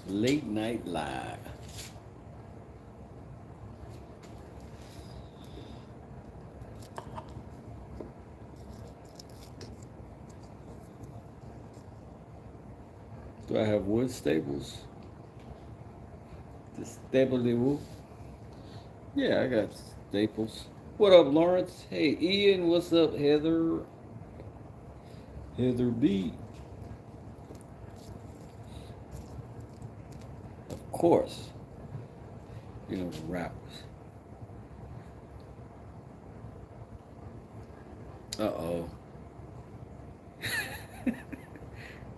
Late night live. Do I have wood staples? The staple de wood? Yeah, I got staples. What up, Lawrence? Hey, Ian. What's up, Heather? Heather B. Of course. You know the rappers. Uh-oh.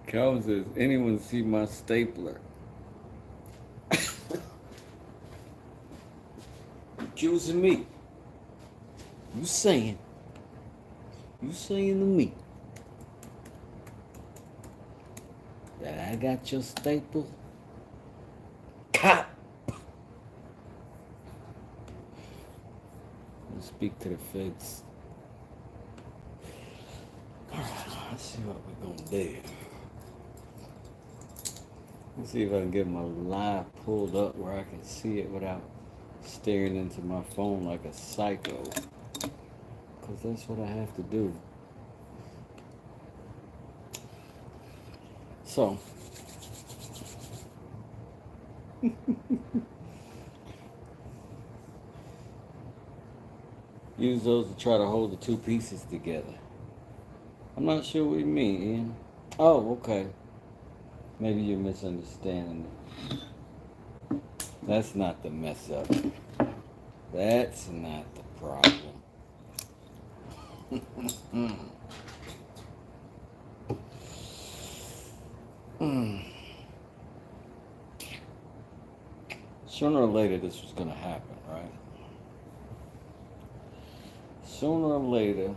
Calvin says, anyone see my stapler? Accusing me. You saying to me that I got your staple? Cop! Let's speak to the feds. Alright, let's see what we're gonna do. Let's see if I can get my live pulled up where I can see it without staring into my phone like a psycho. Because that's what I have to do. So, use those to try to hold the two pieces together. I'm not sure what you mean, Ian. Oh, okay. Maybe you're misunderstanding it. That's not the mess up. That's not the problem. Sooner or later, this was going to happen, right? Sooner or later,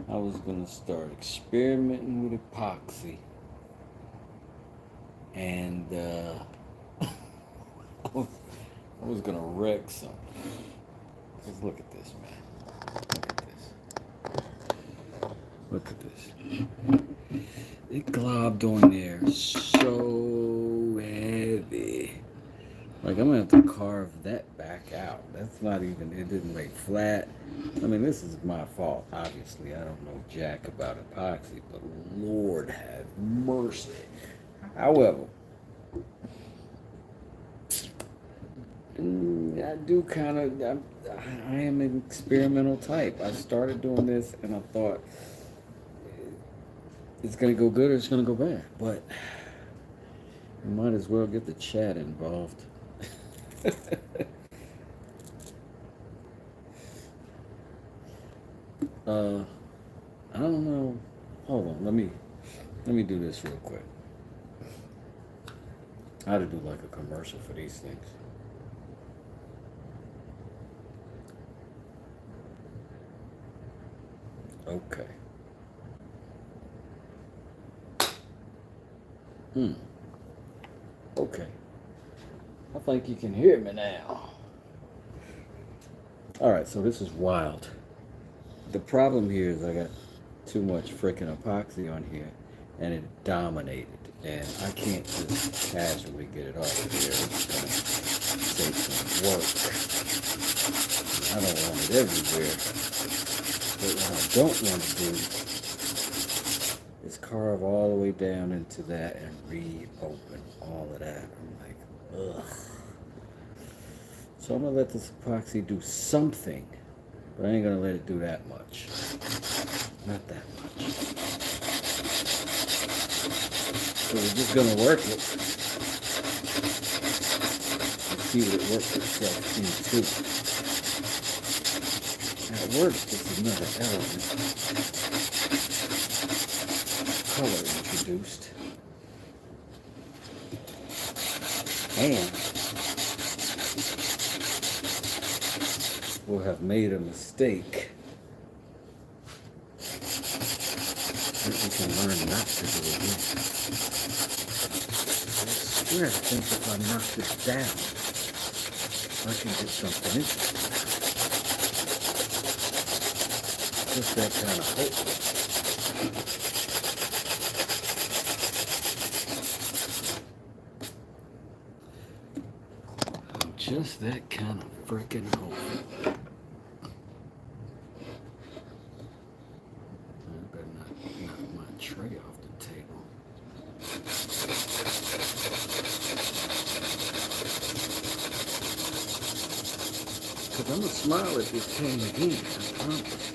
I was going to start experimenting with epoxy. And I was going to wreck something. Because look at this, man. Look at this. It globbed on there so heavy. Like, I'm going to have to carve that back out. That's not even, it didn't lay flat. I mean, this is my fault, obviously. I don't know jack about epoxy, but Lord have mercy. However, I do kind of, I am an experimental type. I started doing this and I thought it's going to go good or it's going to go bad. But you might as well get the chat involved. I don't know. Hold on, let me do this real quick. I ought to do like a commercial for these things. Okay. Okay. I think you can hear me now. Alright, so this is wild. The problem here is I got too much freaking epoxy on here and it dominated. And I can't just casually get it off of here. It's going to take some work. I don't want it everywhere. But what I don't want to do is carve all the way down into that and reopen all of that. I'm like, Ugh. So I'm gonna let this epoxy do something, but I ain't gonna let it do that much. Not that much. So we're just gonna work it and see what it works itself into. At worst, it's another element, color introduced, and we'll have made a mistake that we can learn not to do again. I swear, I think if I knock this down, I can get something interesting. Just that kind of hope. Just that kind of freaking hope. I better not knock my tray off the table. Because I'm going to smile at this can again, I promise.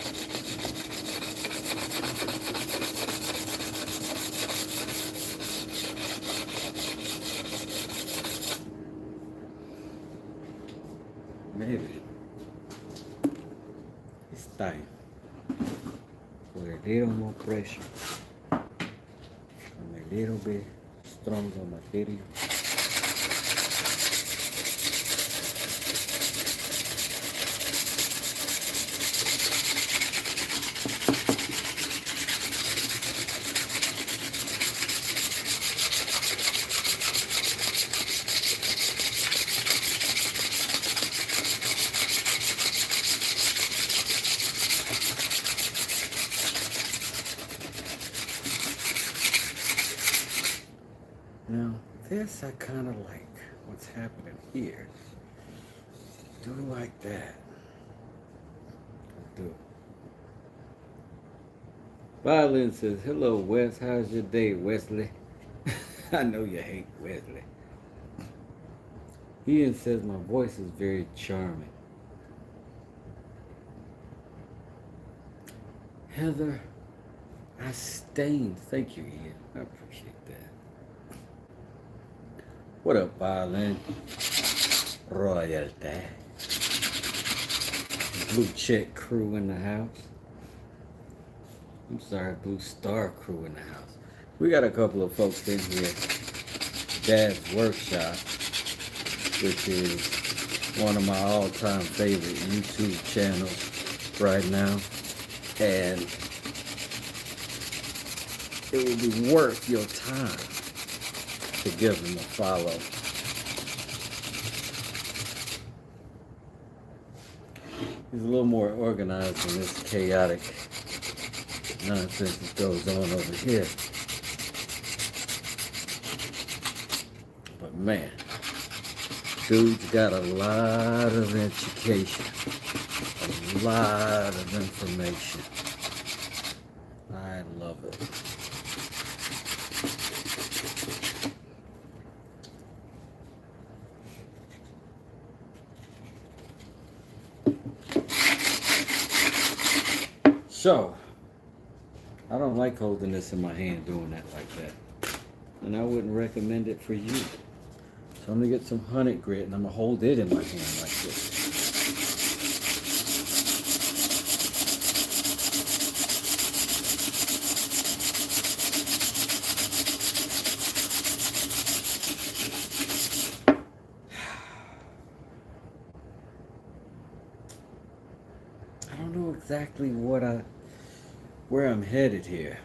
Maybe it's time for a little more pressure on a little bit stronger material. Now, this I kind of like what's happening here. Do like that. Do. Violin says, hello, Wes. How's your day, Wesley? I know you hate Wesley. Ian says, my voice is very charming. Heather, I stained. Thank you, Ian. I appreciate that. What up, Violin? Royalty. Blue Check crew in the house. I'm sorry, Blue Star crew in the house. We got a couple of folks in here. Dad's Workshop, which is one of my all-time favorite YouTube channels right now. And it will be worth your time to give them a follow. He's a little more organized than this chaotic nonsense that goes on over here. But man, dude's got a lot of education, a lot of information. I love it. So, I don't like holding this in my hand, doing that like that. And I wouldn't recommend it for you. So I'm going to get some honey grit and I'm going to hold it in my hand like this. I don't know exactly where I'm headed here.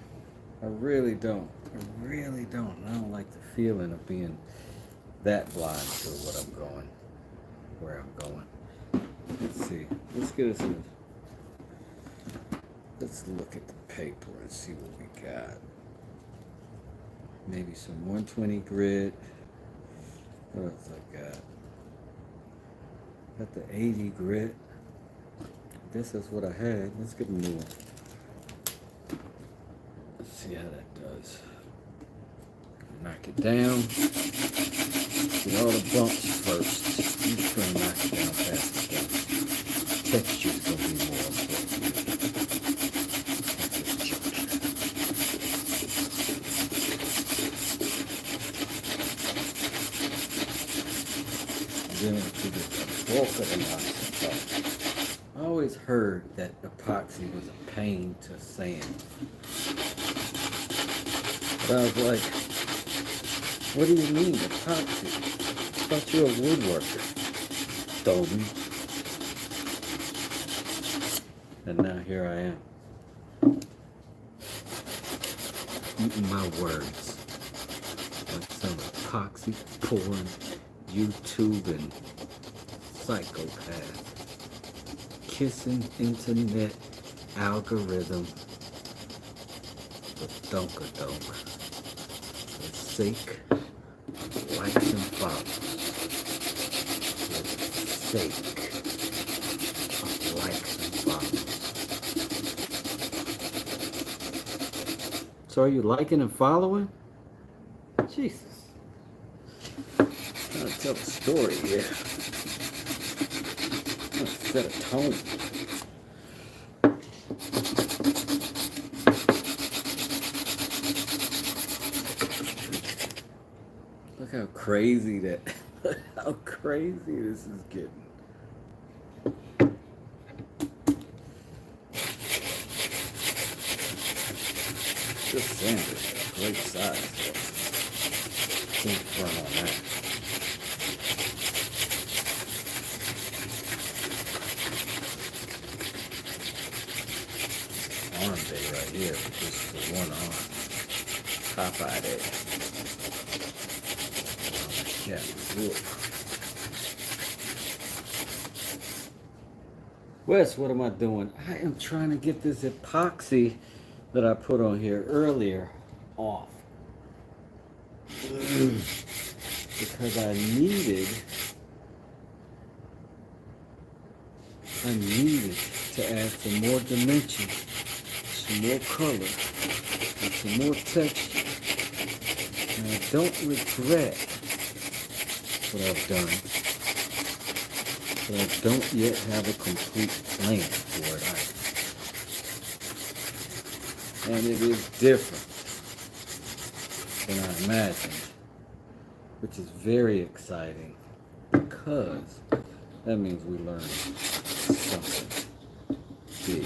I really don't. I don't like the feeling of being that blind to what I'm going, where I'm going. Let's see. Let's look at the paper and see what we got. Maybe some 120 grit. What else I got? Got the 80 grit. This is what I had. Let's get a new one. Let's see how that does. Knock it down. Get all the bumps first. I'm just going to knock it down fast again. Texture is going to be more important. Then to the bulk of the knocking. I always heard that epoxy was a pain to sand. But I was like, what do you mean epoxy? I thought you were a woodworker. Dummy. And now here I am. Eating my words. Like some epoxy pouring YouTube and psychopath. Kissing internet algorithm. The dunkadunk. For the sake of likes and follows. For the sake of likes and follows. So are you liking and following? Jesus. I'm gonna tell a story here. I'm gonna set a tone. Look how crazy how crazy this is getting. This sander is a great size. Can't front on that. Arm day right here, just for one arm. Popeye day. Yeah. Wes, what am I doing? I am trying to get this epoxy that I put on here earlier off. Because I needed to add some more dimension, some more color, and some more texture. And I don't regret what I've done, but I don't yet have a complete plan for it either. And it is different than I imagined, which is very exciting because that means we learn something big.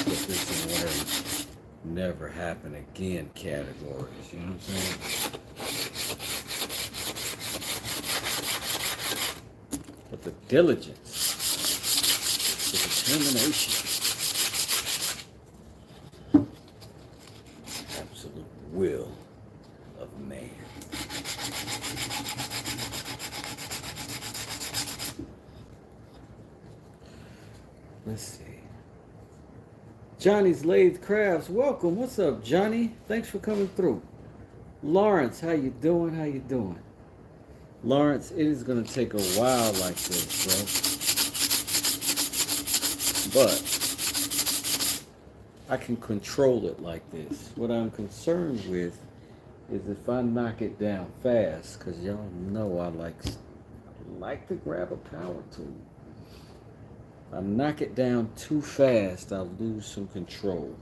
Put this in one never happen again categories, you know what I'm saying? But the diligence, the determination, absolute will of man. Let's see. Johnny's Lathe Crafts, welcome. What's up, Johnny? Thanks for coming through. Lawrence, how you doing? How you doing? Lawrence, it is going to take a while like this, bro. But I can control it like this. What I'm concerned with is if I knock it down fast, because y'all know I like to grab a power tool. If I knock it down too fast, I'll lose some control.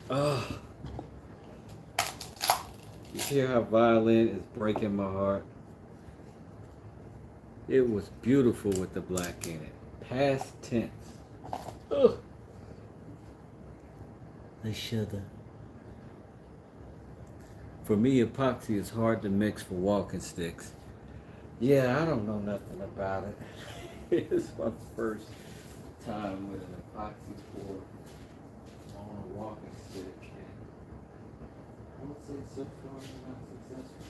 Oh. You hear how violin is breaking my heart? It was beautiful with the black in it. Past tense. Ugh. I shoulda. For me, epoxy is hard to mix for walking sticks. Yeah, I don't know nothing about it. It's my first time with an epoxy pour on a walking stick. I would say so far I'm not successful.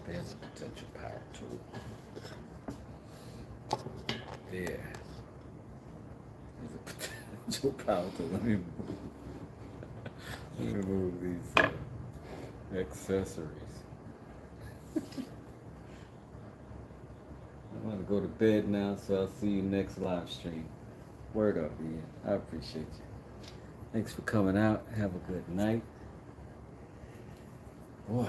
But there's a potential power tool. There. There's a Joe Powell, let me move these accessories. I'm gonna go to bed now, so I'll see you next live stream. Word up, Ian. I appreciate you. Thanks for coming out. Have a good night. Boy,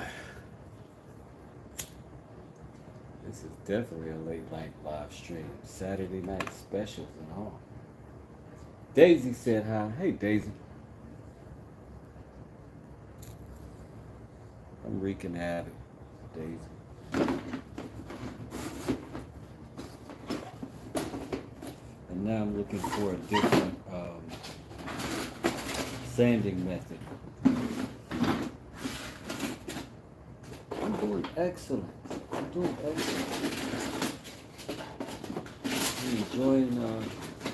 this is definitely a late night live stream. Saturday night specials and all. Daisy said hi. Hey, Daisy. I'm wreaking havoc, Daisy. And now I'm looking for a different sanding method. I'm doing excellent. I'm enjoying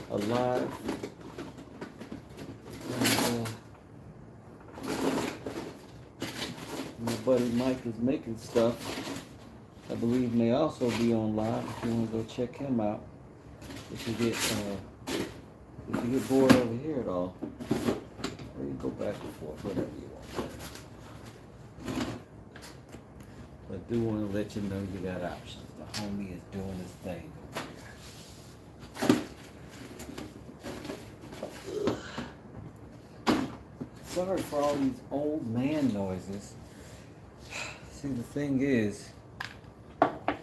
a live. And, my buddy Mike is making stuff. I believe may also be on live if you want to go check him out. If you get bored over here at all, or you go back and forth, whatever you want. But I do want to let you know you got options. The homie is doing his thing over here. Sorry for all these old man noises. See, the thing is, I'm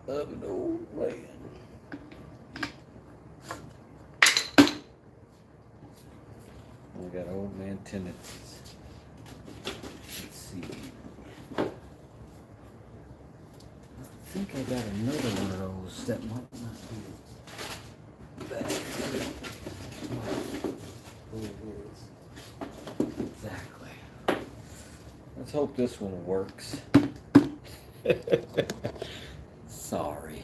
an old man. I got old man tendencies. Let's see. I think I got another one of those that might not be bad. Who it is. Exactly. Let's hope this one works. Sorry.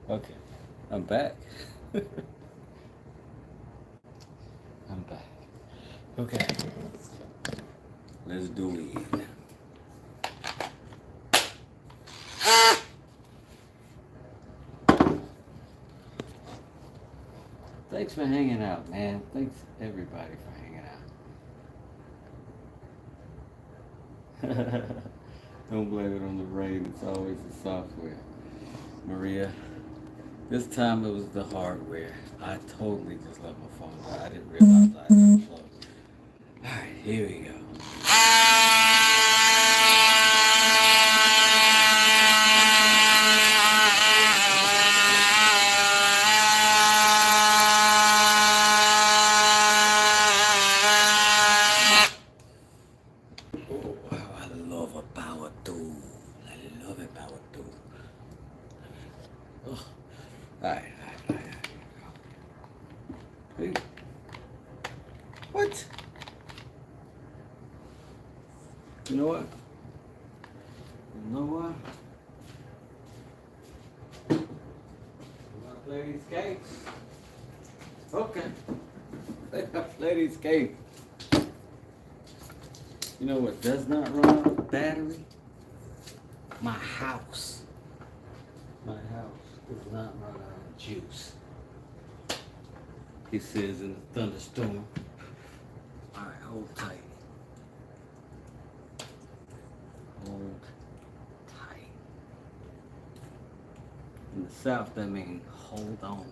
Okay, I'm back. I'm back. Okay, let's do it. Thanks for hanging out, man. Thanks everybody for hanging out. Don't blame it on the rain. It's always the software. Maria, this time it was the hardware. I totally just let my phone die. I didn't realize I had unplugged. Alright, here we go. What? You know what? You know what? You wanna play these games? Okay. Let's play these games. You know what does not run out of battery? My house. My house does not run out of juice. He says in a thunderstorm. Alright, hold tight. Hold tight. In the South, that means hold on.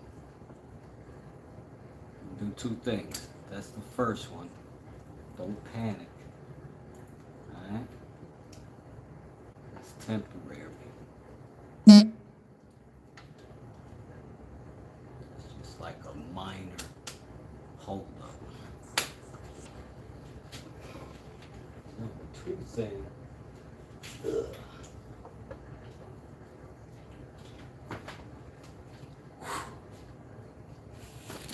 Do two things. That's the first one. Don't panic. Alright? That's temporary. It's just like a minor hold up. Number two thing.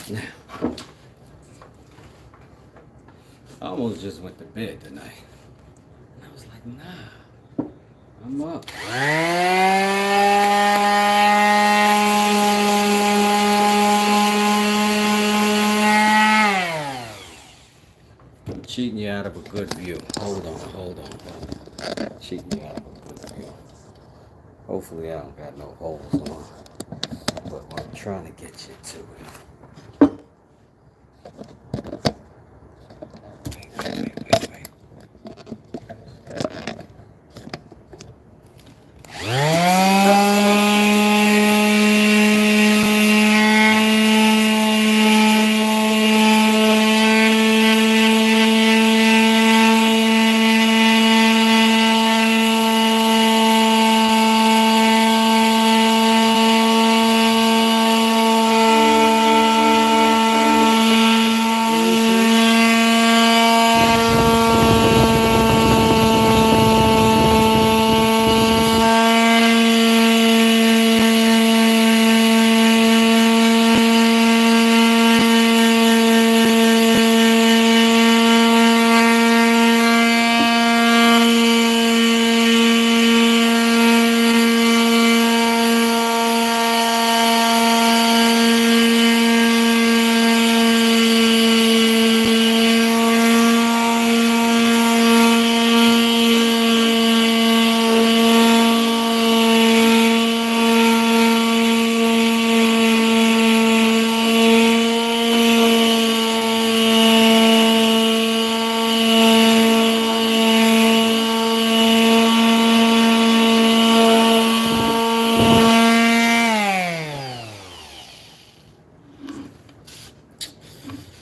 Now, I almost just went to bed tonight. And I was like, nah, I'm up. I'm cheating you out of a good view. Hold on. Cheating you out of a good view. Hopefully I don't got no holes on. But trying to get you to it. Wait.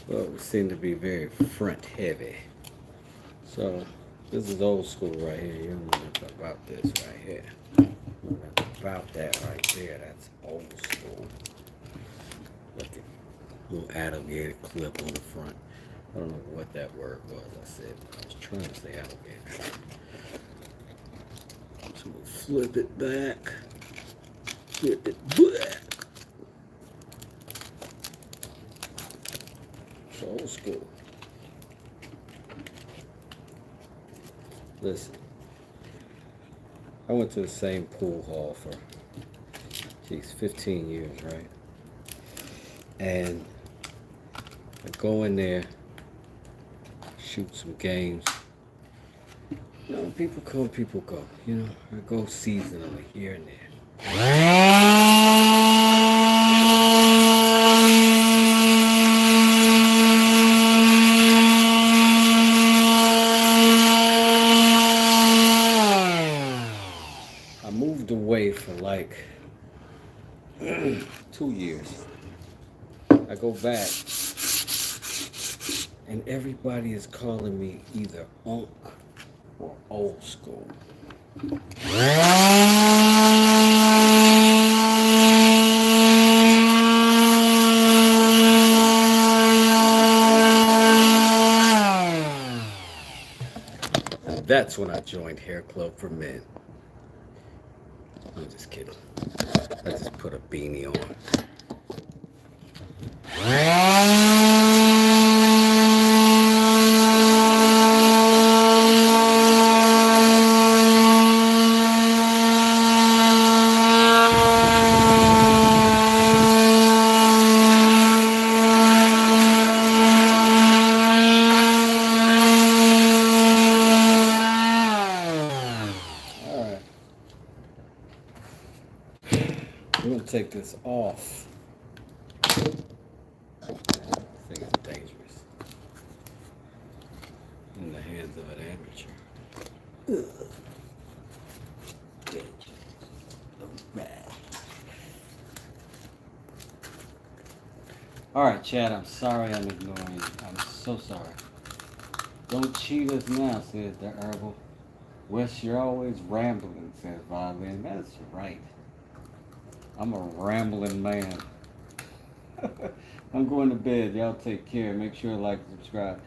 Well, we seem to be very front heavy. So this is old school right here. You don't know nothing about this right here. You don't know nothing about that right there. That's old school. Look at little alligator clip on the front. I don't know what that word was. I was trying to say alligator. So we'll flip it back. Flip it back. It's old school. Listen, I went to the same pool hall for, 15 years, right? And I go in there, shoot some games. You know, people come, people go. You know, I go seasonally here and there. I moved away for like 2 years. I go back and everybody is calling me either Unk or old school. And that's when I joined Hair Club for Men. I'm just kidding. I just put a beanie on. I'm going to take this off. I think it's dangerous in the hands of an amateur. Alright, Chad, I'm sorry I'm ignoring you. I'm so sorry. Don't cheat us now, says the herbal. Wes, you're always rambling, says Violin. That's right. I'm a rambling man. I'm going to bed. Y'all take care. Make sure to like and subscribe.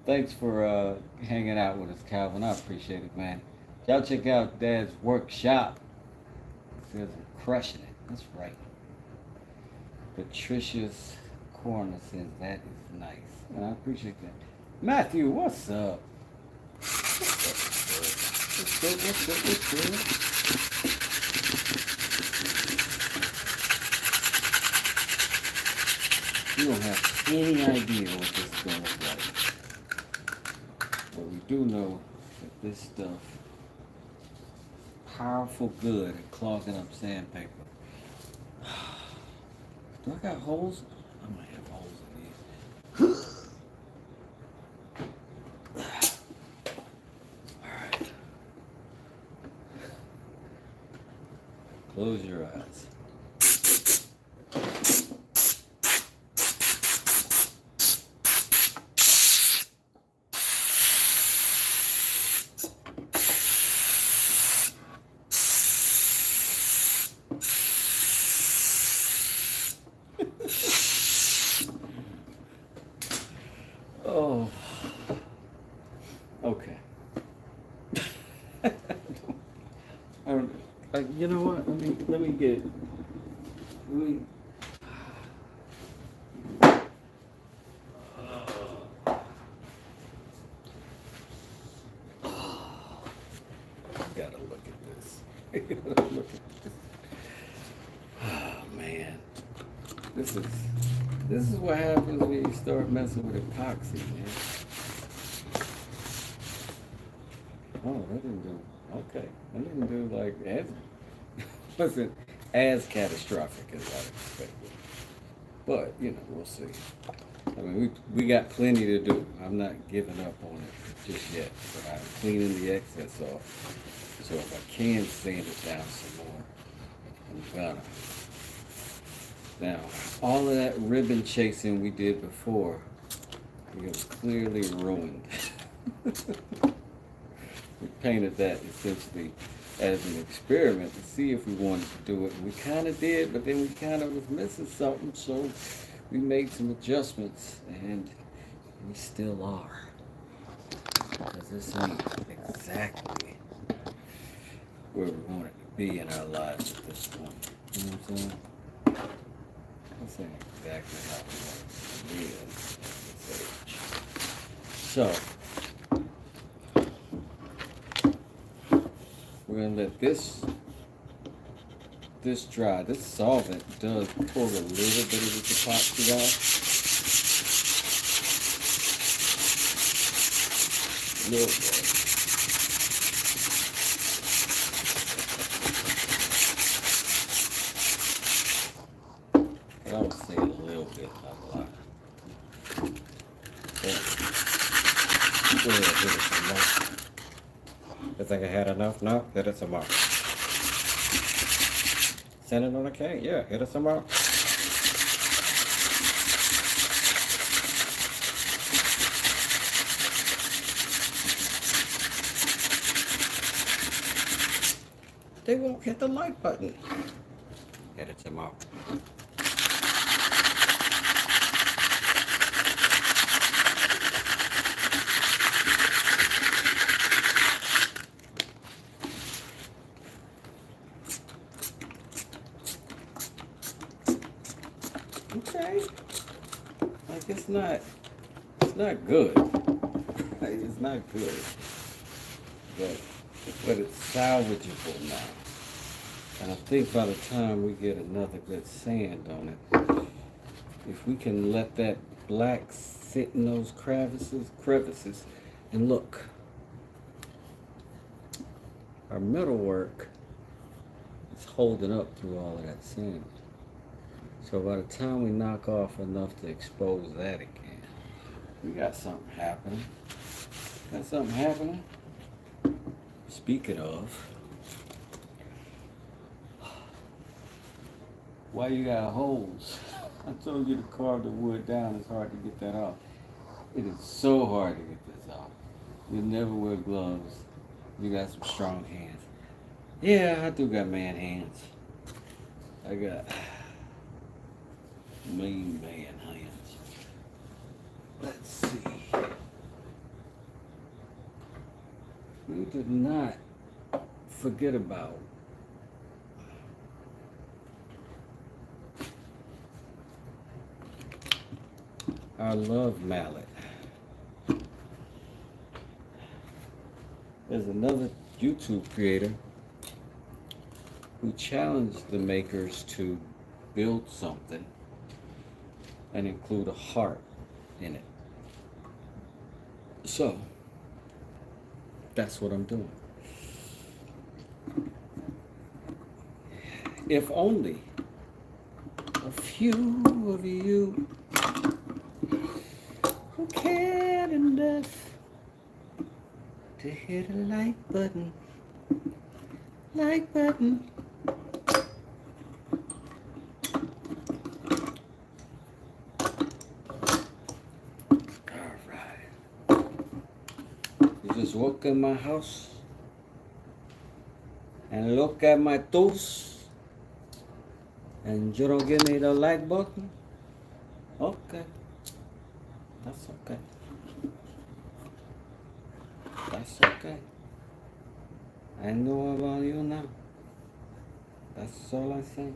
Thanks for hanging out with us, Calvin. I appreciate it, man. Y'all check out Dad's workshop. It says I'm crushing it. That's right. Patricia's Corner says that is nice. And I appreciate that. Matthew, what's up? What's good? You don't have any idea what this is going to look like. But we do know that this stuff, powerful good at clogging up sandpaper. Do I got holes? I might have holes in these. Alright. Close your eyes. Oh, okay. You know what? Let me get. Let me. Gotta look at this. Gotta look at this. Oh man, this is what happens when you start messing with epoxy, man. Oh, that didn't do. Okay, that didn't do like as wasn't as catastrophic as I expected. But you know, we'll see. I mean, we got plenty to do. I'm not giving up on it just yet, but I'm cleaning the excess off. So if I can sand it down some more, I'm gonna. Now, all of that ribbon chasing we did before, it was clearly ruined. We painted that essentially as an experiment to see if we wanted to do it. And we kind of did, but then we kind of was missing something, so we made some adjustments, and we still are. Because this ain't exactly where we want it to be in our lives at this point. You know what I'm saying? This ain't exactly how we want it to be at this age. So, we're going to let this dry. This solvent does pull a little bit of this epoxy off. A little bit. I would say a little bit, not a lot. Yeah. Go ahead, give it some more. You think I had enough? No, hit it some more. Send it on a can? Yeah, hit it some more. They won't hit the like button. Hit it some more. Okay. Like it's not good. Like it's not good. But it's salvageable now. And I think by the time we get another good sand on it, if we can let that black sit in those crevices, and look, our metalwork is holding up through all of that sand. So by the time we knock off enough to expose that again, we got something happening. Got something happening. Speaking of, why you got holes? I told you to carve the wood down. It's hard to get that off. It is so hard to get this off. You never wear gloves. You got some strong hands. Yeah, I do got man hands. I got mean man hands. Let's see. We did not forget about our love mallet. There's another YouTube creator who challenged the makers to build something and include a heart in it. So, that's what I'm doing. If only a few of you who cared enough to hit a like button. Like button. Alright. You just walk in my house and look at my tools and you don't give me the like button? Okay. That's okay. That's okay. I know about you now. That's all I say.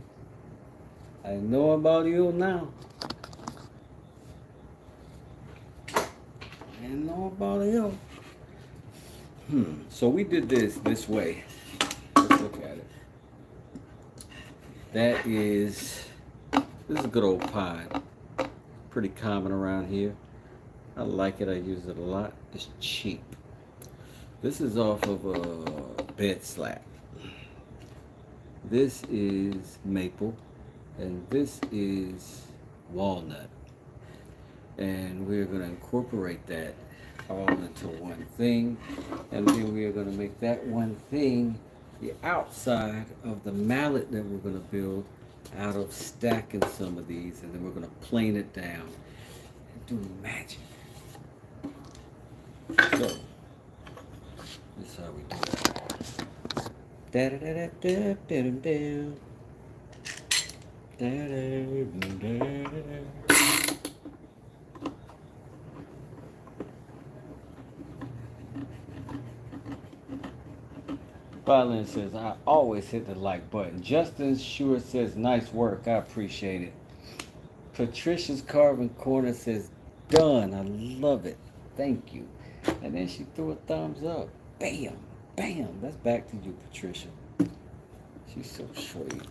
I know about you now. I know about you. So we did this way. Let's look at it. This is a good old pine. Pretty common around here. I like it. I use it a lot. It's cheap. This is off of a bed slab. This is maple, and this is walnut. And we're going to incorporate that all into one thing, and then we are going to make that one thing the outside of the mallet that we're going to build out of stacking some of these, and then we're going to plane it down and do magic. So this is how we do that. Violin says, I always hit the like button. Justin Sure says, nice work. I appreciate it. Patricia's Carving Corner says, done. I love it. Thank you. And then she threw a thumbs up. Bam. Bam. That's back to you, Patricia. She's so sweet.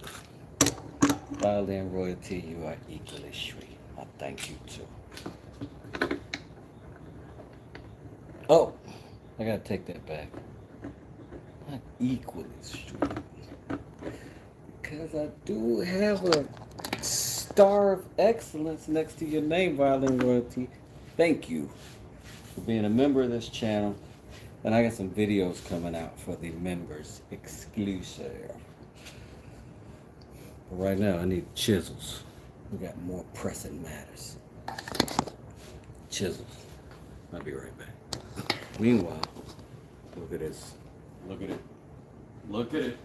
Violin Royalty, you are equally sweet. I thank you too. Oh, I gotta take that back. Not equally straight, because I do have a star of excellence next to your name, Violin Royalty. Thank you for being a member of this channel, and I got some videos coming out for the members exclusive. But right now I need chisels. We got more pressing matters. Chisels. I'll be right back. Meanwhile, look at this. Look at it. Look at it.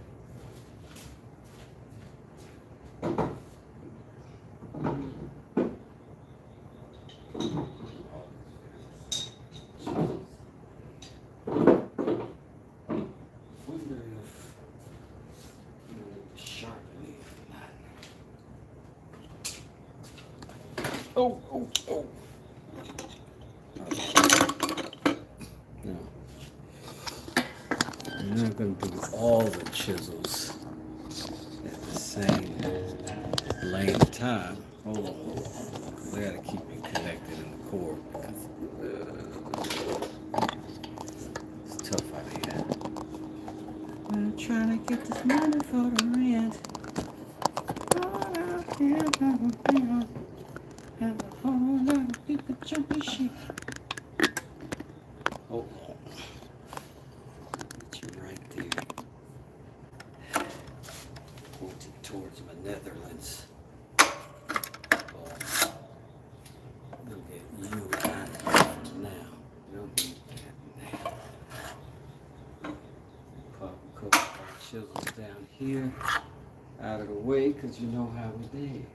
Sharpening. Oh. No. I'm not going to do all the chisels at the same length of time. Hold on. We got to keep you connected in the cord. It's tough out here. I'm trying to get this money for the rent. And a whole lot of people jumping shit. Hold on. Towards my Netherlands. We'll get you out of here now. You'll be now. Pop a couple of chisels down here, out of the way, because you know how we did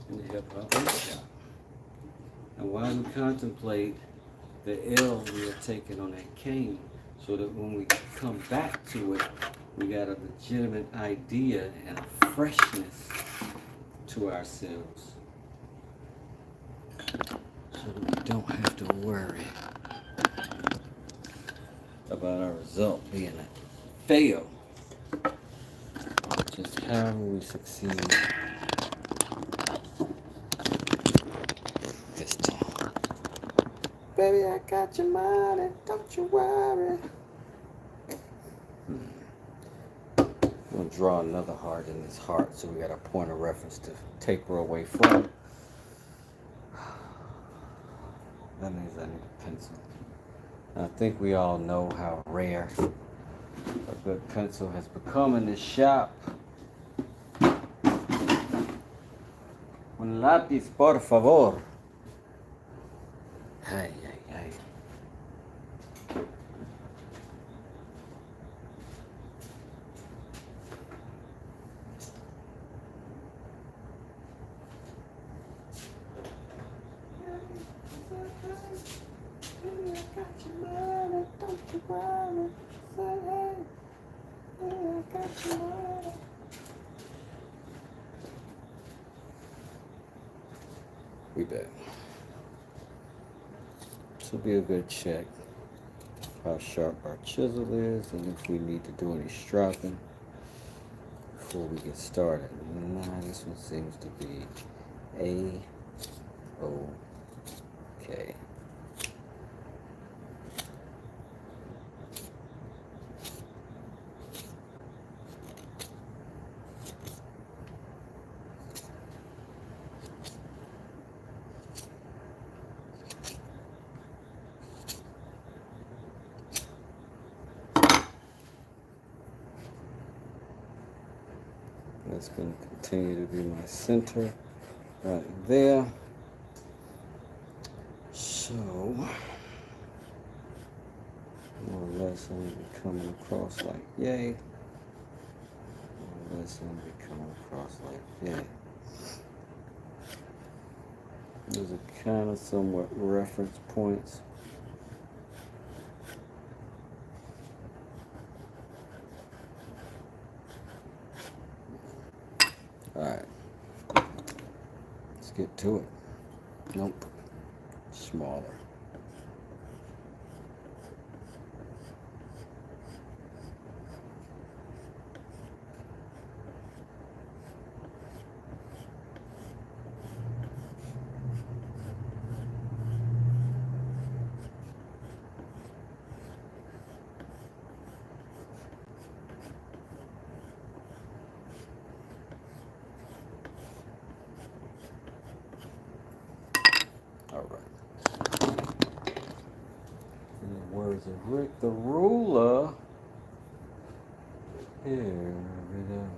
in the hip hop shop. And while we contemplate the L we are taking on that cane, so that when we come back to it, we got a legitimate idea and a freshness to ourselves, so that we don't have to worry about our result being a fail. Just how will we succeed this time? Baby, I got your money, don't you worry. We'll draw another heart in this heart, so we got a point of reference to taper away from. That means I need a pencil. I think we all know how rare a good pencil has become in this shop. Un lápiz, por favor. Ay, ay, ay. We back. This will be a good check how sharp our chisel is and if we need to do any stropping before we get started. Nah, this one seems to be A-OK. That's going to continue to be my center right there. So, more or less I'm going to be coming across like yay. More or less I'm going to be coming across like yay. Those are kind of somewhat reference points. Alright, let's get to it. Nope, smaller. Words of Rick the Ruler. Here we go.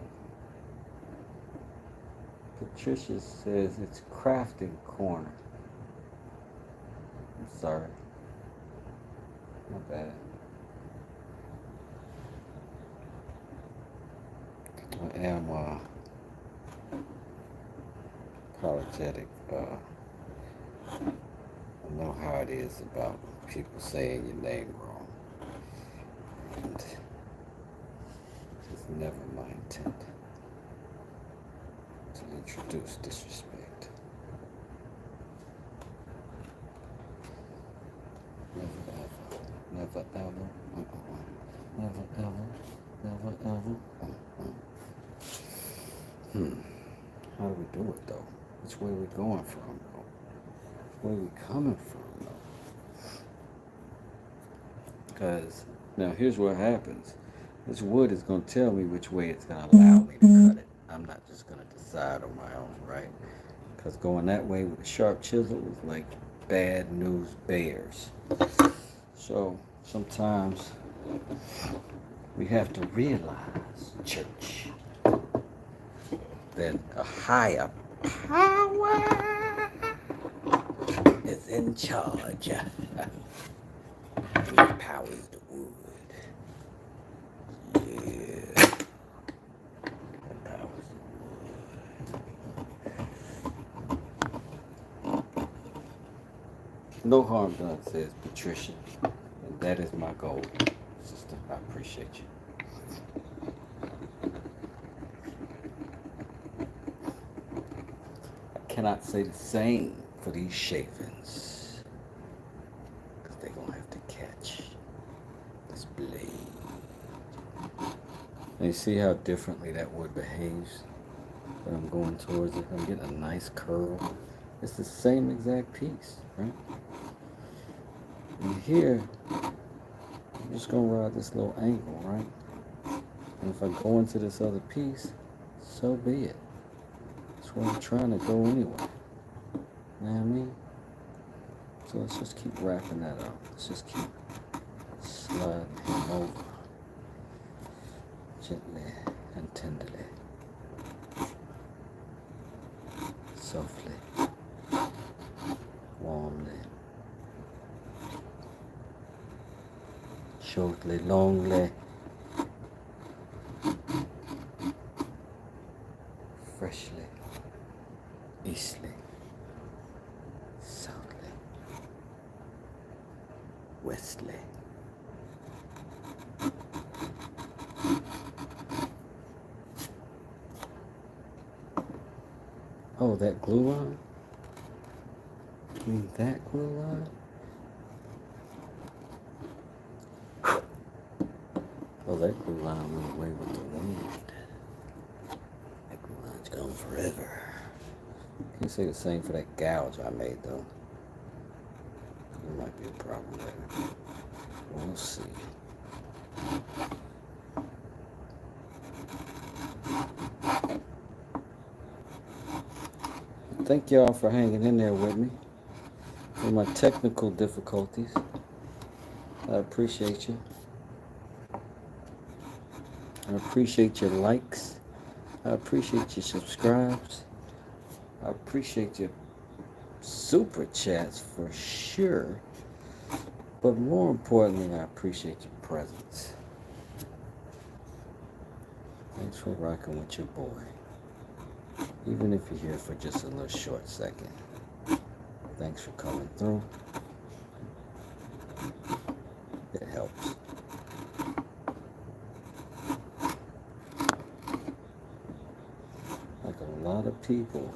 Patricia says it's crafting corner. I'm sorry. Not bad. I am apologetic. I know how it is about people saying your name wrong. And it's never my intent to introduce disrespect. Never ever, never ever, never ever, never ever. How do we do it though? Which way are we going from though? Where are we coming from though? Because now here's what happens. This wood is going to tell me which way it's going to allow me to cut it. I'm not just going to decide on my own, right? Because going that way with a sharp chisel is like bad news bears. So sometimes we have to realize, church, that a higher power is in charge. He powers the wood. Yeah. That powers the wood. No harm done, says Patricia. And that is my goal, sister. I appreciate you. I cannot say the same for these shavings. They're going to have to catch this blade. And you see how differently that wood behaves when I'm going towards it. I'm getting a nice curl. It's the same exact piece, right? And here, I'm just going to ride this little angle, right? And if I go into this other piece, so be it. That's where I'm trying to go anyway. You know what I mean? So let's just keep wrapping that up. Let's just keep sliding him over gently and tenderly, softly, warmly, shortly, longly, freshly, eastly, southly, westly. Oh, that glue line? You mean that glue line? Oh, that glue line went away with the wind. That glue line's gone forever. Can't say the same for that gouge I made, though. There might be a problem there. We'll see. Thank y'all for hanging in there with me with my technical difficulties. I appreciate you. I appreciate your likes. I appreciate your subscribes. I appreciate your super chats for sure. But more importantly, I appreciate your presence. Thanks for rocking with your boy. Even if you're here for just a little short second. Thanks for coming through. It helps. Like a lot of people,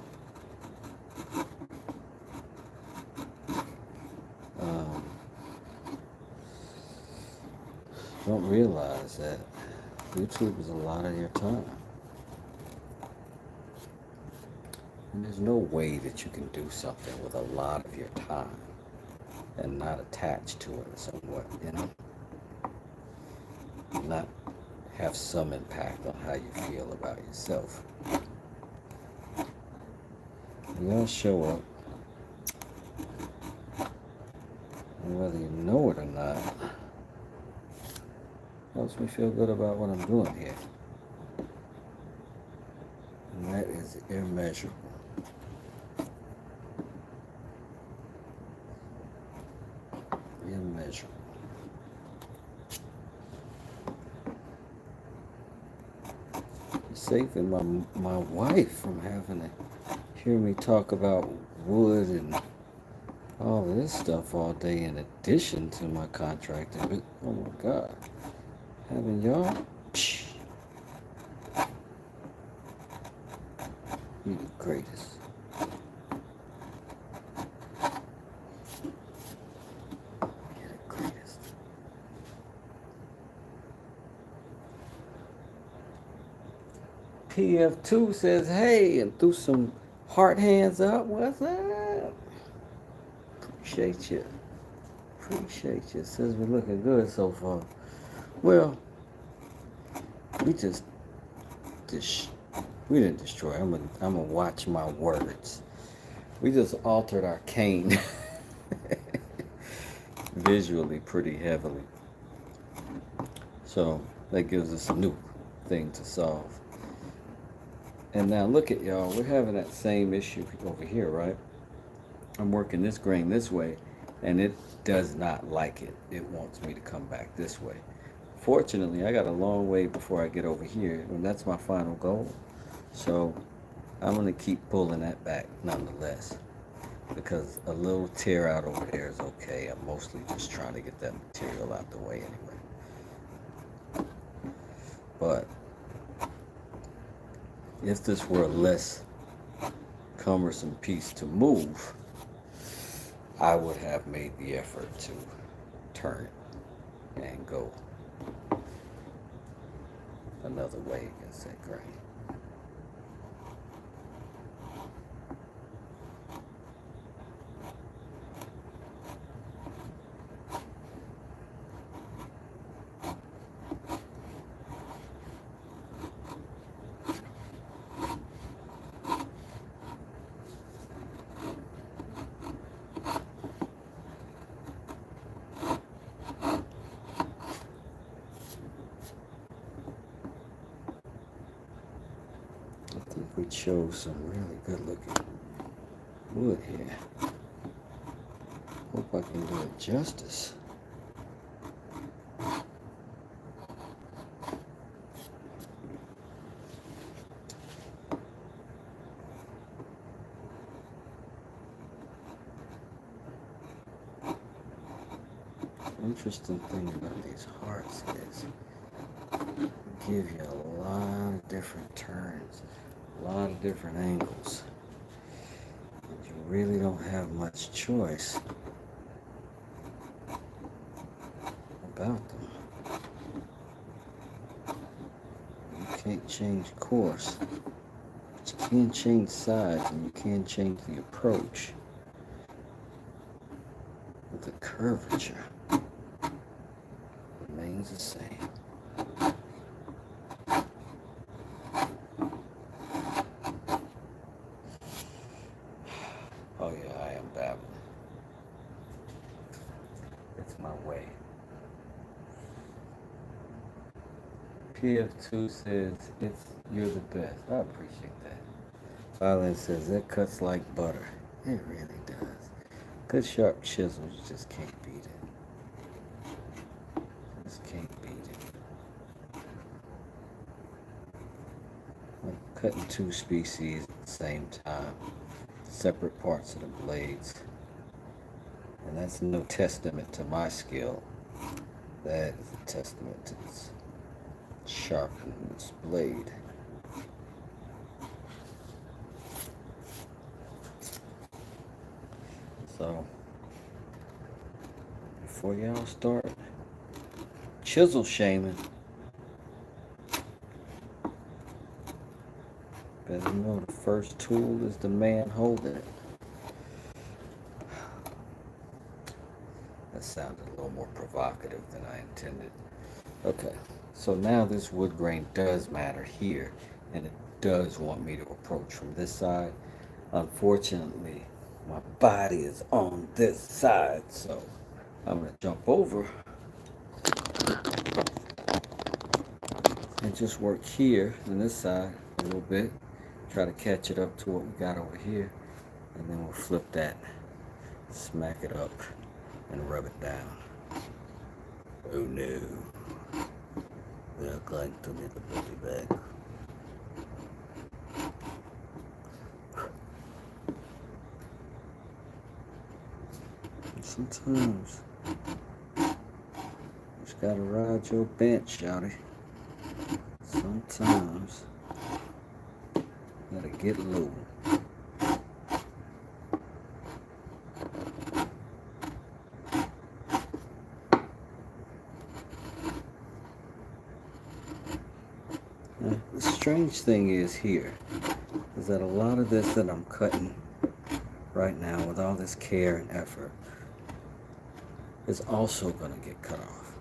don't realize that YouTube is a lot of your time. And there's no way that you can do something with a lot of your time and not attach to it somewhat, you know? Not have some impact on how you feel about yourself. You gotta show up. And whether you know it or not, helps me feel good about what I'm doing here. And that is immeasurable. Immeasurable. Saving my wife from having to hear me talk about wood and all this stuff all day in addition to my contracting. Oh my God. Having y'all, you the greatest. You're the greatest. PF2 says, hey, and threw some heart hands up. What's up? Appreciate you. Appreciate you. Says we're looking good so far. Well, we we didn't destroy. I'm gonna watch my words. We just altered our cane visually pretty heavily. So that gives us a new thing to solve. And now look at y'all, we're having that same issue over here, right? I'm working this grain this way, and it does not like it. It wants me to come back this way. Fortunately, I got a long way before I get over here, and that's my final goal. So I'm going to keep pulling that back nonetheless, because a little tear out over there is okay. I'm mostly just trying to get that material out the way anyway. But if this were a less cumbersome piece to move, I would have made the effort to turn it and go another way against that grain. chose some really good looking wood here. Hope I can do it justice. Interesting thing about these hearts is they give you a lot of different turns, a lot of different angles. And you really don't have much choice about them. You can't change course, but you can change sides and you can change the approach. But the curvature remains the same. Oh yeah, I am babbling. It's my way. PF2 says you're the best. I appreciate that. Violet says it cuts like butter. It really does. Good sharp chisels, just can't beat it. Just can't beat it. I'm cutting two species at the same time. Separate parts of the blades. And that's no testament to my skill. That is a testament to this sharpening this blade. So, before y'all start chisel shaming, better know the first tool is the man holding it. That sounded a little more provocative than I intended. Okay, so now this wood grain does matter here, and it does want me to approach from this side. Unfortunately, my body is on this side, so I'm going to jump over and just work here on this side a little bit. Try to catch it up to what we got over here, and then we'll flip that, smack it up, and rub it down. Oh no. We are going to need the body back. Sometimes you just gotta ride your bench, shawty. Sometimes you gotta get low. Now, the strange thing is here is that a lot of this that I'm cutting right now with all this care and effort is also going to get cut off.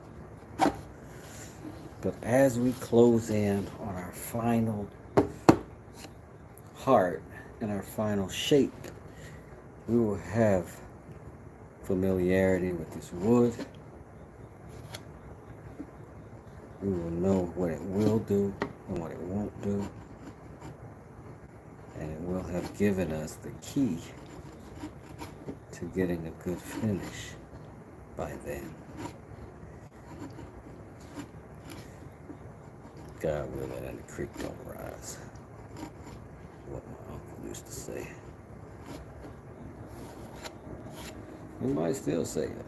But as we close in on our final heart and our final shape, we will have familiarity with this wood. We will know what it will do and what it won't do. And it will have given us the key to getting a good finish by then. God willing, and the creek don't rise. What my uncle used to say. He might still say it.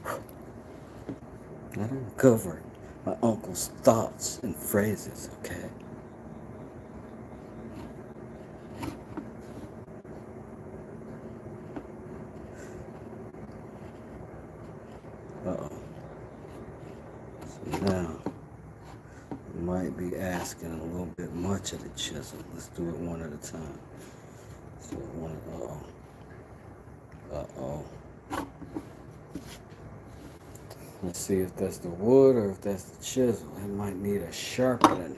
I don't cover my uncle's thoughts and phrases, okay? Uh-oh. So now, we might be asking a little bit much of the chisel. Let's do it one at a time. So one, uh-oh. Let's see if that's the wood or if that's the chisel. It might need a sharpening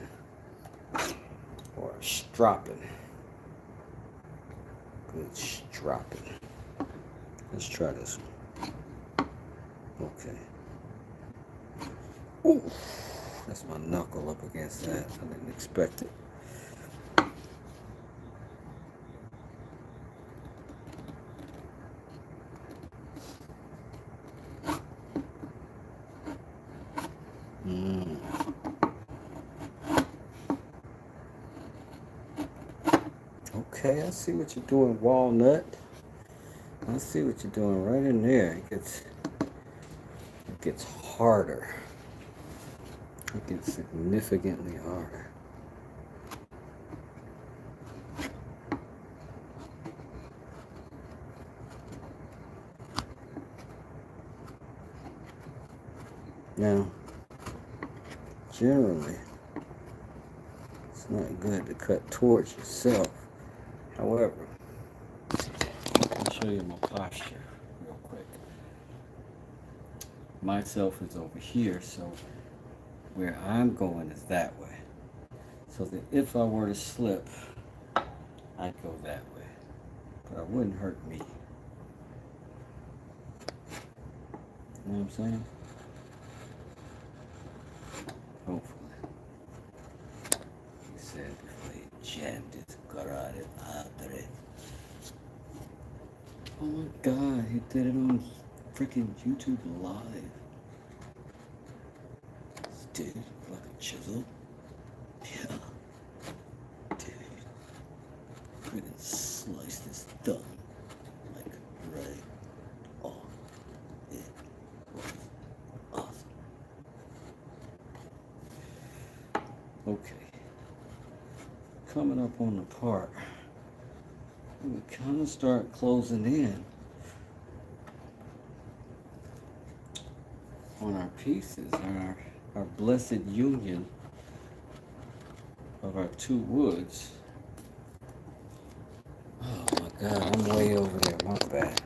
or a stropping. Good stropping. Let's try this one. Okay. Ooh, that's my knuckle up against that. I didn't expect it. Okay, I see what you're doing, walnut. I see what you're doing right in there. It gets harder. It gets significantly harder. Now, generally, it's not good to cut towards yourself. However, I'll show you my posture real quick. Myself is over here, so where I'm going is that way. So that if I were to slip, I'd go that way. But it wouldn't hurt me. You know what I'm saying? Hopefully. He said before he jammed his carotid artery. Oh my God, he did it on freaking YouTube Live. Dude, like a chisel. Yeah. Dude. Freaking slice this thumb. Like right off. It was awesome. Okay. Coming up on the part. We kind of start closing in on our pieces, our blessed union of our two woods. Oh my God, I'm way over there, my bad.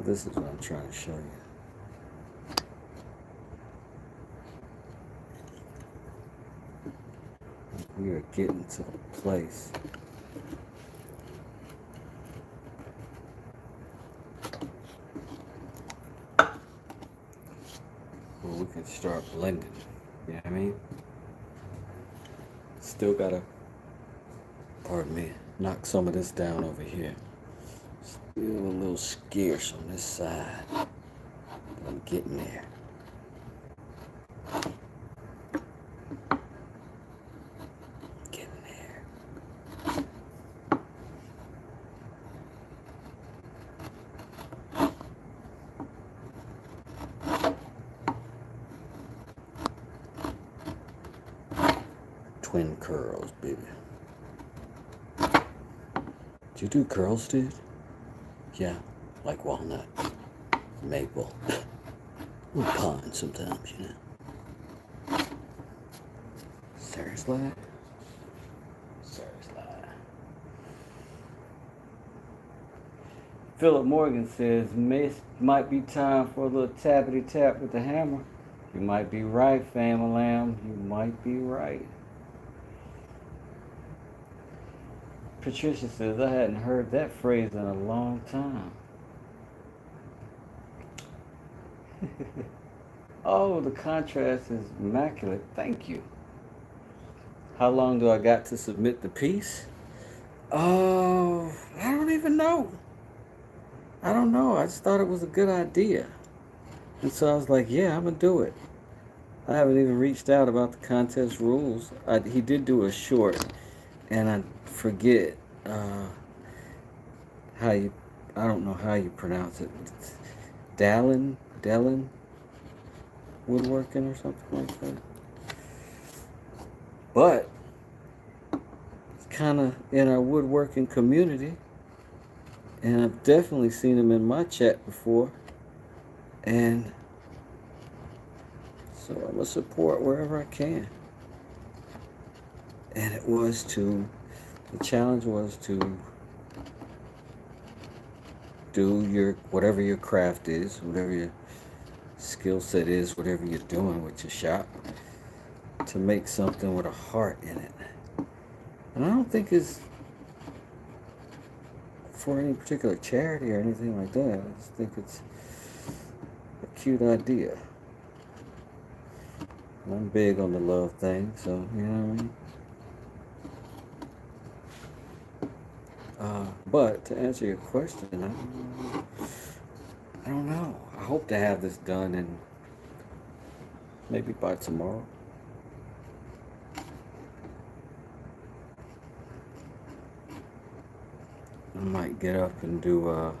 This is what I'm trying to show you. We are getting to the place where we can start blending. You know what I mean? Still gotta, pardon me, knock some of this down over here. Still a little scarce on this side, but I'm getting there. Getting there. Twin curls, baby. Did you do curls, dude? Yeah, like walnut, maple, pine sometimes, you know. Seriously? Seriously. Philip Morgan says, might be time for a little tappity tap with the hammer. You might be right, fam-a-lam. You might be right. Patricia says, I hadn't heard that phrase in a long time. Oh, the contrast is immaculate. Thank you. How long do I got to submit the piece? Oh, I don't even know. I don't know. I just thought it was a good idea. And so I was like, yeah, I'm going to do it. I haven't even reached out about the contest rules. He did do a short, and I forget how you, I don't know how you pronounce it. It's Dallin Woodworking or something like that. But it's kind of in our woodworking community, and I've definitely seen him in my chat before, and so I'm gonna support wherever I can. And the challenge was to do your, whatever your craft is, whatever your skill set is, whatever you're doing with your shop, to make something with a heart in it. And I don't think it's for any particular charity or anything like that. I just think it's a cute idea. And I'm big on the love thing, so you know what I mean? But to answer your question, I don't know. I hope to have this done in maybe by tomorrow. I might get up and do,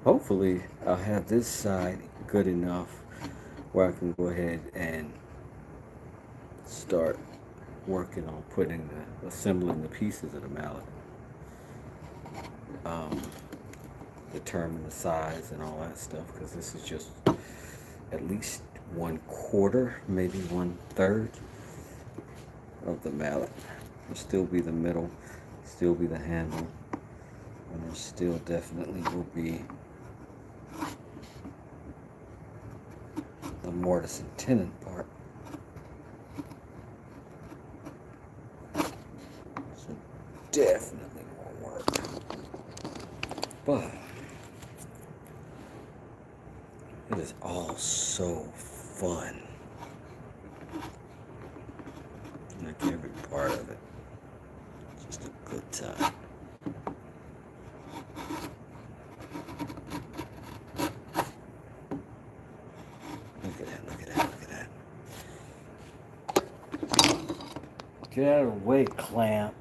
hopefully I'll have this side good enough where I can go ahead and start working on assembling the pieces of the mallet. Determine the size and all that stuff, because this is just at least 1/4, maybe 1/3 of the mallet. There'll still be the middle, still be the handle, and there still definitely will be the mortise and tenon part. So definitely more work, but it is all so fun. Like every part of it. Just a good time. Look at that, look at that, look at that. Get out of the way, Clamp.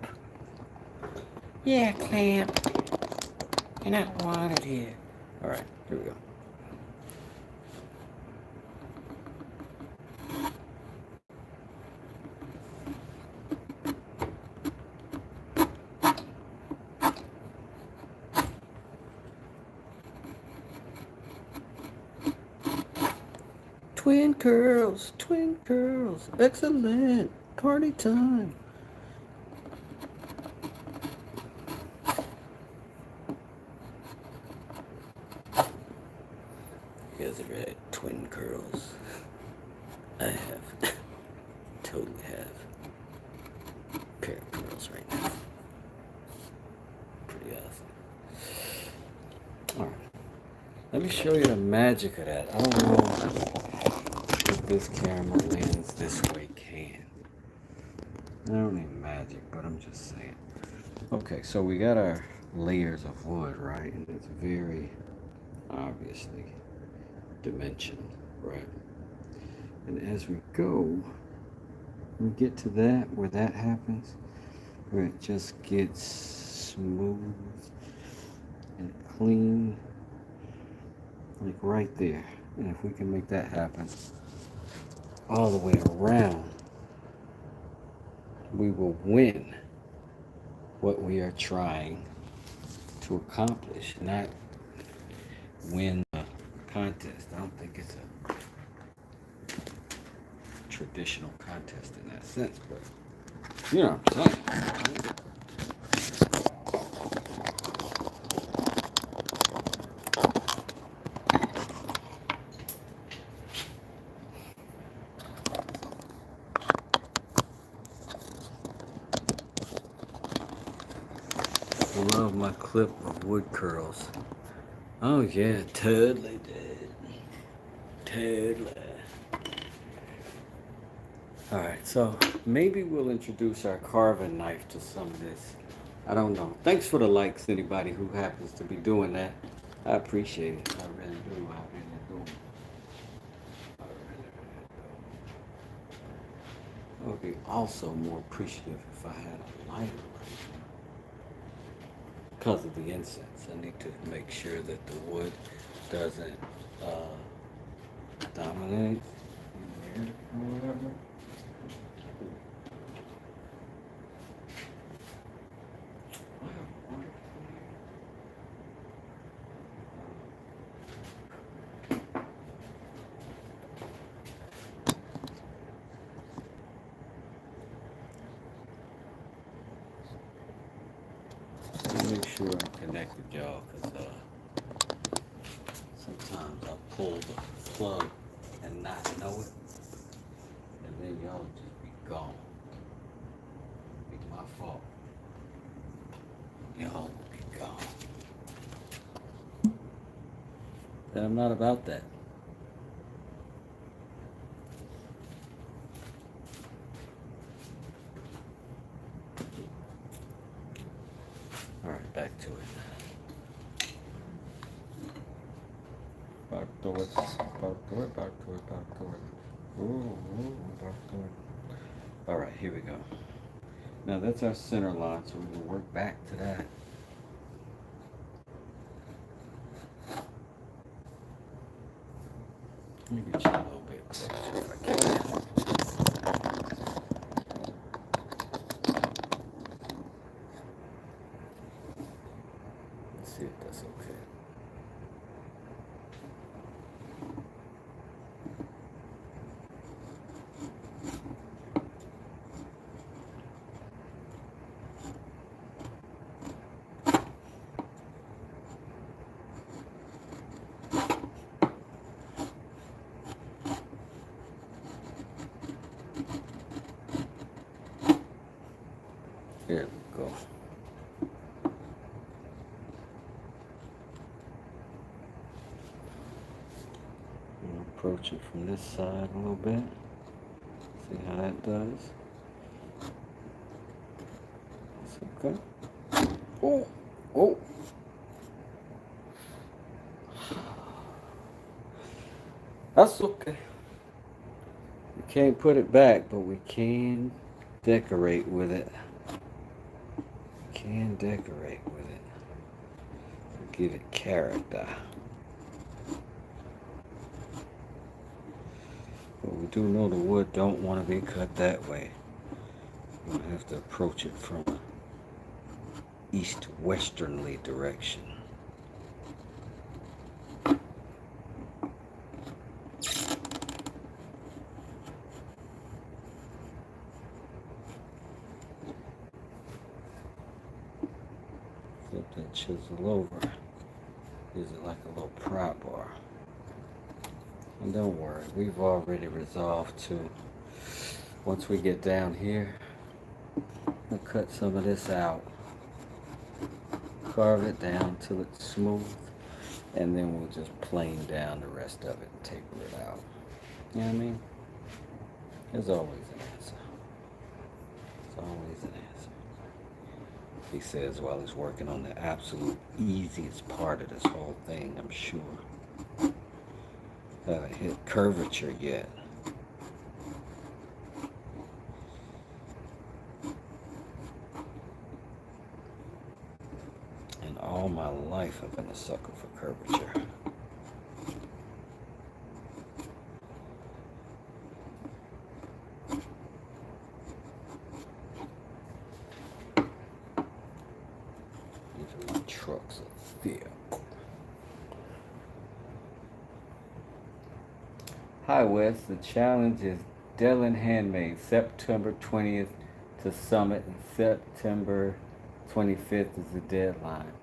Yeah, Clamp. You're not wanted here. Alright, here we go. Twin curls, excellent, party time. You guys ever had twin curls? I have, totally have a pair of curls right now. Pretty awesome. Alright, let me show you the magic of that. I don't know if this camera lens this way can. I don't need magic, but I'm just saying. Okay, so we got our layers of wood, right? And it's very obviously dimensional, right? And as we go, we get to that, where that happens, where it just gets smooth and clean, like right there. And if we can make that happen all the way around, we will win what we are trying to accomplish, not win the contest. I don't think it's a traditional contest in that sense, but you know what I'm saying. I love my clip of wood curls. Oh yeah, totally did. Totally. Alright, so maybe we'll introduce our carving knife to some of this. I don't know. Thanks for the likes, anybody who happens to be doing that. I appreciate it. I really do. I really do. I really, really do. I would be also more appreciative if I had a lighter right now. Because of the incense. I need to make sure that the wood doesn't dominate in there or whatever. Make sure I'm connected, y'all, because sometimes I'll pull the plug and not know it, and then y'all just be gone. It's my fault. Y'all will be gone. But I'm not about that. Alright, back to it. Back to it, back to it, back to it, back to it. Ooh, back to it. Alright, here we go. Now that's our center line, so we can work back to that. me get you a little bit closer if I can. Let's see if that's okay. There we go. Approach it from this side a little bit. See how that does. It's okay. Oh, oh. That's okay. We can't put it back, but we can decorate with it. Can decorate with it. Give it character. But we do know the wood don't want to be cut that way. You're going to have to approach it from an east-westernly direction. Flip that chisel over. Use it like a little pry bar. And don't worry, we've already resolved to, once we get down here, we'll cut some of this out. Carve it down till it's smooth. And then we'll just plane down the rest of it and taper it out. You know what I mean? There's always an answer. There's always an answer. He says while he's working on the absolute easiest part of this whole thing, I'm sure. Haven't hit curvature yet. And all my life I've been a sucker for curvature. Even my trucks are thick. Hi Wes, the challenge is Dylan Handmade, September 20th to Summit, and September 25th is the deadline.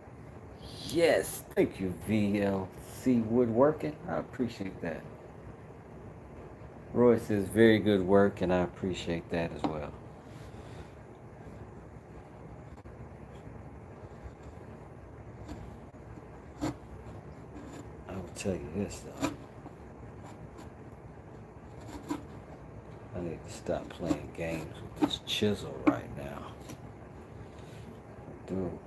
Yes, thank you VLC Woodworking, I appreciate that. Roy says very good work, and I appreciate that as well. I will tell you this though. I need to stop playing games with this chisel right now. I do.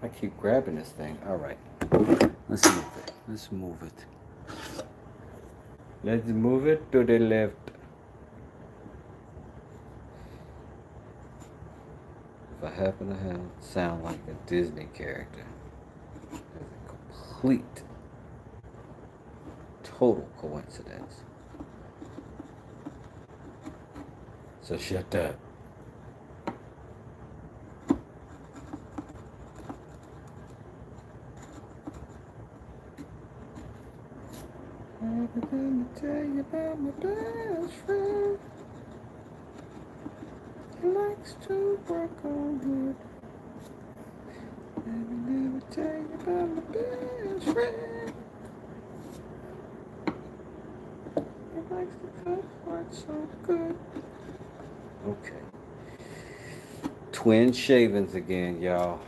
I keep grabbing this thing. All right. Let's move it. Let's move it. Let's move it to the left. If I happen to sound like a Disney character, it's a complete, total coincidence. So shut up. I'm gonna tell you about my best friend. He likes to work on wood. Let me tell you about my best friend. He likes to cut wood so good. Okay. Twin shavings again, y'all.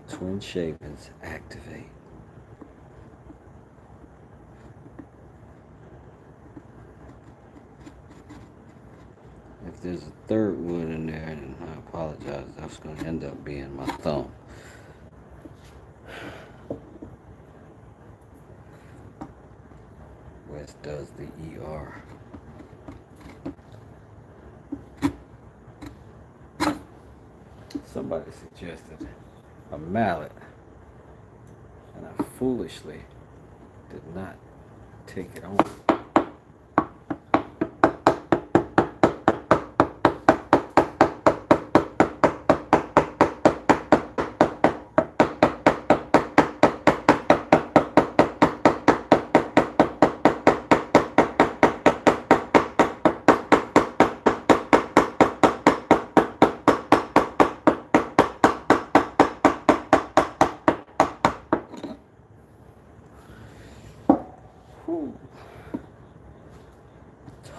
Twin shavings activate. there's a third wood in there, and I apologize. That's going to end up being my thumb. West does the ER. Somebody suggested a mallet, and I foolishly did not take it on.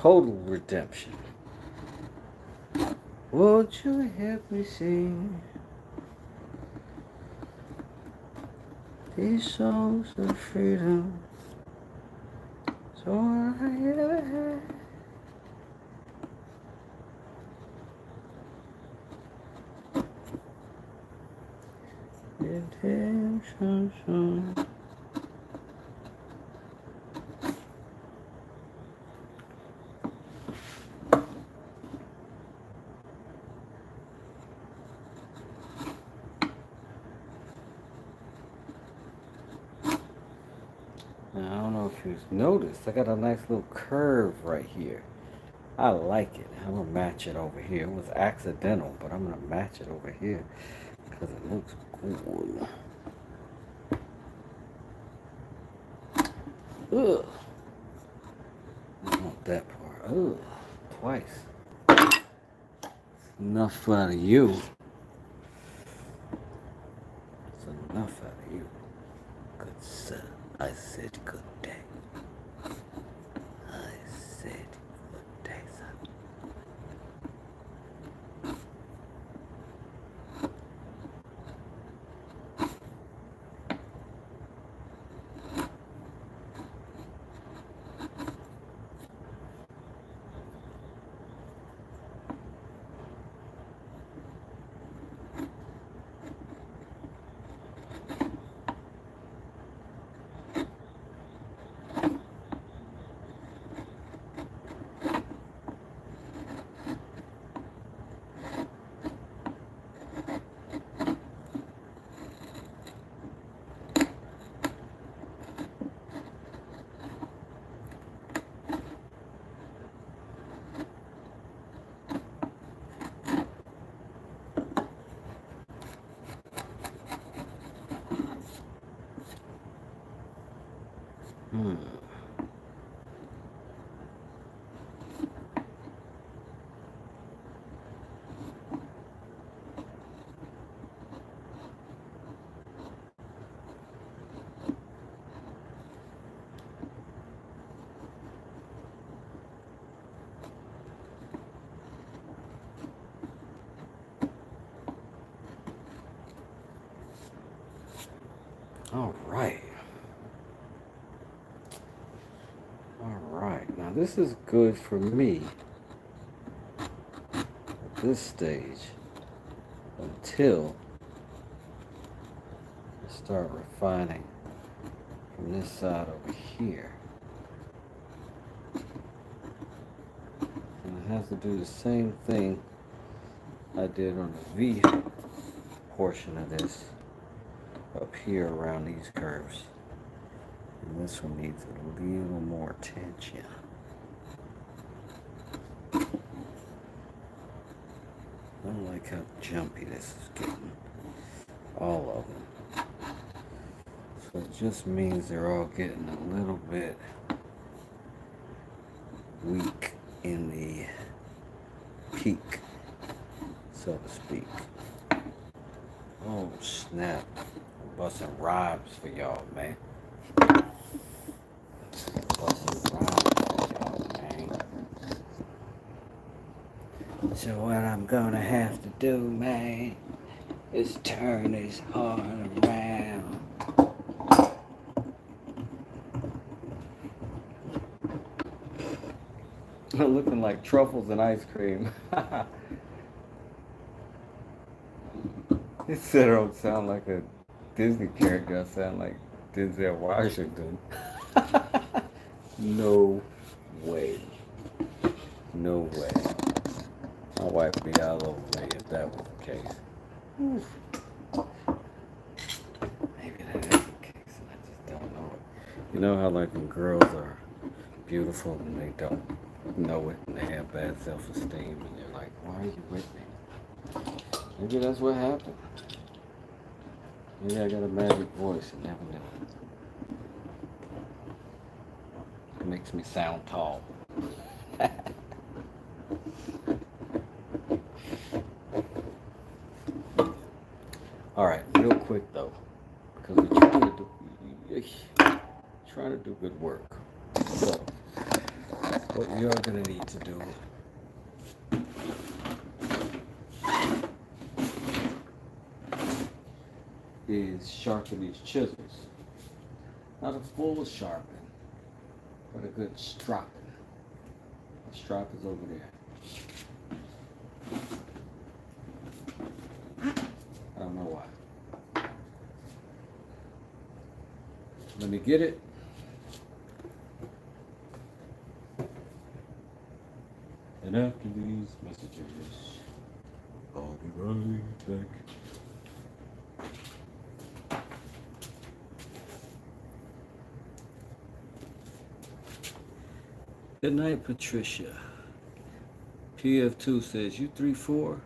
Total redemption. Won't you help me sing these songs of freedom? It's all I ever had. Redemption song. Now, I don't know if you've noticed, I got a nice little curve right here. I like it. I'm going to match it over here. It was accidental, but I'm going to match it over here because it looks cool. Ugh. I don't want that part. Ugh. Twice. Enough out of you. It's enough out of you. Good sir. I said good day. I said good day, son. All right. Now this is good for me at this stage until I start refining from this side over here. And I have to do the same thing I did on the V portion of this up here around these curves. And this one needs a little more attention. I don't like how jumpy this is getting. All of them. So it just means they're all getting a little bit weak in the peak, so to speak. Oh snap. I'm busting rhymes for y'all, man. So what I'm gonna have to do, man, is turn this horn around. Looking like truffles and ice cream. He said I don't sound like a Disney character. I sound like Denzel Washington. No way. No way. My wife would be all over me if that was the case. Maybe that is the case. I just don't know it. You know how like when girls are beautiful and they don't know it and they have bad self-esteem and they're like, why are you with me? Maybe that's what happened. Maybe I got a magic voice and never knew it. It makes me sound tall. All right, real quick though, because we're trying to do good work. So, what you're gonna need to do is sharpen these chisels. Not a full sharpen, but a good stropping. The strop is over there. I don't know why. Let me get it. And after these messages, I'll be right back. Good night, Patricia. PF2 says, you 3'4"?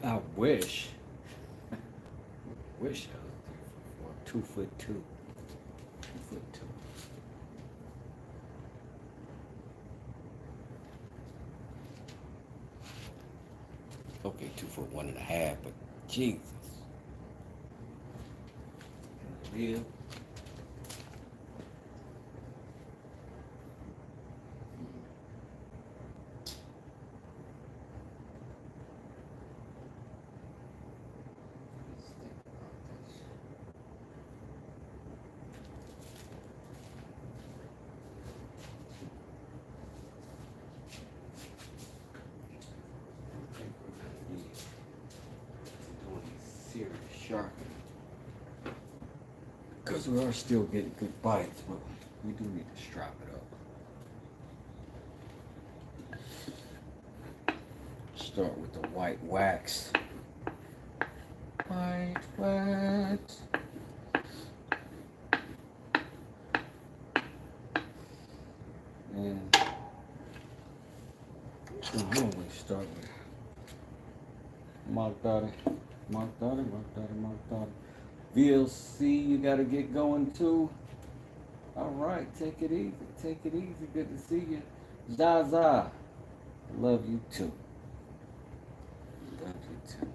I wish. Wish I was 3'4". 2'2". 2'2". Okay, 2'1.5", but Jesus. Real. Sharpening, because we are still getting good bites, but we do need to strap it up. Start with the white wax. White wax. And we normally start with mallet. VLC, you gotta get going too. All right, take it easy. Take it easy. Good to see you. Zaza, love you too. Love you too.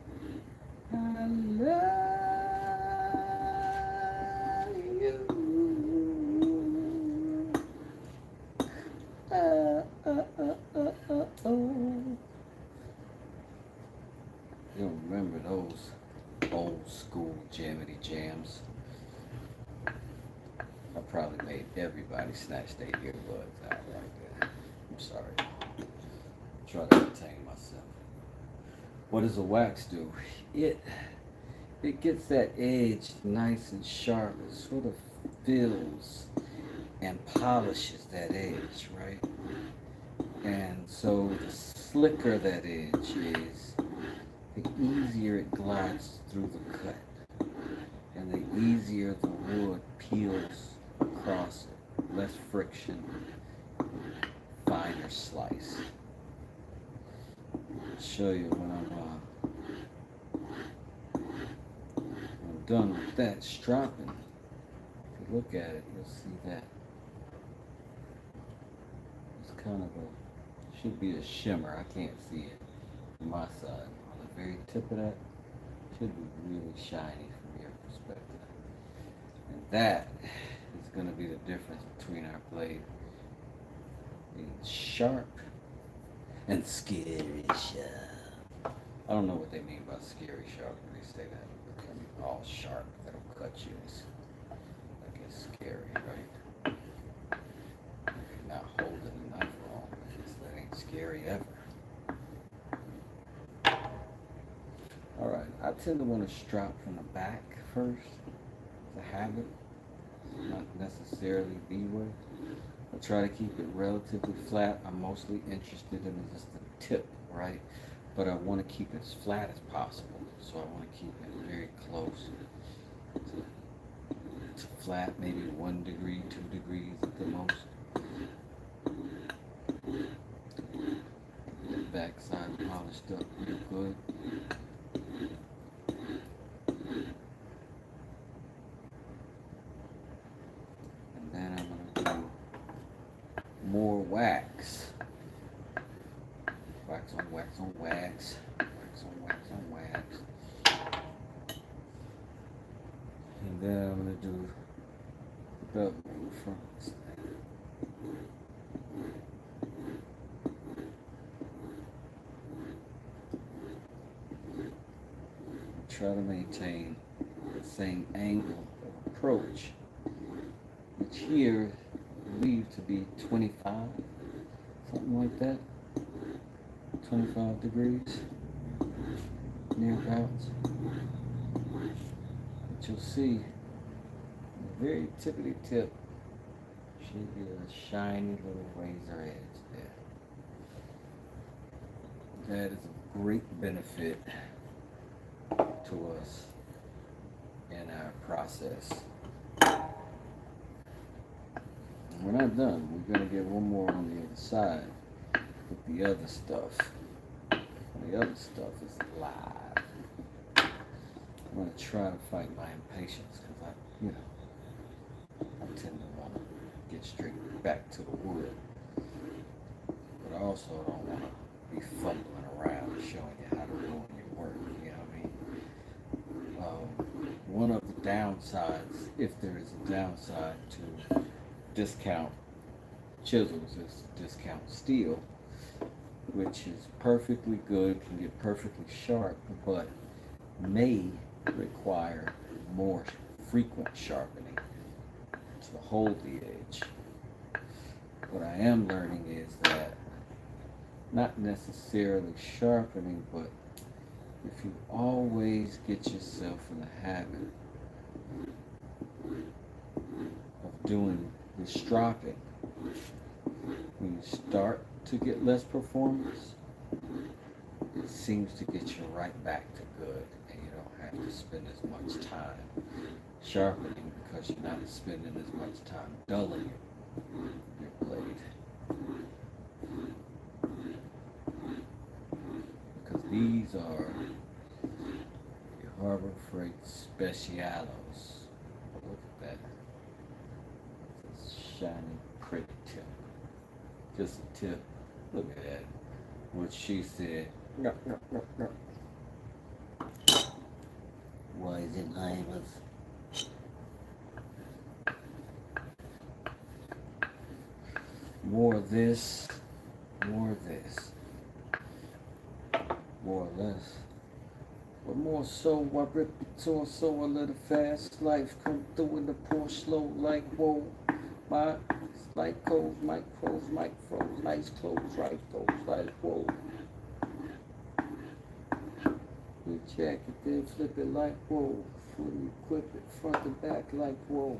I love you. You remember those old school jammity jams? I probably made everybody snatch their earbuds out right there. I'm sorry. Try to contain myself. What does a wax do? It gets that edge nice and sharp. It sort of fills and polishes that edge, right? And so the slicker that edge is, the easier it glides through the cut, and the easier the wood peels across it. Less friction, finer slice. I'll show you when I'm done with that stropping. If you look at it, you'll see that it's kind of should be a shimmer. I can't see it on my side. Very tip of that should be really shiny from your perspective, and that is going to be the difference between our blade being sharp and scary sharp. I don't know what they mean by scary sharp when they say that. I mean, all sharp that'll cut you. I guess scary, right? If you're not holding the knife wrong, tend to want to strop from the back first. It's a habit, not necessarily V-way. I try to keep it relatively flat. I'm mostly interested in just the tip, right? But I want to keep it as flat as possible. So I want to keep it very close to flat, maybe 1 degree, 2 degrees at the most. The back side polished up real good. And then I'm going to do more wax. Wax on wax on wax. Wax on wax on wax. And then I'm going to do the belt move from this thing. Try to maintain the same angle of approach, which here I believe to be 25, something like that, 25 degrees, nearabouts. But you'll see the very tippity tip should be a shiny little razor edge there. That is a great benefit to us in our process. We're not done. We're going to get one more on the other side with the other stuff. And the other stuff is live. I'm going to try to fight my impatience because I tend to want to get straight back to the wood. But I also don't want to be fumbling around and showing you how to ruin your work. You know what I mean? One of the downsides, if there is a downside to discount chisels, is discount steel, which is perfectly good, can get perfectly sharp, but may require more frequent sharpening to hold the edge. What I am learning is that not necessarily sharpening, but if you always get yourself in the habit of doing the stropping, when you start to get less performance, it seems to get you right back to good, and you don't have to spend as much time sharpening because you're not spending as much time dulling your blade. Because these are your Harbor Freight Specialos. Look at that. It's a shiny, pretty tip. Just a tip. Look at that. What she said. Why is it nameless? More of this, more of this. More or less. But more so, I rip the torso, I let a fast life come through in the poor slow like whoa. My slight codes, micros, micros, nice clothes, right clothes like whoa. You jack it, then flip it like whoa. Fully equip it front to back like whoa.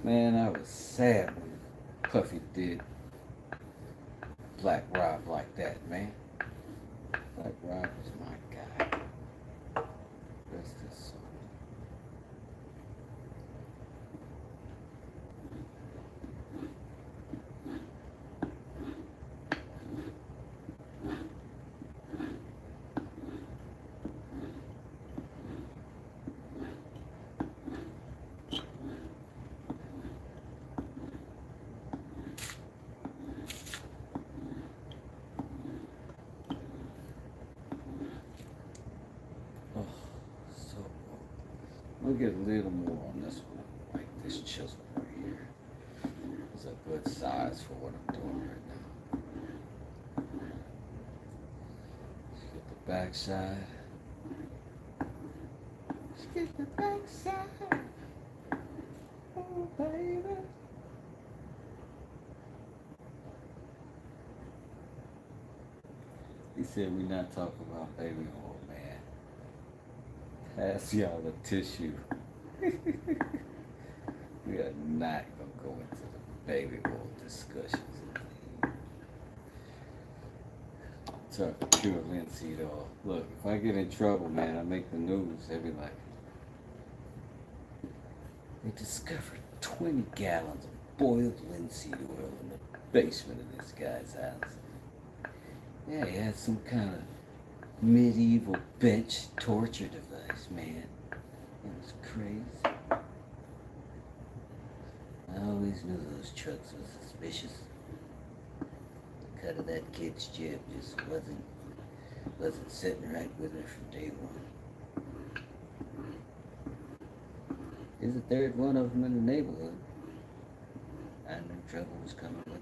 Man, I was sad when Puffy did Black Rob like that, man. Black Rob was my guy. Rest his soul. We'll get a little more on this one, like this chisel right here. It's a good size for what I'm doing right now. Let's get the back side. Let's get the back side. Oh, baby. He said we're not talking about baby oil, man. Pass y'all the tissue. We are not going to go into the baby oil discussions. Talking pure linseed oil. Look, if I get in trouble, man, I make the news. They be like, they discovered 20 gallons of boiled linseed oil in the basement of this guy's house. Yeah, he had some kind of medieval bench torture device, man. It was crazy. I always knew those trucks were suspicious. The cut of that kid's jib just wasn't sitting right with her from day one. There's a third one of them in the neighborhood. I knew trouble was coming with them.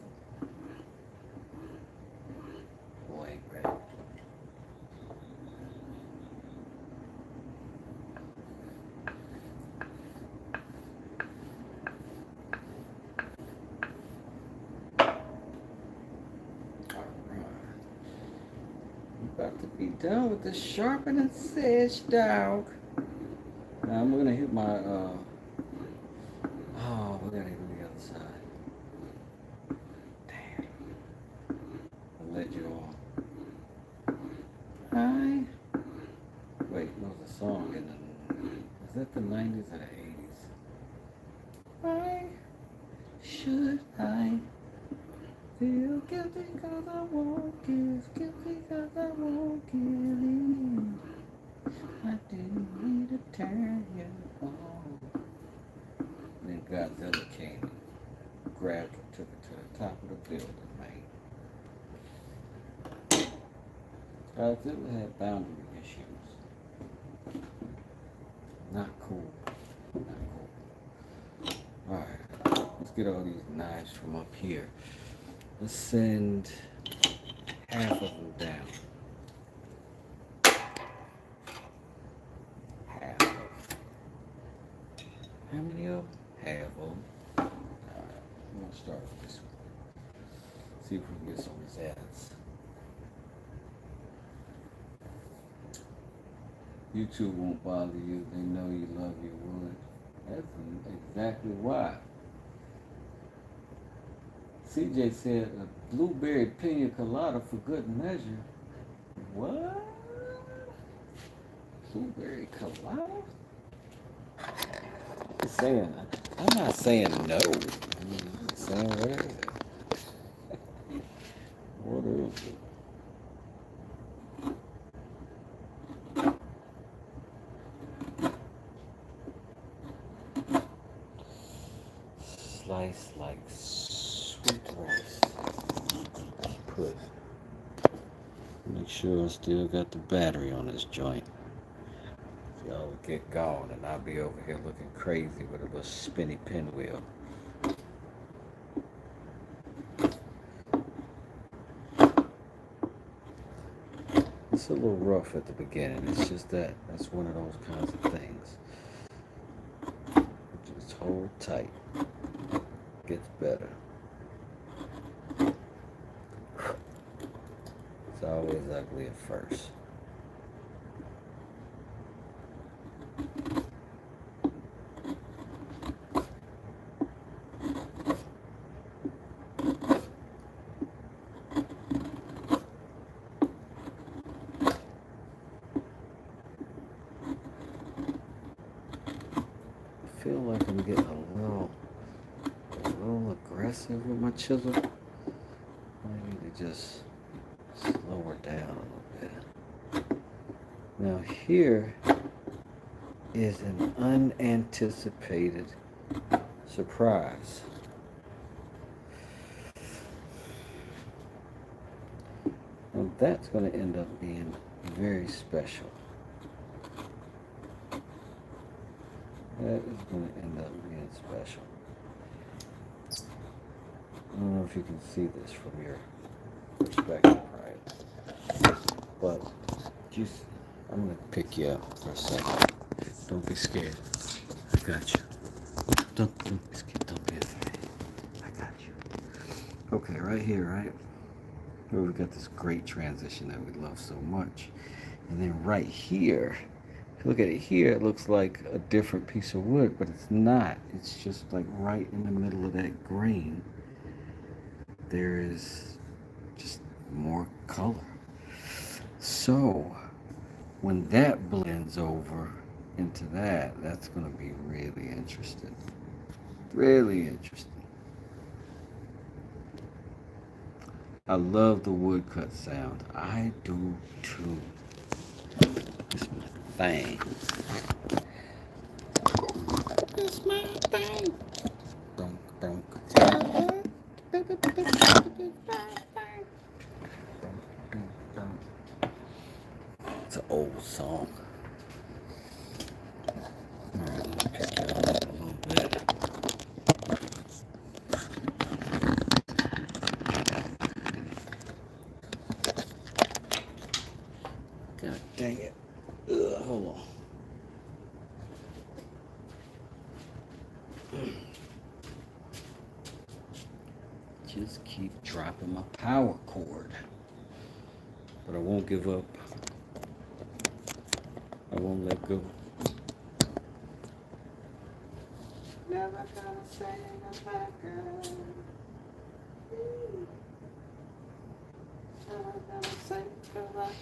Boy, ain't right. About to be done with the sharpening sedge, dog. Now I'm gonna hit my oh, we gotta go to the other side. Damn. I'll let you on. Wait, there was a song in the, is that the 90s or the 80s? Why should I feel guilty cause I won't give, guilty cause I won't give in. I didn't need to turn you on. Then Godzilla came and grabbed her, took her to the top of the building, man. Godzilla had boundary issues. Not cool. Not cool. Alright, let's get all these knives from up here. Let's send half of them down. Half of them. How many of them? Half of them. Alright, I'm going to start with this one. See if we can get some results. YouTube won't bother you. They know you love your wood. That's exactly why. CJ said a blueberry pina colada for good measure. What? Blueberry colada? I'm not saying no. I'm saying what is it? What is it? Slice like sweet rice. Put. Make sure I still got the battery on this joint. Y'all would get gone and I'll be over here looking crazy with a little spinny pinwheel. It's a little rough at the beginning. It's just that's one of those kinds of things. Just hold tight. Gets better. It's always ugly at first. I feel like I'm getting a little aggressive with my chisel. I need to just slow her down a little bit. Now here is an unanticipated surprise. And that's going to end up being very special. That is going to end up being special. I don't know if you can see this from your perspective, right? But I'm going to pick you up for a second. Don't be scared. I got you. Don't be scared. Don't be afraid. I got you. Okay, right here, right? Where we got this great transition that we love so much. And then right here Look at it here, it looks like a different piece of wood, but it's not. It's just like right in the middle of that grain. There is just more color. So when that blends over into that, that's going to be really interesting. Really interesting. I love the woodcut sound. I do too. It's my thing. It's my thing. Dunk, dunk. It's an old song. Alright, let me pick it up a little bit. God dang it. Ugh, hold on. Just keep dropping my power cord. But I won't give up. I won't let go. Never gonna say goodbye, girl. Never gonna say goodbye.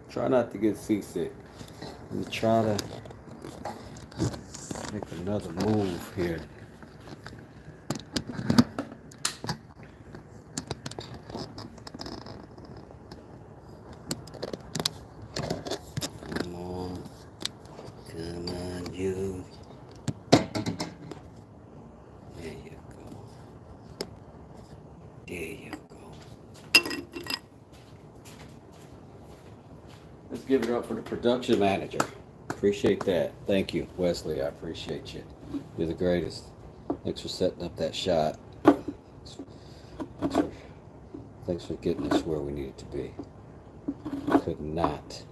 Try not to get seasick. I'm gonna try to make another move here. Come on, you. There you go. There you go. Let's give it up for the production manager. Appreciate that. Thank you, Wesley. I appreciate you. You're the greatest. Thanks for setting up that shot. Thanks for getting us where we needed to be. Could not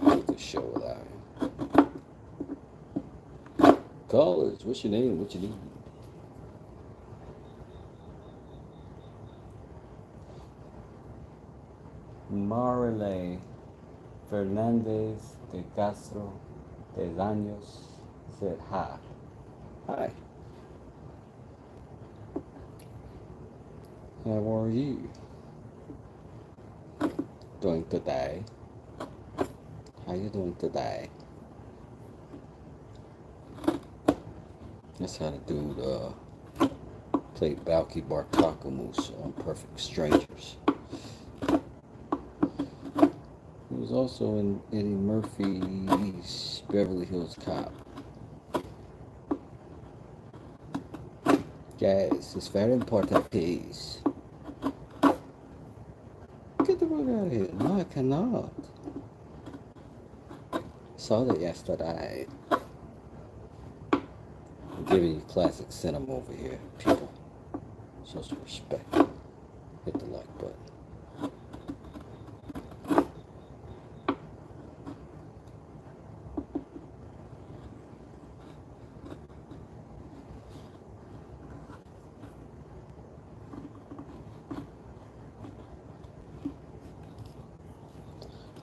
do this show without him. Callers, what's your name? What you need? Marile Fernandez de Castro de Daños said hi. Hi. How are you doing today? How you doing today? That's how the dude played Balky Bartakamus on Perfect Strangers. He was also in Eddie Murphy's Beverly Hills Cop. Yes, it's very important piece. Get the fuck out of here. No, I cannot. Saw that yesterday. I'm giving you classic cinema over here, people. Show some respect. Hit the like button.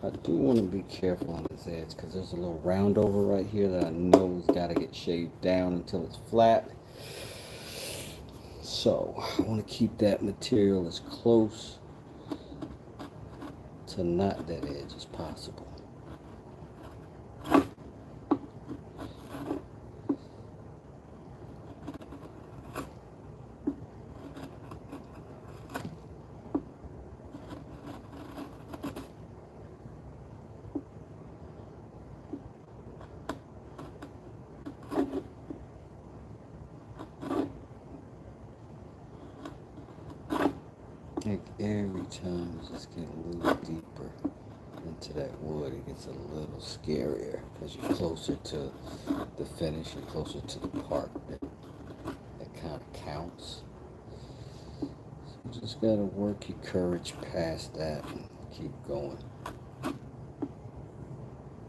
I do want to be careful on this edge because there's a little round over right here that I know has got to get shaved down until it's flat. So I want to keep that material as close to not that edge as possible. Like every time you just get a little deeper into that wood, it gets a little scarier because you're closer to the finish, you're closer to the part that kind of counts. So you just gotta work your courage past that and keep going.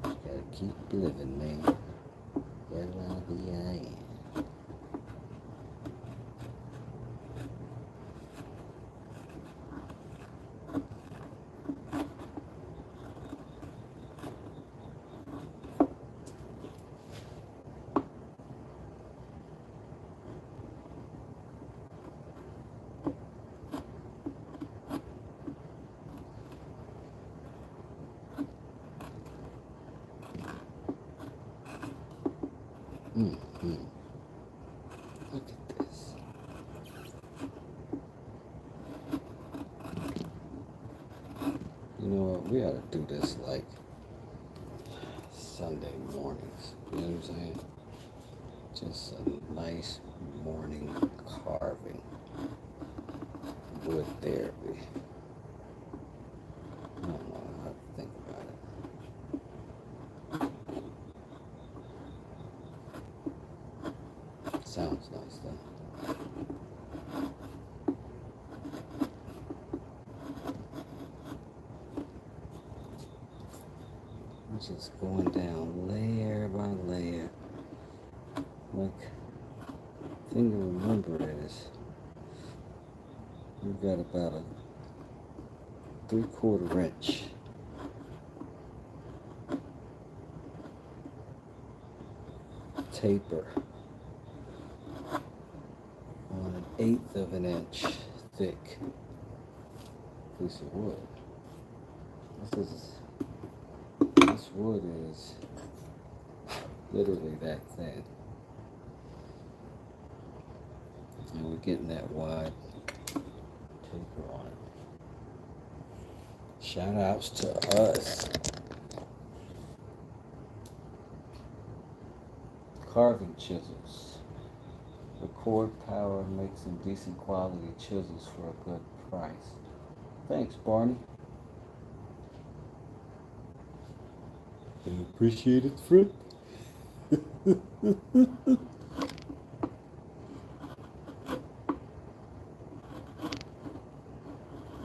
Just gotta keep living, man. right around here I am. Look at this. You know what? We ought to do this like Sunday mornings. You know what I'm saying? Just a nice morning carving. Wood therapy. I don't know how to think about it. Sounds nice though. I'm just going down layer by layer. Like, the thing to remember is we've got about a 3/4 inch taper on an 1/8 of an inch thick piece of wood. This wood is literally that thin. And we're getting that wide taper on it. Shout outs to us. Carving chisels. Record power makes some decent quality chisels for a good price. Thanks, Barney. I appreciate it, friend.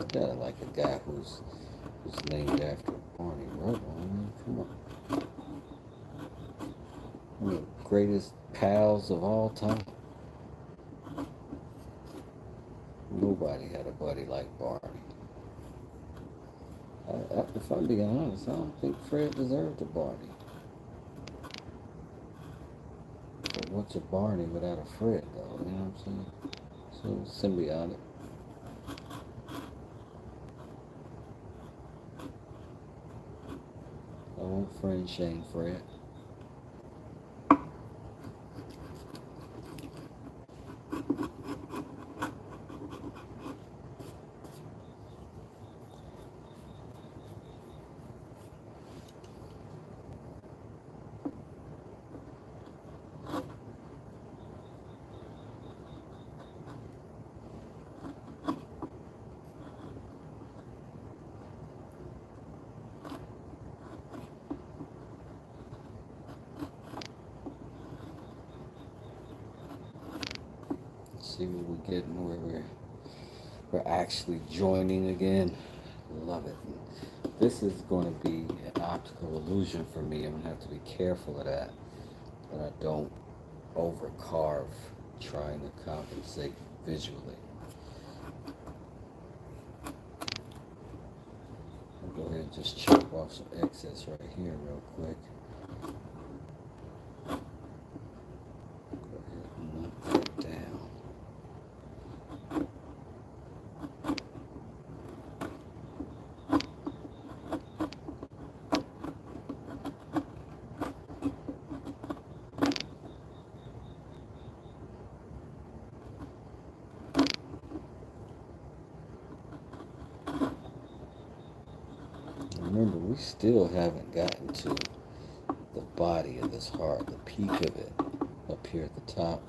Kinda like a guy who's named after Barney Rubble. I mean, come on. One of the greatest pals of all time. Nobody had a buddy like Barney. If I'm being honest, I don't think Fred deserved a Barney. But what's a Barney without a Fred, though? You know what I'm saying? So symbiotic. I won't friend shame Fred. See what we're getting where we're actually joining again. Love it. This is going to be an optical illusion for me. I'm going to have to be careful of that I don't over carve trying to compensate visually. I'll go ahead and just chop off some excess right here real quick. Go ahead and knock that down. Remember, we still haven't gotten to the body of this heart, the peak of it, up here at the top,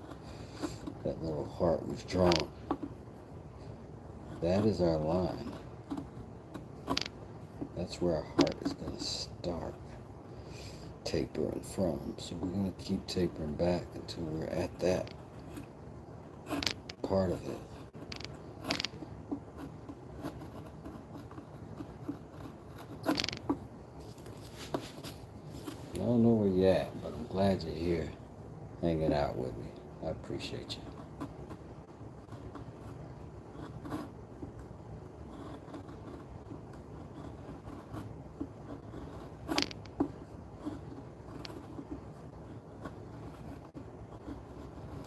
that little heart we've drawn. That is our line. That's where our heart is going to start tapering from. So we're going to keep tapering back until we're at that part of it. I don't know where you're at, but I'm glad you're here. hanging out with me. I appreciate you.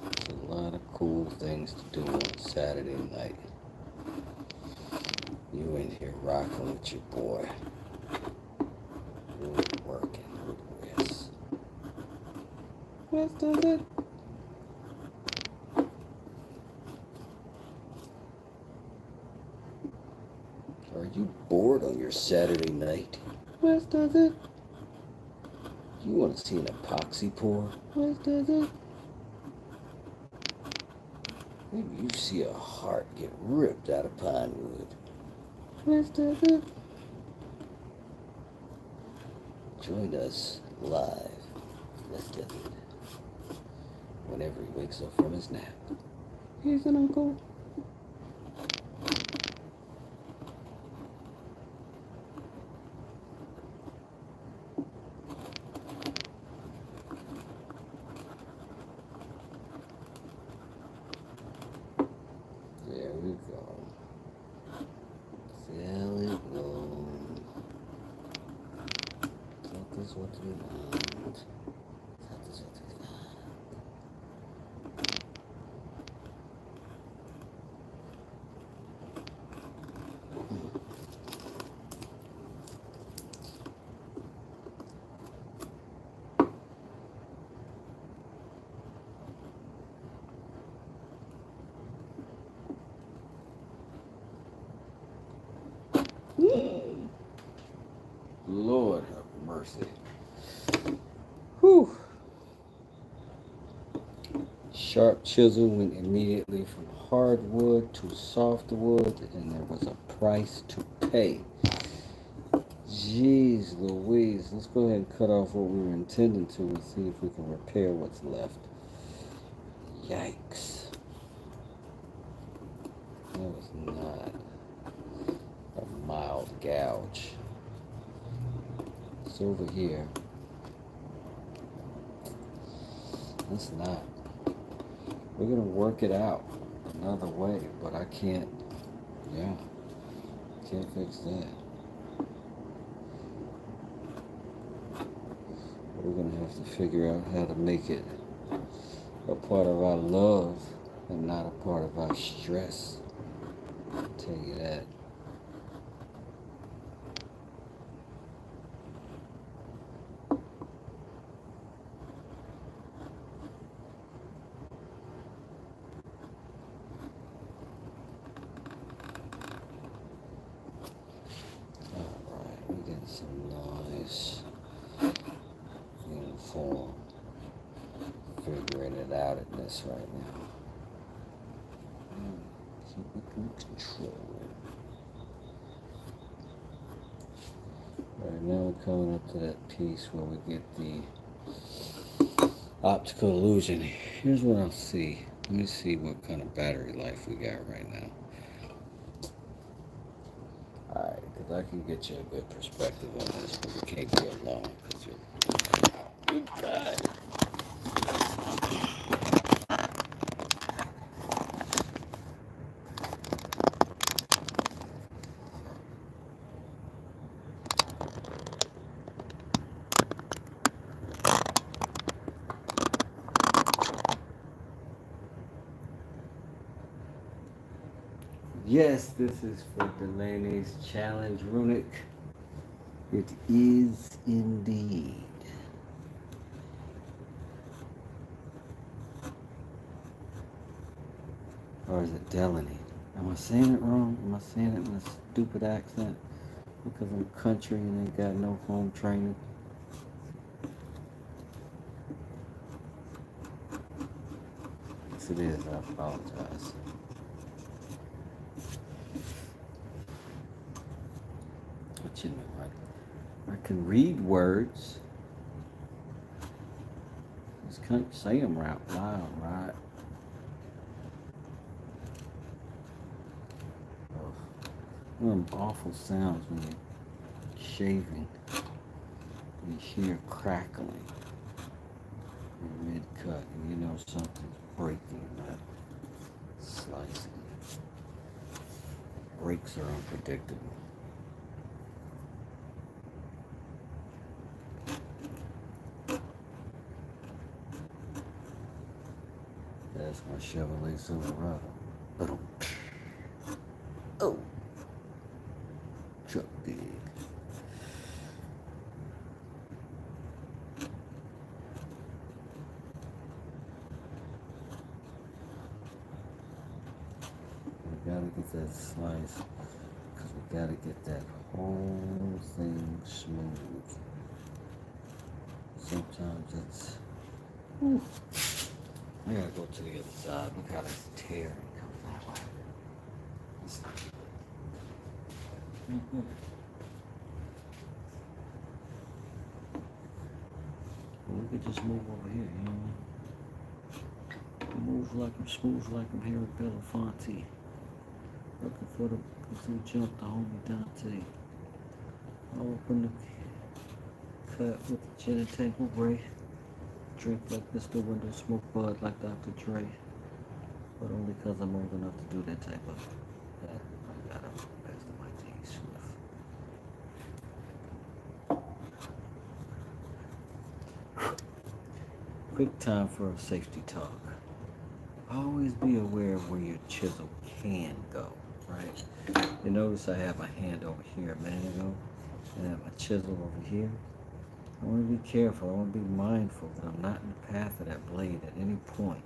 There's a lot of cool things to do on Saturday night. You in here rocking with your boy. Really working with this. What does it? Are you bored on your Saturday night? What does it? You want to see an epoxy pour? What does it? Maybe you see a heart get ripped out of pine wood. What does it? Join us live. Let's do it. Whenever he wakes up from his nap. Here's an uncle. There we go. There we go. That is what we want. That is what we want. Lord have mercy. Whew. Sharp chisel went immediately from hardwood to softwood, and there was a price to pay. Jeez Louise. Let's go ahead and cut off what we were intending to and see if we can repair what's left. Yikes. That was not a mild gouge. It's over here. It's not. We're going to work it out another way, but I can't, can't fix that. We're going to have to figure out how to make it a part of our love and not a part of our stress. I'll tell you that. Alright, we're getting some nice uniform. Figuring it out in this right now. So we can control it. Right now we're coming up to that piece where we get the optical illusion. Here's what I'll see. Let me see what kind of battery life we got right now. Alright, because I can get you a good perspective on this, but we can't be alone because you're God. Yes, this is for Delaney's Challenge Runic. It is indeed. Or is it Delaney? Am I saying it wrong? Am I saying it in a stupid accent? Because I'm country and ain't got no home training. Yes, it is. I apologize. But you know, I can read words. Just can't say them out loud, right? One of them awful sounds when you're shaving. You hear crackling. mid-cut, and you know something's breaking, not slicing. Breaks are unpredictable. That's my Chevrolet Silverado. Boom. Oh, truck dig. We gotta get that slice because we gotta get that whole thing smooth. Sometimes it's. Whew. I gotta go to the other side. Look how that's tearing coming that way. It's not good. Well, we could just move over here, you know. Move like I'm smooth, like I'm Harry Belafonte. Looking for the who jumped the homie Dante. I'll open the cut with the gin and table Ray. Drink like Mr. Window, smoke bud like Dr. Dre. But only because I'm old enough to do that type of that. I gotta pass the mic to you, Swift. Quick time for a safety talk. Always be aware of where your chisel can go, right? You notice I had my hand over here a minute ago, and I have my chisel over here. I want to be careful. I want to be mindful that I'm not in the path of that blade at any point.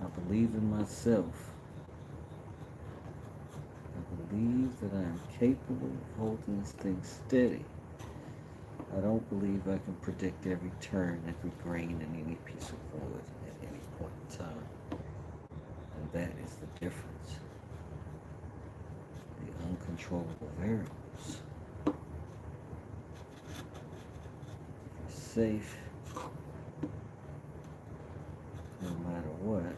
I believe in myself. I believe that I am capable of holding this thing steady. I don't believe I can predict every turn, every grain in any piece of wood at any point in time. And that is the difference. The uncontrollable variables. Safe no matter what.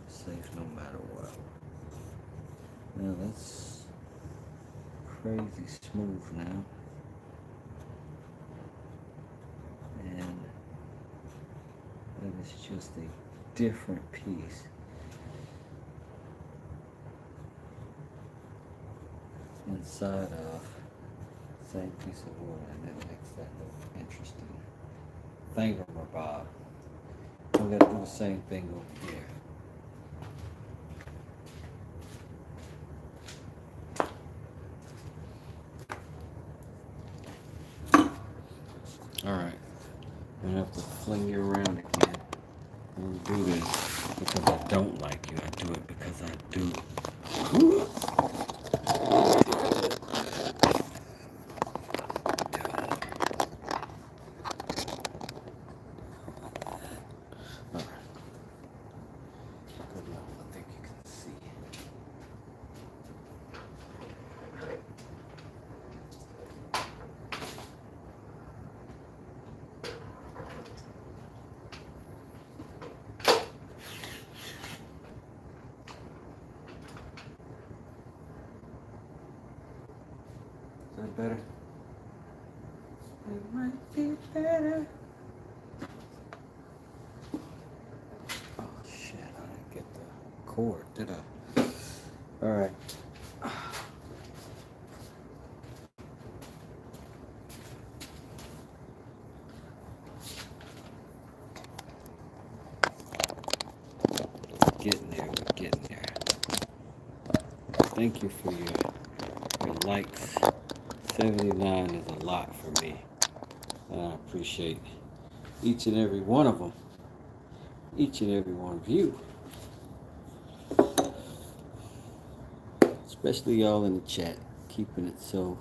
Safe no matter what. Now that's crazy smooth now. And that is just a different piece. Inside of same piece of wood, and that makes that look interesting. Thingamabob. We gotta do the same thing over here. Alright. I'm gonna have to fling you around again. I'm gonna do this because I don't like you. I do it because I do. Is that better? It might be better. Oh shit, I didn't get the cord, did I? Alright. Getting there, we're getting there. Thank you for your likes. 79 is a lot for me. And I appreciate each and every one of them. Each and every one of you. Especially y'all in the chat. Keeping it so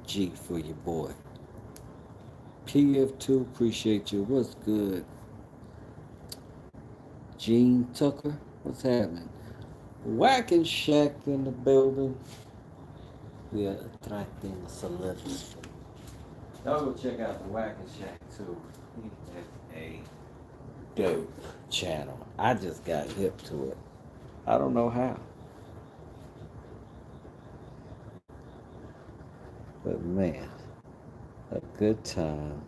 G for your boy. PF2, appreciate you. What's good? Gene Tucker, what's happening? Whacking Shack in the building. We are attracting a celebrity. Y'all go check out the Whacking Shack too. He has a dope channel. I just got hip to it. I don't know how. But man, a good time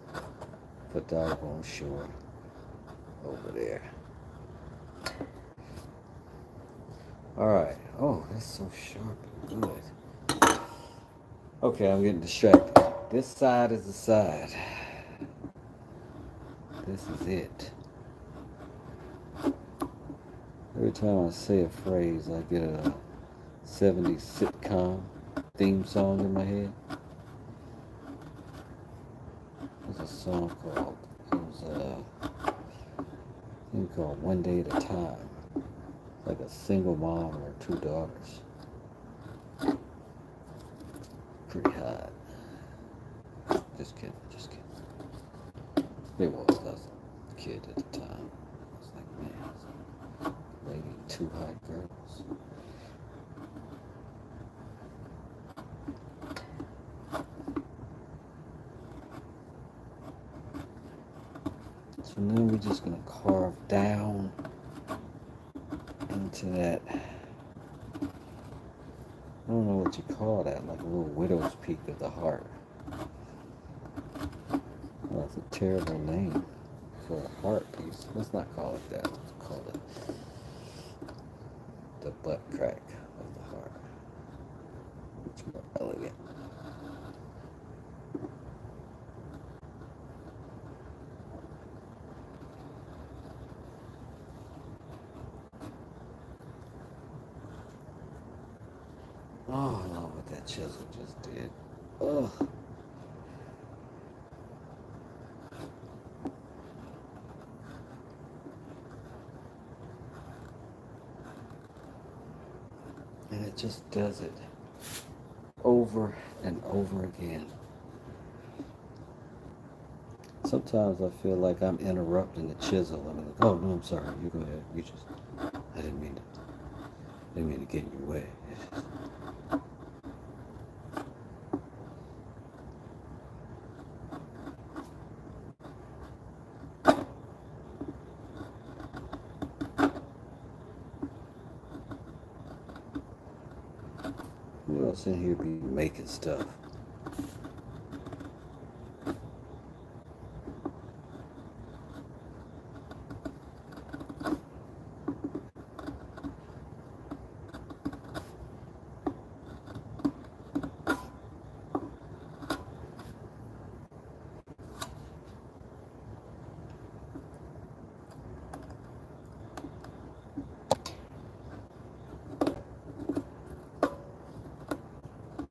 for doggone sure over there. Alright. Oh, that's so sharp and good. Okay, I'm getting distracted. This side is the side. This is it. Every time I say a phrase, I get a 70s sitcom theme song in my head. There's a song called, it was a thing called One Day at a Time. It's like a single mom or two daughters. Pretty hot. Just kidding, just kidding. It was, I was a kid at the time. I was like, man, lady, two hot girls. So now we're just gonna carve down into that, I don't know what you call that, like a little widow's peak of the heart. Well, that's a terrible name for a heart piece. Let's not call it that. Let's call it the butt crack of the heart. It's more elegant. Oh, I love what that chisel just did. Ugh. And it just does it over and over again. Sometimes I feel like I'm interrupting the chisel. I'm like, oh no, I'm sorry. You go ahead. You just, I didn't mean to get in your way. Who else in here be making stuff?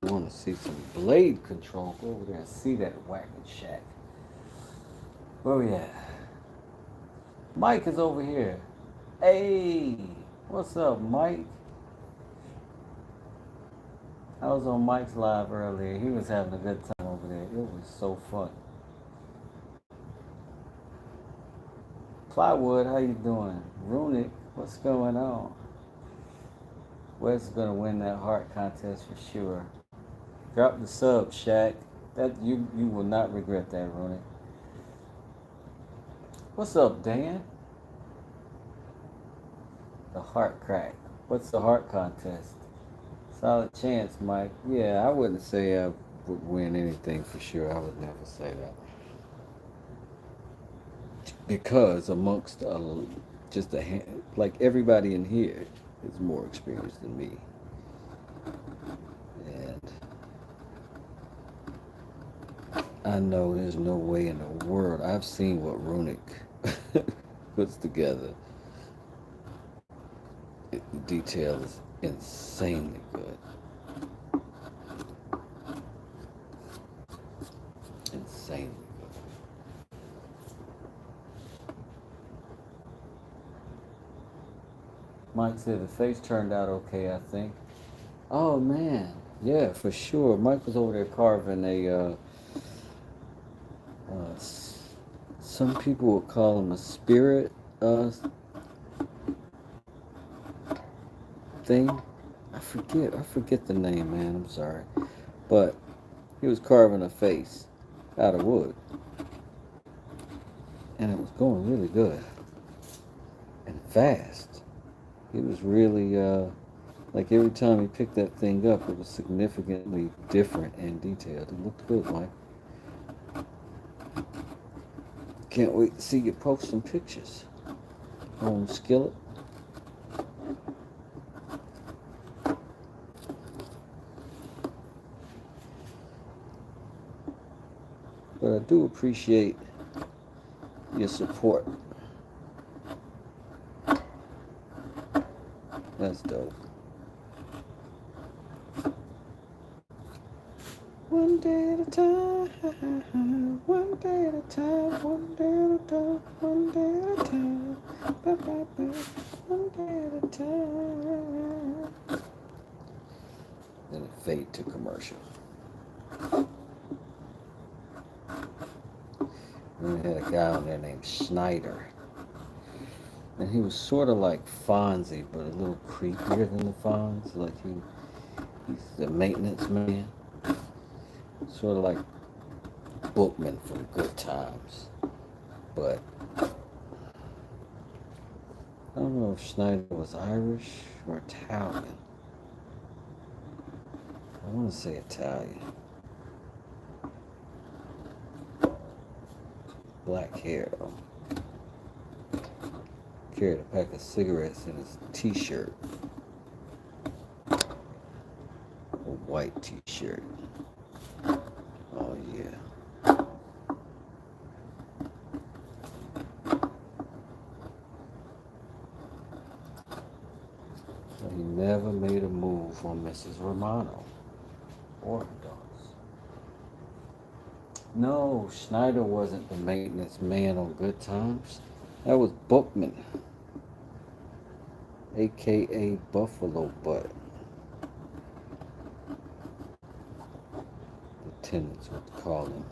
I want to see some blade control. Go over there and see that whacking shack. Where we at? Mike is over here. Hey, what's up, Mike? I was on Mike's live earlier. He was having a good time over there. It was so fun. Plywood, how you doing? Runic, what's going on? Wes is gonna win that heart contest for sure. Drop the sub, Shaq. That you will not regret that, Runic. What's up, Dan? The heart crack. What's the heart contest? Solid chance, Mike. Yeah, I wouldn't say I would win anything for sure. I would never say that. Because amongst just a hand, like everybody in here is more experienced than me. And I know there's no way in the world. I've seen what Runic puts together. The detail is insanely good. Insanely good. Mike said the face turned out okay, I think. Oh man, yeah, for sure. Mike was over there carving a some people would call him a spirit thing. I forget the name, man. I'm sorry. But he was carving a face out of wood. And it was going really good. And fast. It was really, like every time he picked that thing up, it was significantly different and detailed. It looked good, Mike. Can't wait to see you post some pictures on Skillet. But I do appreciate your support. That's dope. One day at a time, one day at a time, one day at a time, one day at a time, one day at a time. Then it fade to commercial. And we had a guy on there named Schneider. And he was sort of like Fonzie, but a little creepier than the Fonz. Like he's the maintenance man. Sort of like Bookman from Good Times. But I don't know if Schneider was Irish or Italian. I want to say Italian. Black hair though. Carried a pack of cigarettes in his t-shirt. A white t-shirt. Oh yeah. So he never made a move on Mrs. Romano or her daughters. No, Schneider wasn't the maintenance man on Good Times. That was Bookman, a.k.a. Buffalo Butt. The tenants would call him.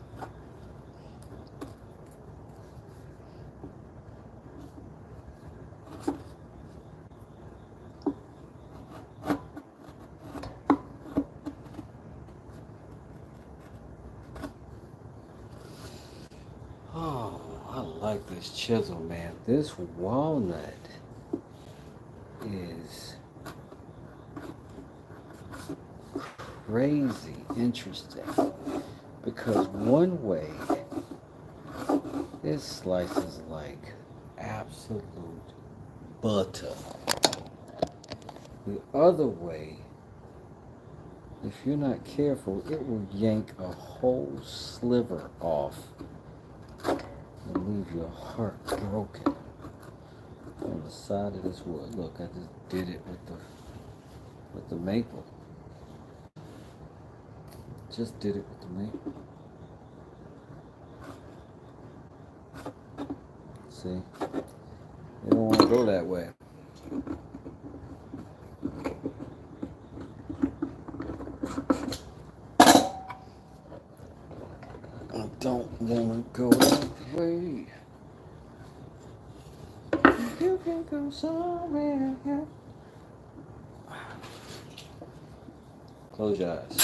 Oh, I like this chisel, man. This walnut is crazy interesting because one way it slices like absolute butter. The other way, if you're not careful, it will yank a whole sliver off and leave your heart broken on the side of this wood. Look, I just did it with the maple. Just did it with the maple. See, you don't want to go that way. I don't want to go that way. You can go somewhere. Close your eyes.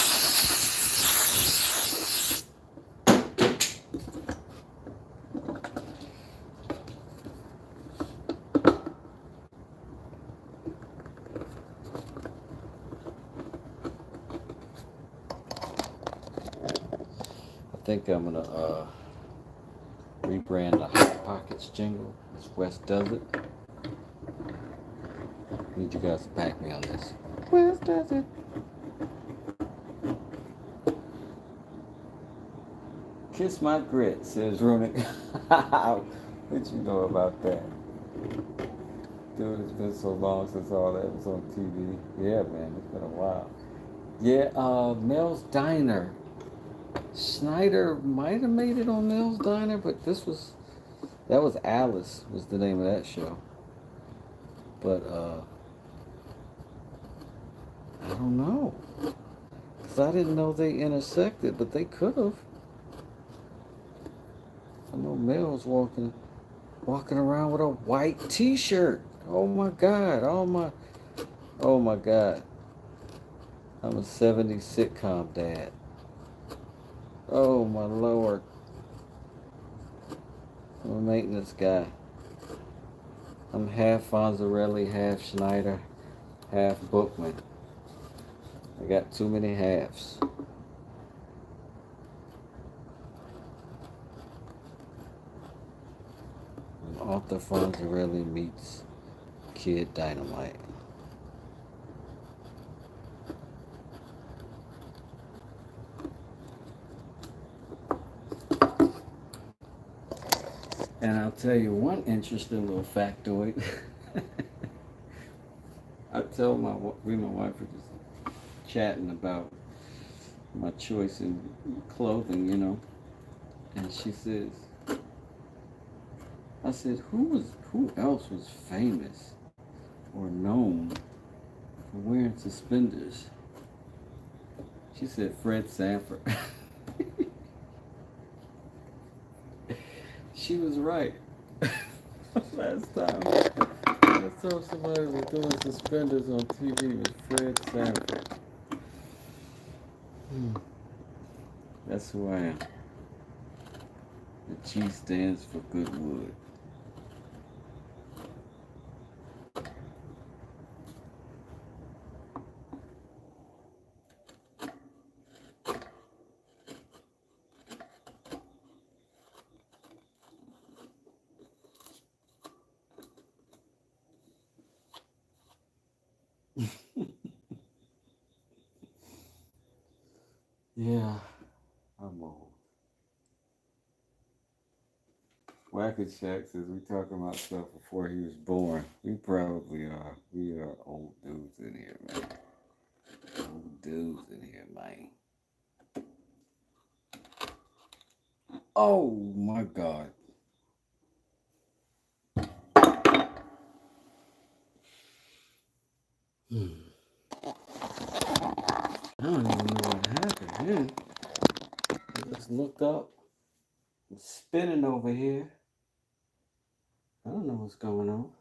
I think I'm gonna rebrand the Hot Pockets jingle as West does it. Need you guys to back me on this. West does it. Kiss my grit, says Runic. What you know about that? Dude, it's been so long since all that was on TV. Yeah, man, it's been a while. Yeah, Mel's Diner. Schneider might have made it on Mel's Diner, but that was Alice was the name of that show. But I don't know, cause I didn't know they intersected, but they could have. I know Mel's walking around with a white T-shirt. Oh my God! Oh my God! I'm a '70s sitcom dad. Oh my Lord. I'm a maintenance guy. I'm half Fonzarelli, half Schneider, half Bookman. I got too many halves. Author Fonzarelli meets Kid Dynamite. And I'll tell you one interesting little factoid. I tell me and my wife were just chatting about my choice in clothing, you know, and she says, I said, who else was famous or known for wearing suspenders? She said Fred Sanford. She was right. Last time I saw somebody was doing suspenders on TV was Fred Sanford. That's who I am. The G stands for Goodwood. Yeah, I'm old. Wackett Shack says we talking about stuff before he was born. We probably are. We are old dudes in here, man. Old dudes in here, man. Oh my God. I don't even know what happened then. I just looked up. It's spinning over here. I don't know what's going on.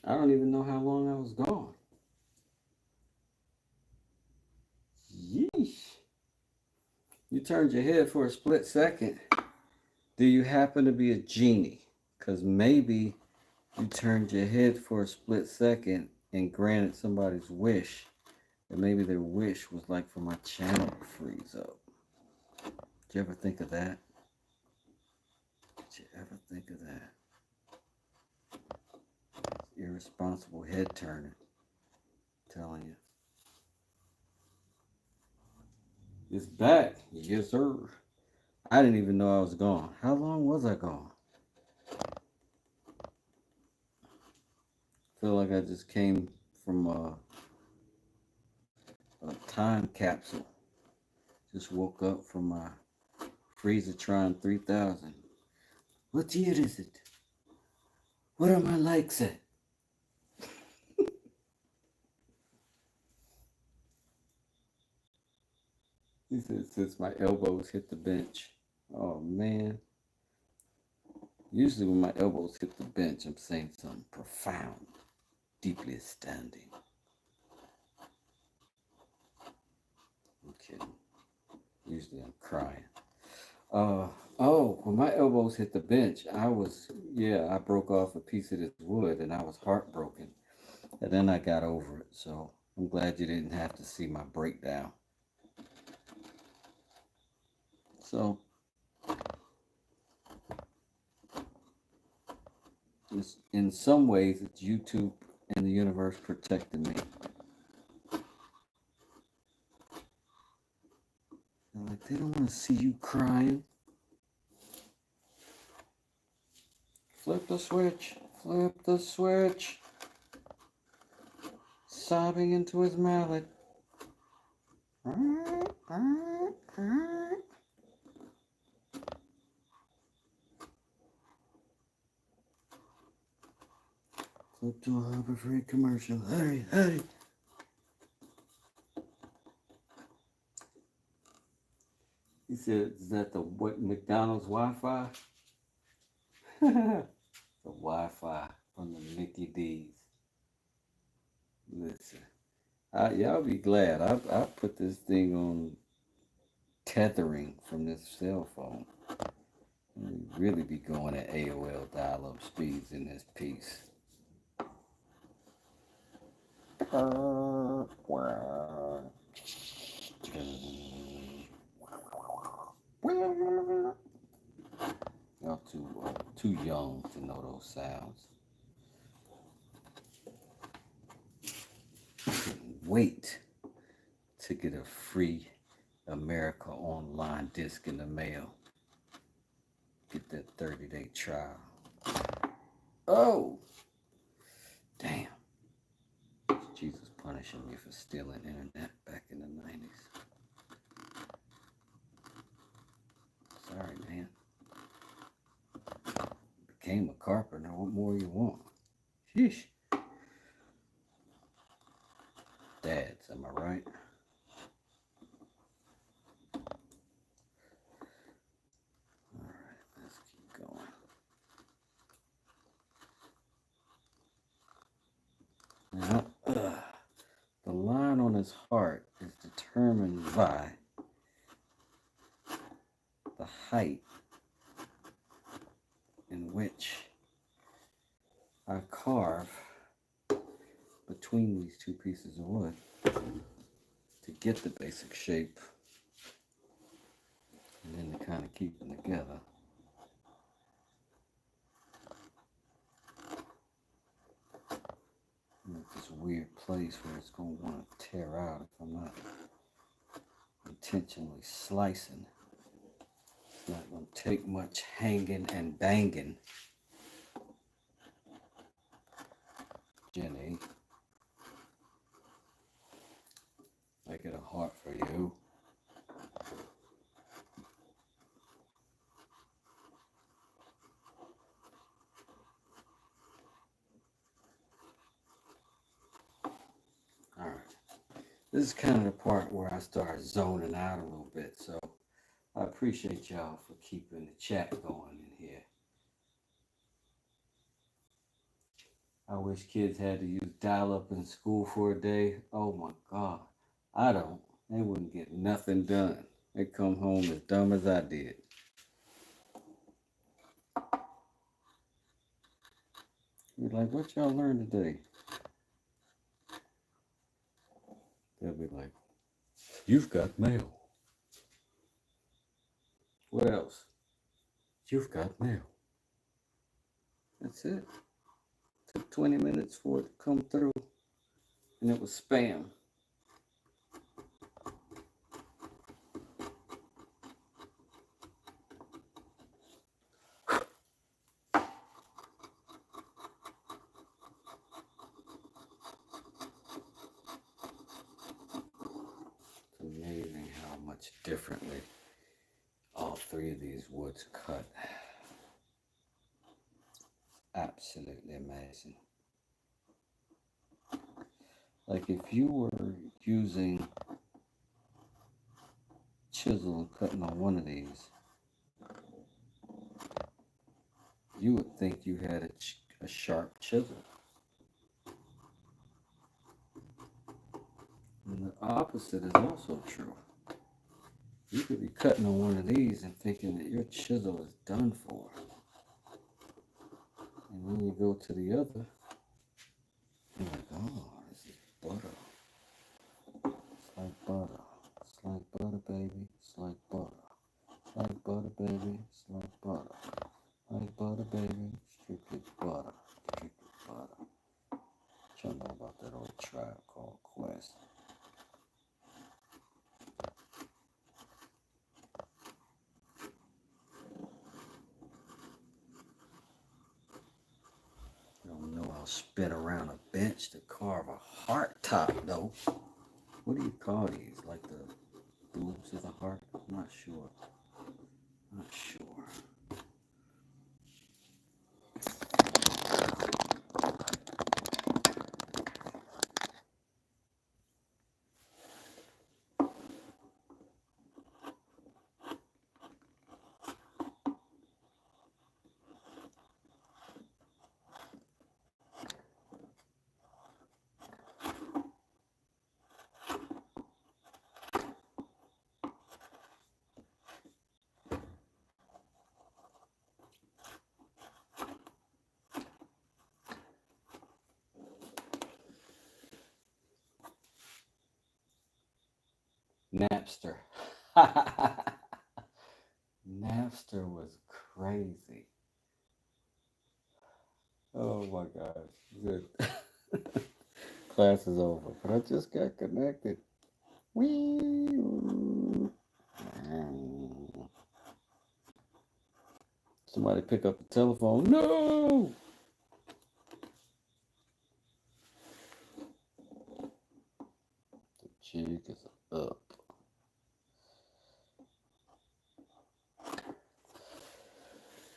I don't even know how long I was gone. Yeesh. You turned your head for a split second. Do you happen to be a genie? Because maybe you turned your head for a split second and granted somebody's wish. And maybe their wish was like for my channel to freeze up. Did you ever think of that? Did you ever think of that? Irresponsible head turning. I'm telling you. It's back. Yes, sir. I didn't even know I was gone. How long was I gone? I feel like I just came from a time capsule. Just woke up from my Freezertron 3000. What year is it? What are my likes at? He said, since my elbows hit the bench. Oh, man. Usually when my elbows hit the bench, I'm saying something profound, deeply astounding. I'm kidding. Usually I'm crying. When my elbows hit the bench, I broke off a piece of this wood and I was heartbroken. And then I got over it. So I'm glad you didn't have to see my breakdown. So in some ways, it's YouTube and the universe protecting me. They're like, they don't want to see you crying. Flip the switch. Flip the switch. Sobbing into his mallet. Flip to a Harbor Freight commercial. Hurry, hurry. He said, is that the McDonald's Wi-Fi? The Wi-Fi from the Mickey D's. Listen, y'all be glad. I put this thing on tethering from this cell phone. We really be going at AOL dial-up speeds in this piece. Y'all too young to know those sounds. Couldn't wait to get a free America Online disc in the mail. Get that 30-day trial. Oh, damn. Jesus punishing me for stealing internet back in the 90s. Sorry, man. Became a carpenter. What more you want? Sheesh. Dads, am I right? Alright, let's keep going. Now, the line on his heart is determined by the height in which I carve between these two pieces of wood to get the basic shape and then to kind of keep them together. I'm at this weird place where it's going to want to tear out if I'm not intentionally slicing. It's not going to take much hanging and banging. Jenny, make it a heart for you. All right. This is kind of the part where I start zoning out a little bit, so I appreciate y'all for keeping the chat going in here. I wish kids had to use dial-up in school for a day. Oh my God. I don't. They wouldn't get nothing done. They come home as dumb as I did. You're like, what y'all learned today? They'll be like, you've got mail. What else? You've got mail. That's it. Took 20 minutes for it to come through, and it was spam. It's amazing how much differently all three of these woods cut. Absolutely amazing. Like if you were using chisel and cutting on one of these, you would think you had a sharp chisel. And the opposite is also true. You could be cutting on one of these and thinking that your chisel is done for. And when you go to the other, you're like, oh, this is butter. It's like butter. It's like butter, baby. It's like butter. It's like butter, baby. It's like butter. Like butter, baby. Strictly butter. Strictly butter. What y'all know about that old tribe called Quest? I'll spin around a bench to carve a heart top, though. What do you call these? Like the boobs of the heart? I'm not sure. Not sure. Napster. Napster was crazy. Oh my gosh. Good. Class is over, but I just got connected. Whee! Somebody pick up the telephone. No! The jig is up.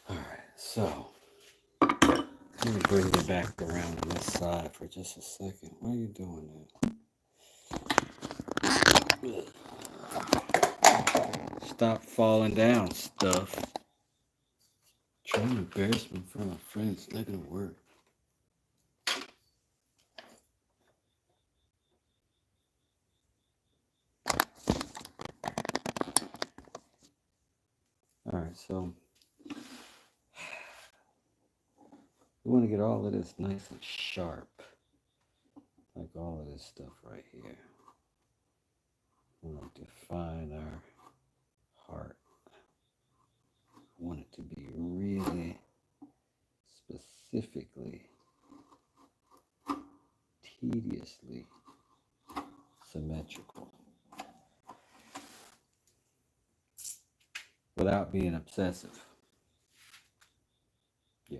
Alright, so let me bring you back around on this side for just a second. Why are you doing that? Stop falling down, stuff. Trying to embarrass me in front of my friends. Not gonna work. Alright, so we want to get all of this nice and sharp. Like all of this stuff right here. We want to define our heart. I want it to be really specifically, tediously symmetrical. Without being obsessive. Yeah.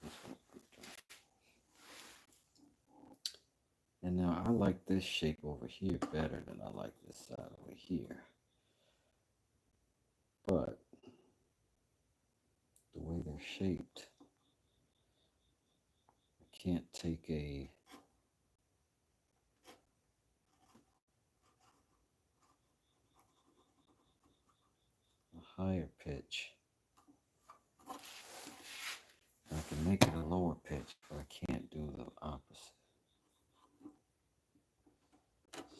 That's what I'm doing. And now I like this shape over here better than I like this side over here. But the way they're shaped, I can't take a higher pitch. I can make it a lower pitch, but I can't do the opposite.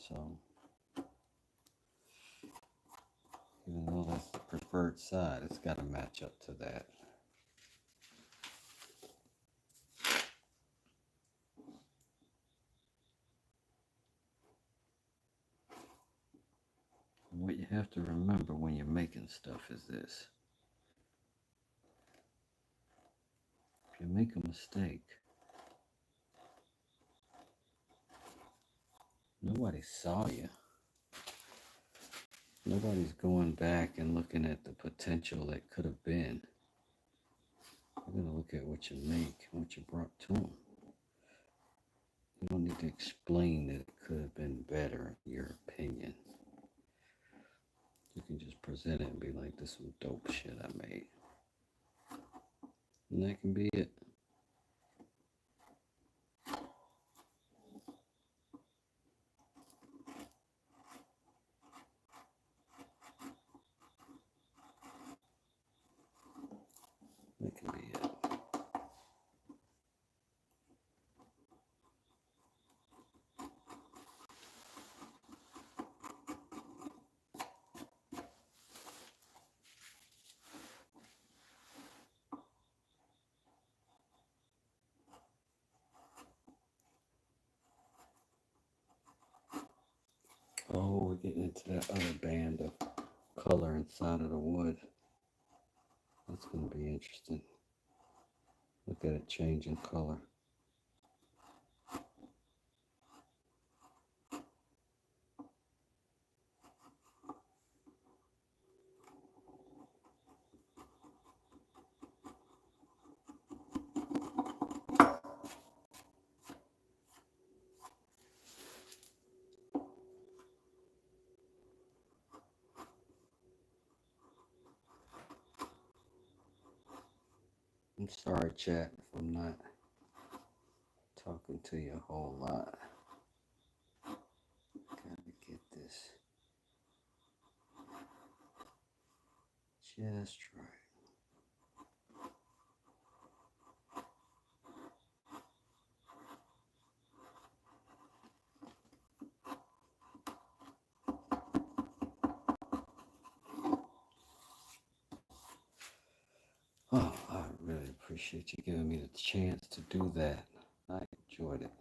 So, even though that's the preferred side, it's got to match up to that. And what you have to remember when you're making stuff is this. If you make a mistake, nobody saw you. Nobody's going back and looking at the potential that could have been. They're going to look at what you make, what you brought to them. You don't need to explain that it could have been better, in your opinion. You can just present it and be like, this is some dope shit I made. And that can be it. That can be it. Oh, we're getting into that other band of color inside of the wood. That's going to be interesting. Look at it change in color. I'm sorry, chat, if I'm not talking to you a whole lot. Gotta get this just right. Oh, I really appreciate you giving me the chance to do that. I enjoyed it.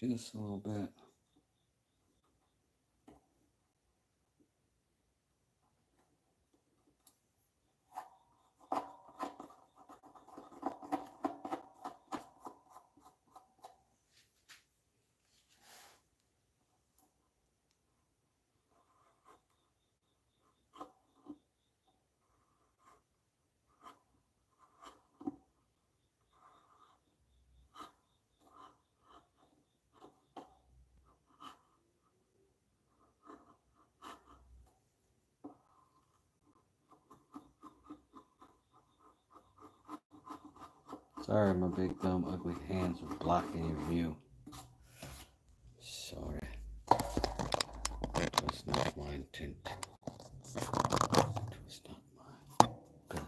Just a little bit. Sorry, my big, dumb, ugly hands are blocking your view. Sorry. That's not my intent. It was not my good.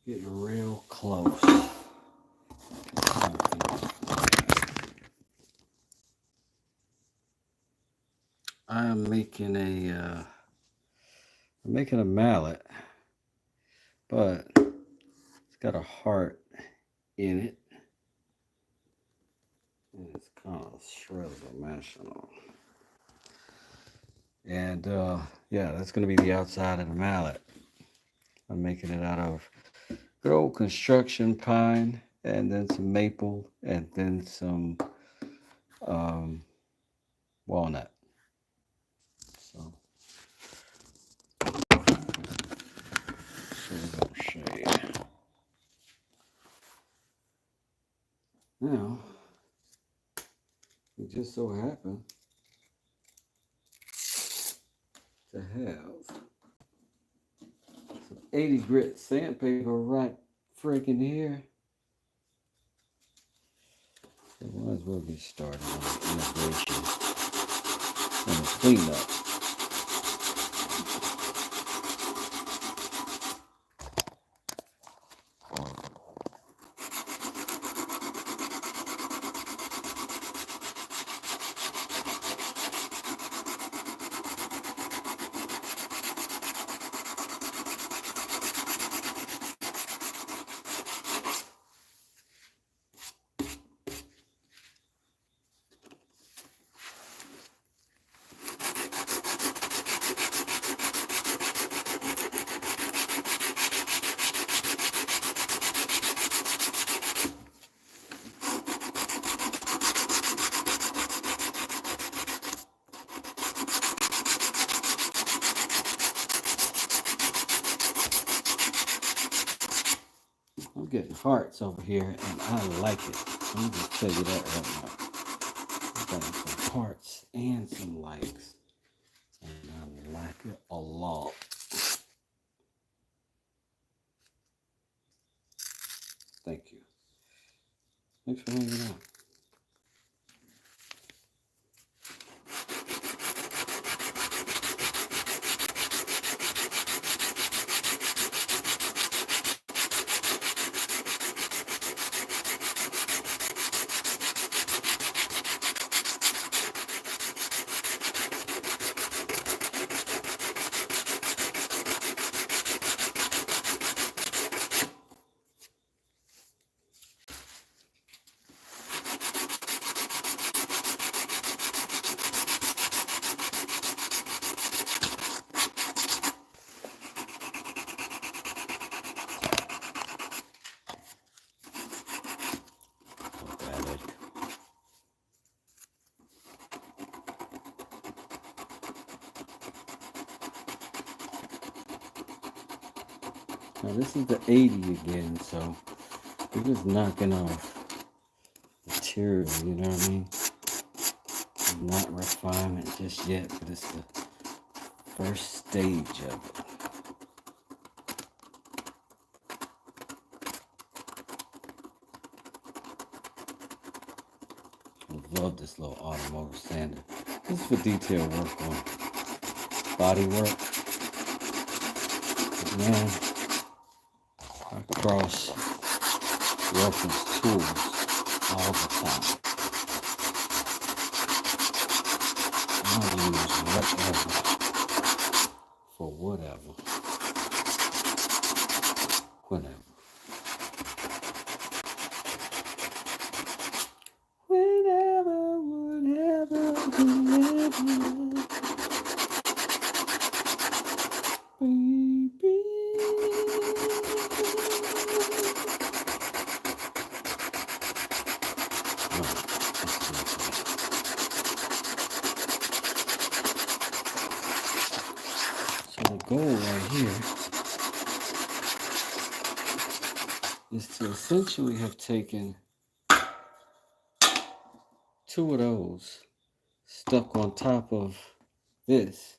Getting real close. I'm making a mallet, but it's got a heart in it. And it's kind of three-dimensional. And yeah, that's going to be the outside of the mallet. I'm making it out of good old construction pine, and then some maple, and then some walnut. So shade. Now, it just so happened to have some 80 grit sandpaper right freaking here. So might as well get started on the integration and the cleanup. I'm getting hearts over here, and I like it. I'm gonna tell you that right now. I'm getting some hearts and some likes, and I like it a lot. Thank you. Thanks for hanging out. Now this is the 80 again, so we're just knocking off material, you know what I mean? Not refinement just yet, but it's the first stage of it. I love this little automotive sander. This is for detail work on body work. But man, I cross reference tools all the time. I use whatever for whatever. Whenever. So the goal right here is to essentially have taken two of those, stuck on top of this,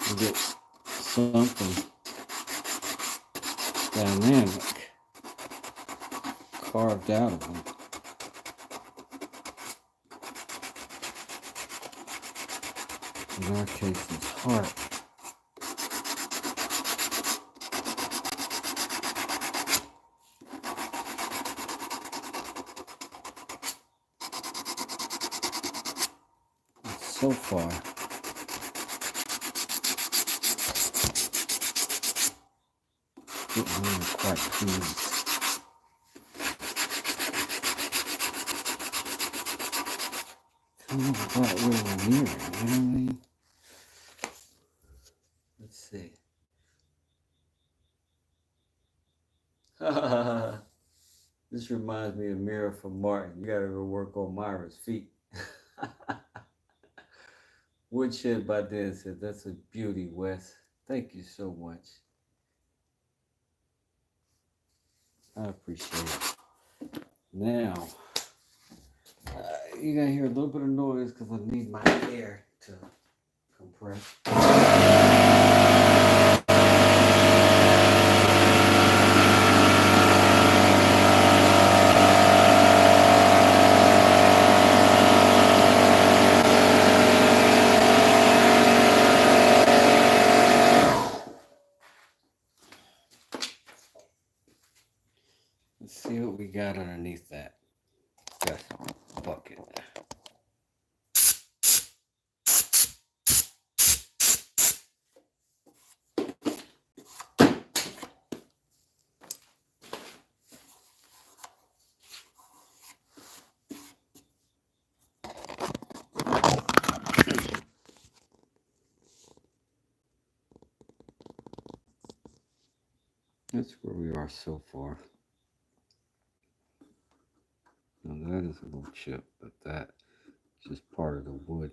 and get something dynamic carved out of them. In our case, it's heart. And so far, getting really quite pleased. Kind of about where we're near, you know what I mean? Let's see. This reminds me of Mira from Martin. You gotta go work on Myra's feet. Woodshed by Dan said, that's a beauty, Wes. Thank you so much. I appreciate it. Now, you're gonna hear a little bit of noise because I need my air to compress. Let's see what we got underneath that. Got a bucket. That's where we are so far. Now that is a little chip, but that's just part of the wood.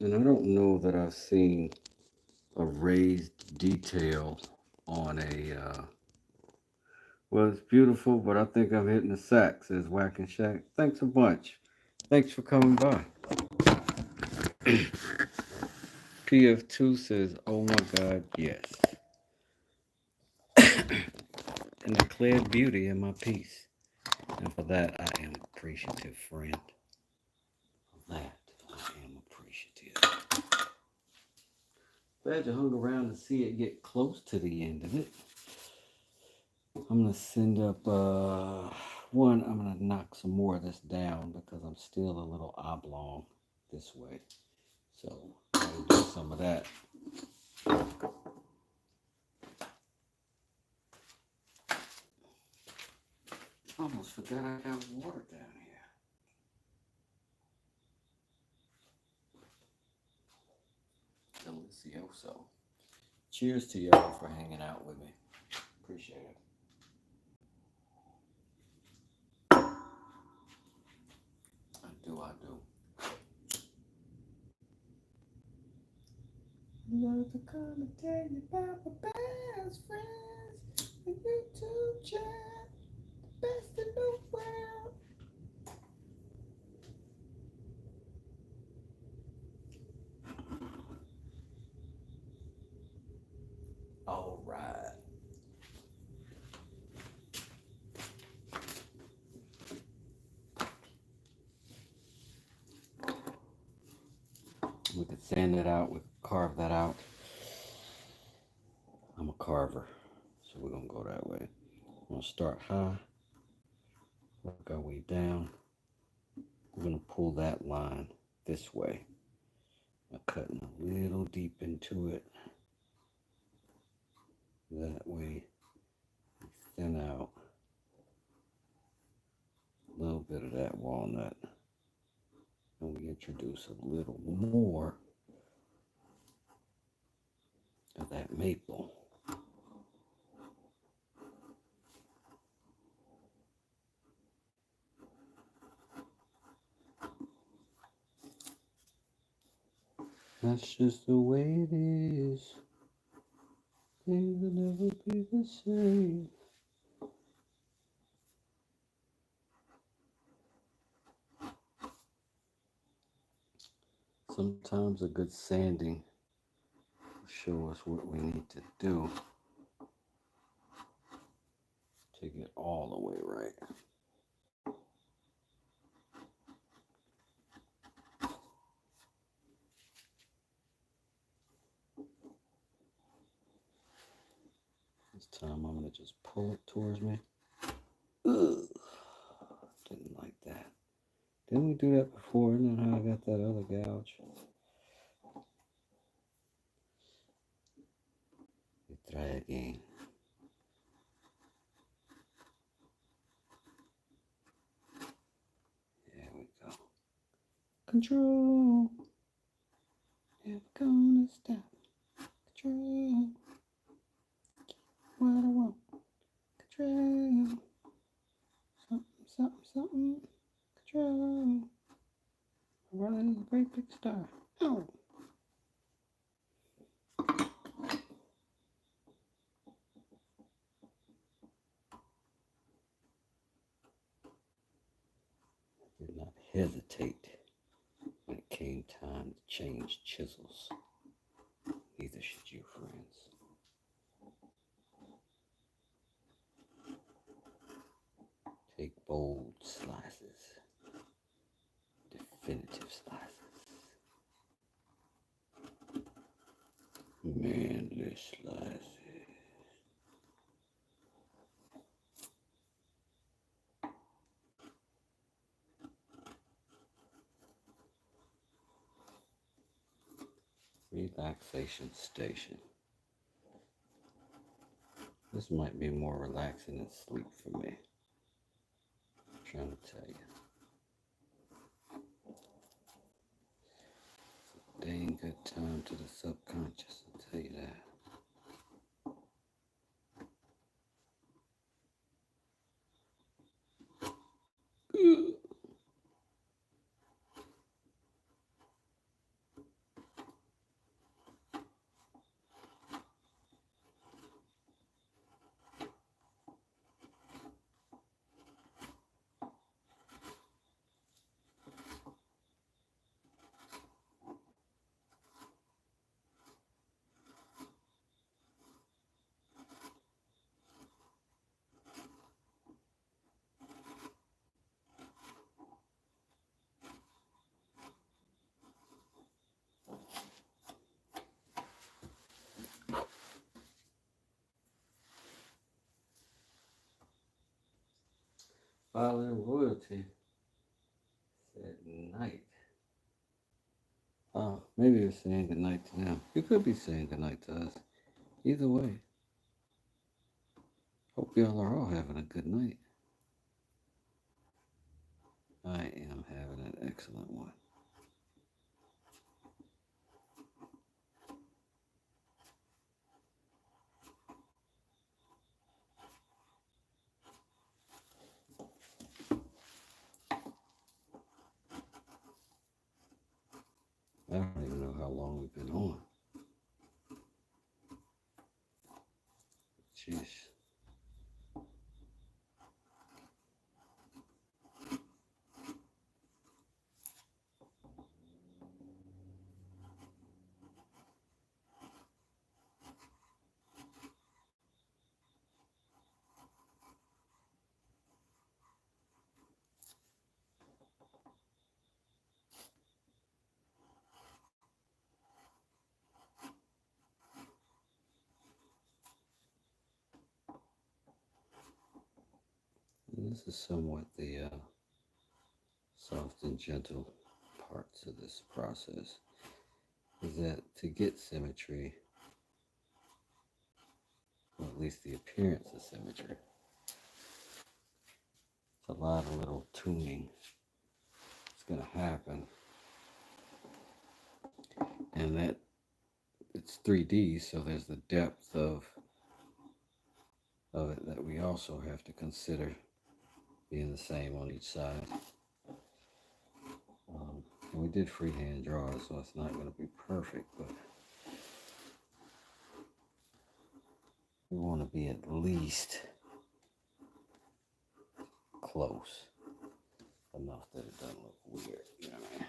And I don't know that I've seen a raised detail on a, well, it's beautiful, but I think I'm hitting the sack, says Whack and Shack. Thanks a bunch. Thanks for coming by. PF2 says, oh my God, yes. And declared beauty in my piece. And for that, I am appreciative, friend. For that, I am appreciative. Glad you hung around to see it get close to the end of it. I'm going to send up, one, I'm going to knock some more of this down because I'm still a little oblong this way. So, I'll do some of that. Almost forgot I got water down here. Delicioso. Cheers to y'all for hanging out with me. Appreciate it. I do. Love to come and tell you about my best friends. The YouTube chat. The best in the world. All right. We could sand it out. We could carve that out. I'm a carver, so we're going to go that way. I'm going to start high. Work our way down. We're going to pull that line this way. I'm cutting a little deep into it. That way, we thin out a little bit of that walnut. And we introduce a little more of that maple. That's just the way it is. Things will never be the same. Sometimes a good sanding will show us what we need to do to get all the way right. This time I'm going to just pull it towards me. Ugh. Didn't like that. Didn't we do that before? Isn't that how I got that other gouge? We try again. There we go. Control. Never gonna stop. Control. What I want. Control. Something. Control. Running a great big star. Oh. Did not hesitate when it came time to change chisels. Neither should you, friends. Take bold slices. Definitive slices. Manly slices. Relaxation station. This might be more relaxing than sleep for me. I'm trying to tell you. It's a dang good time to the subconscious, I'll tell you that. Filing royalty. Said night. Oh, maybe you're saying goodnight to them. You could be saying goodnight to us. Either way. Hope y'all are all having a good night. I am having an excellent one. I don't even know how long we've been on. Jeez. This is somewhat the soft and gentle parts of this process. Is that to get symmetry, or at least the appearance of symmetry, it's a lot of little tuning that's going to happen. And that it's 3D, so there's the depth of it that we also have to consider being the same on each side. And we did freehand draws, so it's not going to be perfect, but we want to be at least close enough that it doesn't look weird, you know what I mean?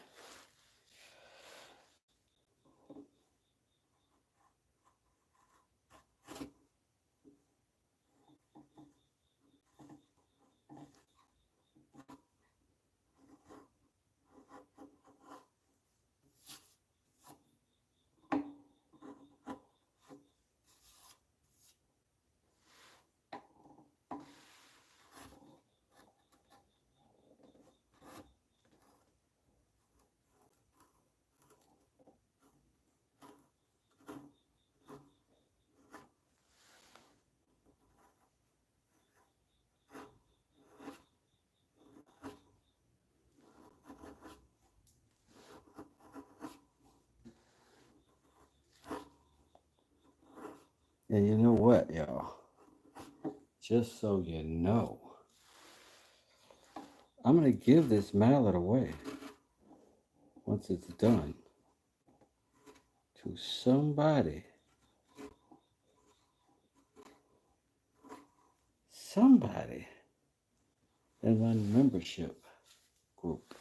And you know what, y'all? Just so you know, I'm going to give this mallet away once it's done to somebody in my membership group.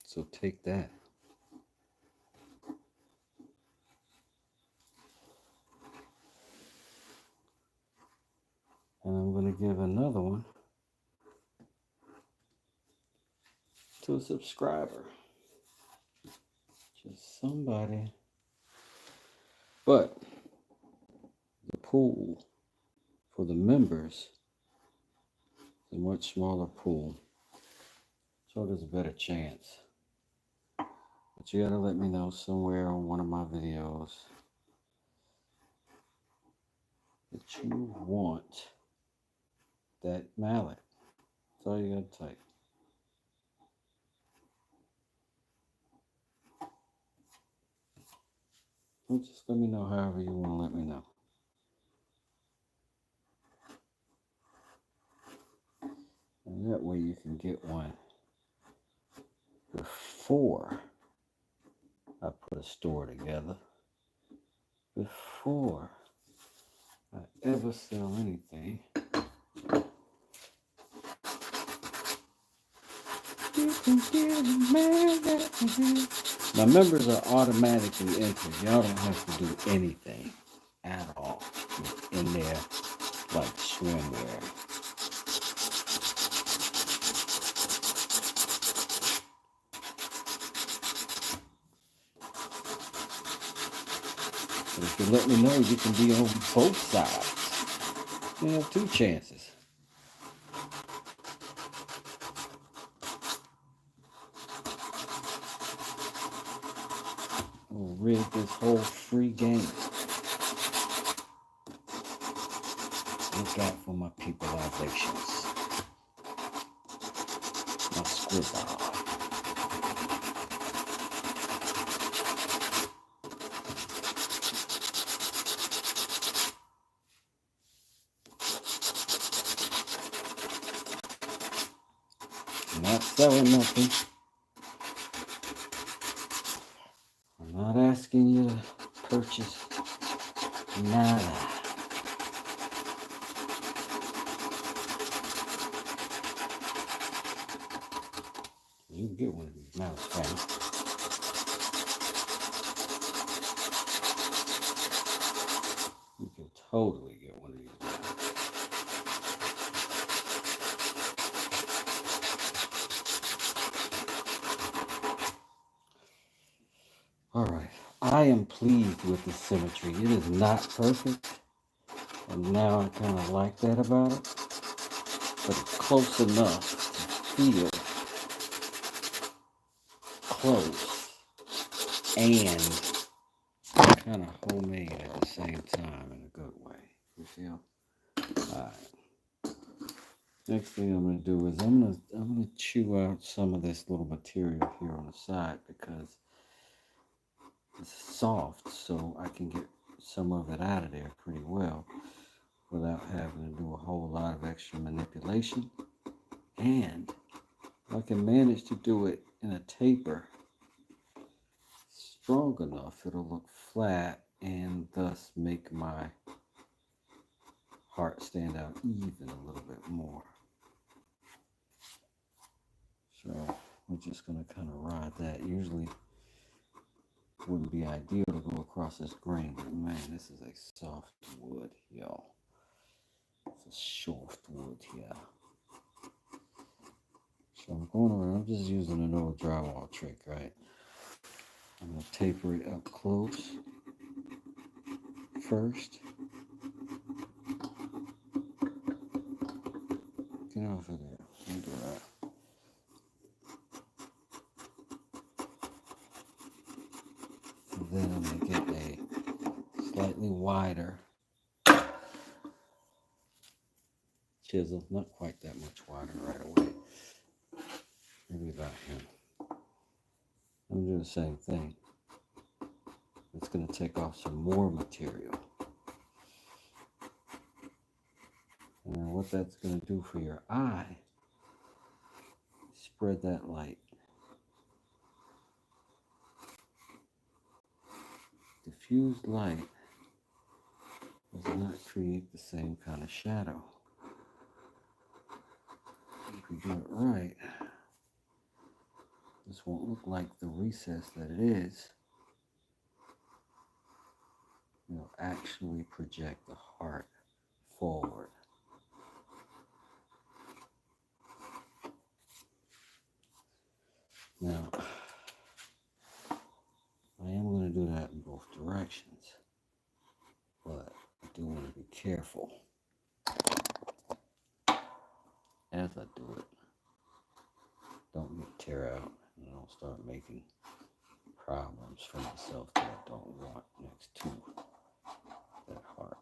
So take that. And I'm going to give another one to a subscriber. Just somebody. But the pool for the members is a much smaller pool. So there's a better chance. But you gotta let me know somewhere on one of my videos that you want that mallet. That's all you gotta type. And just let me know however you want to let me know. And that way you can get one before I put a store together. Before I ever sell anything. My members are automatically entered. Y'all don't have to do anything at all in there like swimwear. But if you let me know, you can be on both sides. You have two chances. We'll rig this whole free game. Look out for my peopleizations. My scribble. I'm not selling nothing. I'm not asking you to purchase nada. You can get one of these mouse fans. You can totally get one of these. All right, I am pleased with the symmetry. It is not perfect, and now I kind of like that about it, but it's close enough to feel close and kind of homemade at the same time in a good way. You feel? All right. Next thing I'm going to do is I'm gonna chew out some of this little material here on the side because it's soft, so I can get some of it out of there pretty well without having to do a whole lot of extra manipulation. And I can manage to do it in a taper strong enough, it'll look flat and thus make my heart stand out even a little bit more. So we're just going to kind of ride that. Usually wouldn't be ideal to go across this grain, but man, this is a soft wood, y'all. It's a soft wood here. So I'm going around, I'm just using an old drywall trick, right? I'm going to taper it up close first. Get off of there. Don't do that. And then I'm going to get a slightly wider chisel, not quite that much wider right away. Maybe about here. I'm doing the same thing. It's going to take off some more material. And what that's going to do for your eye, spread that light. Diffused light does not create the same kind of shadow. If you do it right, this won't look like the recess that it is. It'll actually project the heart forward. Now, I am going to do that in both directions, but I do want to be careful as I do it. Don't get tear out and I don't start making problems for myself that I don't want next to that heart.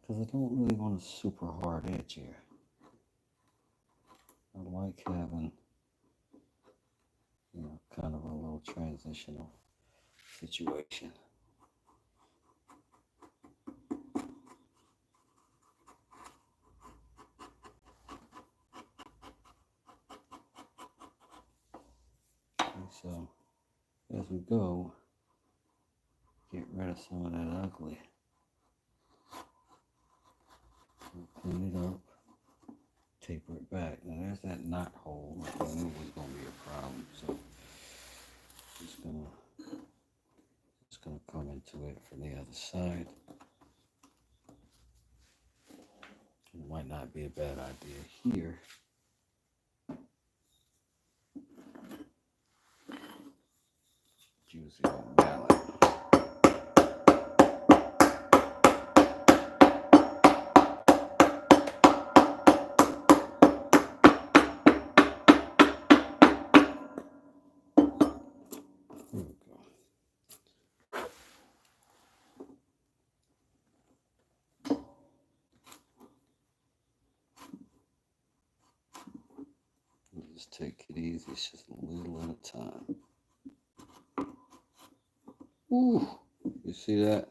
Because I don't really want a super hard edge here. I like having, kind of a little transitional situation. And so, as we go, get rid of some of that ugly. Clean it up, taper it back. Now there's that knot hole. I knew it was going to be a problem, so just gonna come into it from the other side. It might not be a bad idea here. Use Epoxy on mallet. Here we go. Just take it easy. It's just a little at a time. Ooh, you see that?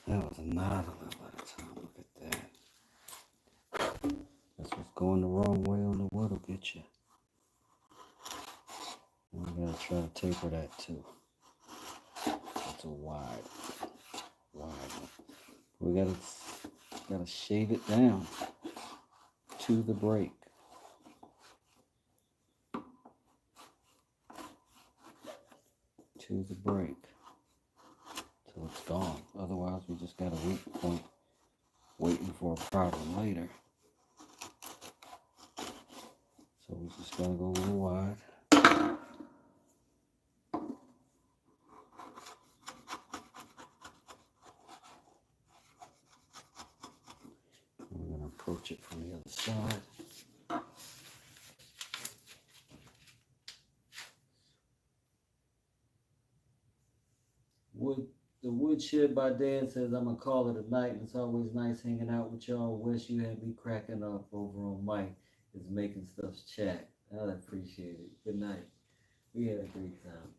That was not a little at a time. Look at that. That's what's going the wrong way on the wood will get you. And we gotta try to taper that too. It's a wide one. We gotta shave it down to the break. To the break. Till it's gone. Otherwise we just got a weak point waiting for a problem later. So we just gotta go a little wide. We're gonna approach it from the other side. The Woodshed by Dan says, I'm going to call it a night. And it's always nice hanging out with y'all. Wish you had me cracking up over on Mike. Is making stuff chat. I appreciate it. Good night. We had a great time.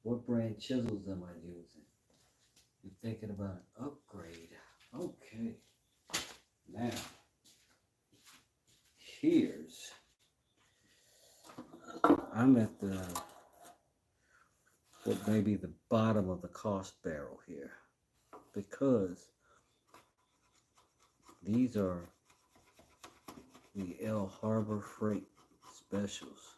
What brand chisels am I using? You're thinking about an upgrade. Okay. Now, I'm at what may be the bottom of the cost barrel here, because these are the El Harbor Freight specials.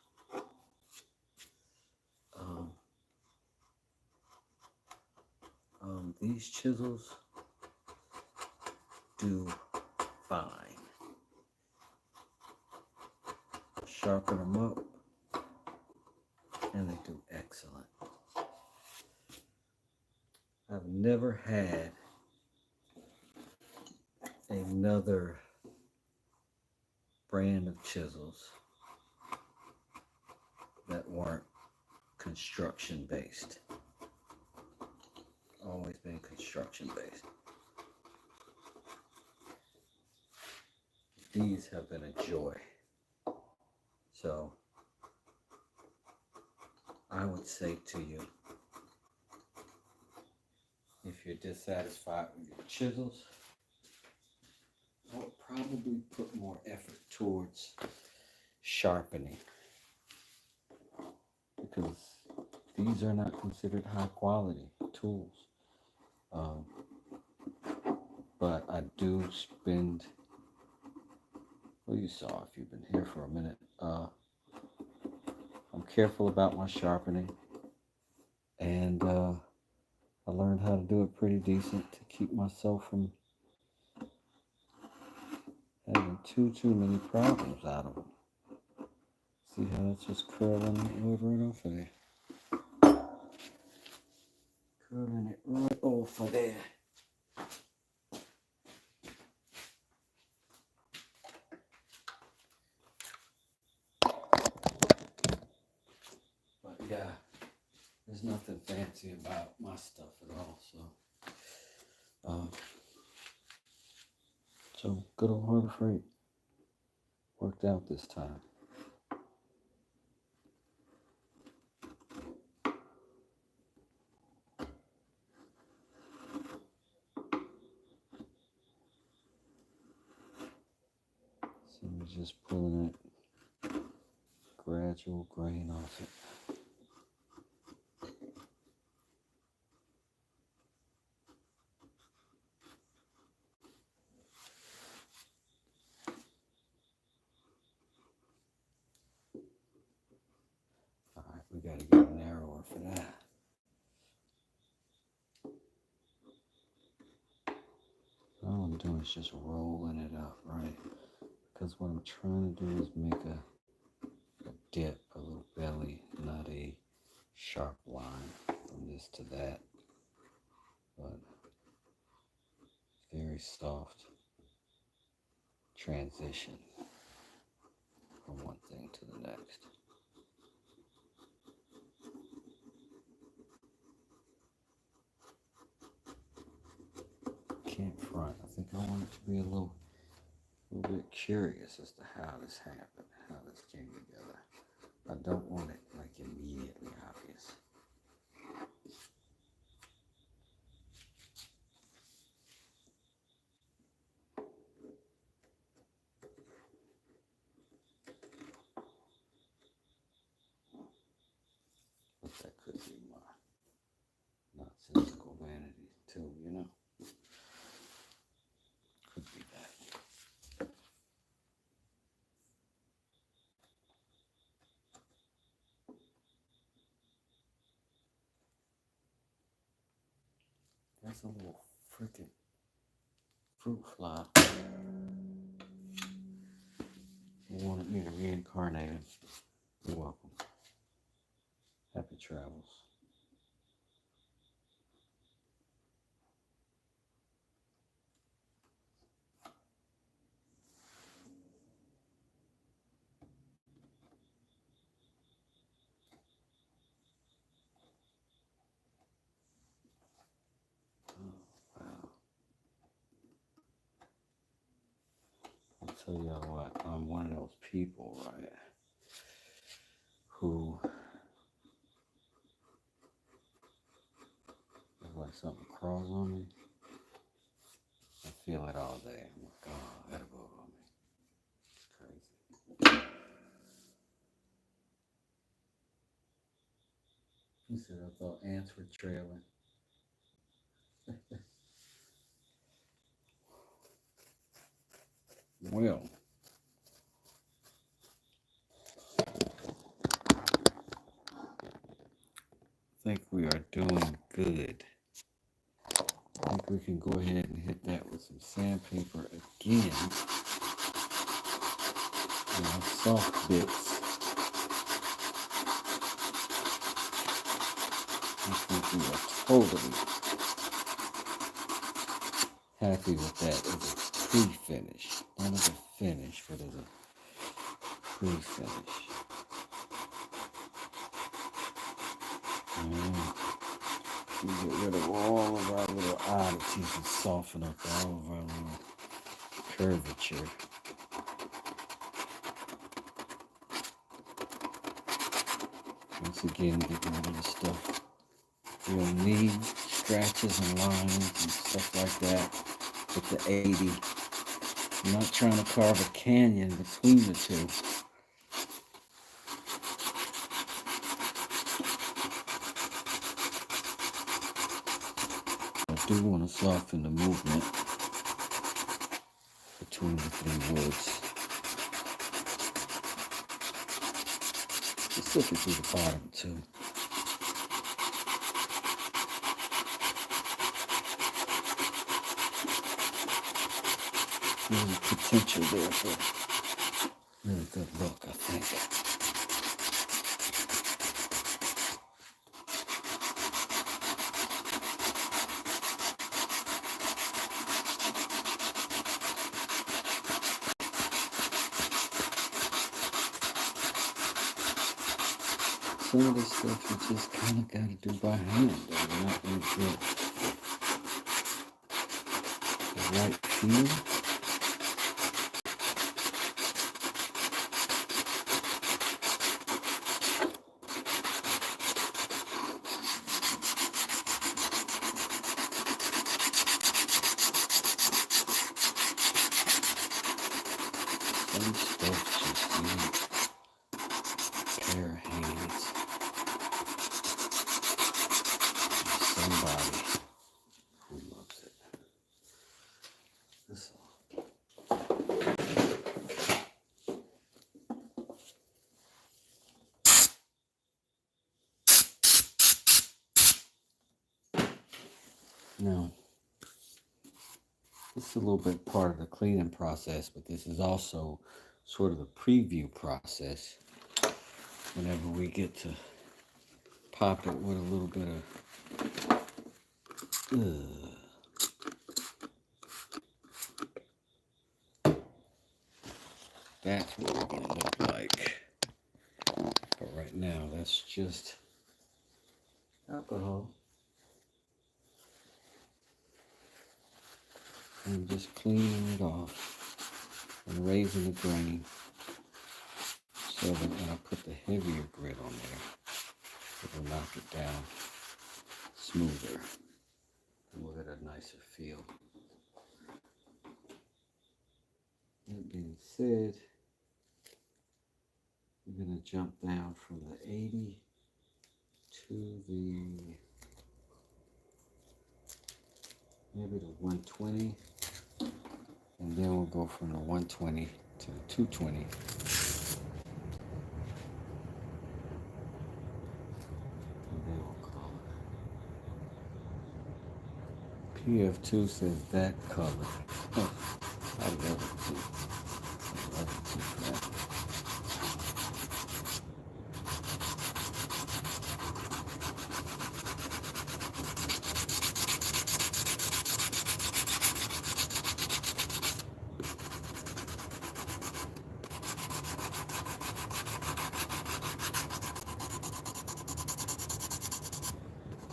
These chisels do fine. Sharpen them up, and they do excellent. I've never had another brand of chisels that weren't construction based. Always been construction based. These have been a joy. So I would say to you, if you're dissatisfied with your chisels, I would probably put more effort towards sharpening, because these are not considered high quality tools. But I do spend, well, you saw if you've been here for a minute, I'm careful about my sharpening, and I learned how to do it pretty decent to keep myself from having too many problems out of them. See how it's just curling right off of there. Curling it right off of there. But yeah, there's nothing fancy about my stuff at all. So good old Harbor Freight worked out this time. So we're just pulling that gradual grain off it. Alright, we gotta get narrower for that. All I'm doing is just rolling it up, right? Because what I'm trying to do is make a dip, a little belly, not a sharp line from this to that, but very soft transition from one thing to the next. Can't front. I think I want it to be a little bit curious as to how this happened, how this came together. I don't want it like immediately obvious. But that could be my nonsensical vanity too, you know? Could be that. That's a little freaking fruit fly. You wanted me to reincarnate him. You're welcome. Happy travels. Oh, wow. I'll tell y'all what, I'm one of those people, right, who is like something crawls on me. I feel it all day. I'm like, oh, that'll go on me. It's crazy. He said, I thought ants were trailing. Well, I think we are doing good. I think we can go ahead and hit that with some sandpaper again. Soft bits. I think we are totally happy with that as a pre-finish. Not as a finish, but as a pre-finish. We get rid of all of our little oddities and soften up all of our little curvature. Once again, getting rid of the stuff you don't need, scratches and lines and stuff like that with the 80. I'm not trying to carve a canyon between the two. I do want to soften the movement between the three woods. Specifically the bottom two. There's potential there for really good look, I think. Some of this stuff you just kind of got to do by hand, or you're not going to get the right feel. Some stuff just needs a pair of hands. Somebody who loves it. This now, this is a little bit part of the cleaning process, but this is also sort of the preview process whenever we get to pop it with a little bit of that's what we're gonna look like. But right now, that's just alcohol. And just cleaning it off and raising the grain so that when I put the heavier grit on there, it'll knock it down smoother and we'll get a nicer feel. That being said, we're going to jump down from the 80 to the maybe the 120, and then we'll go from the 120 to the 220. And then we'll call it. PF2 says that color. Oh, I love it too. I love it too for that.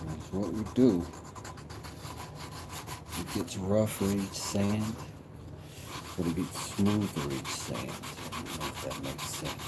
That's what we do. It gets rougher each sand, but it gets smoother each sand. I don't know if that makes sense.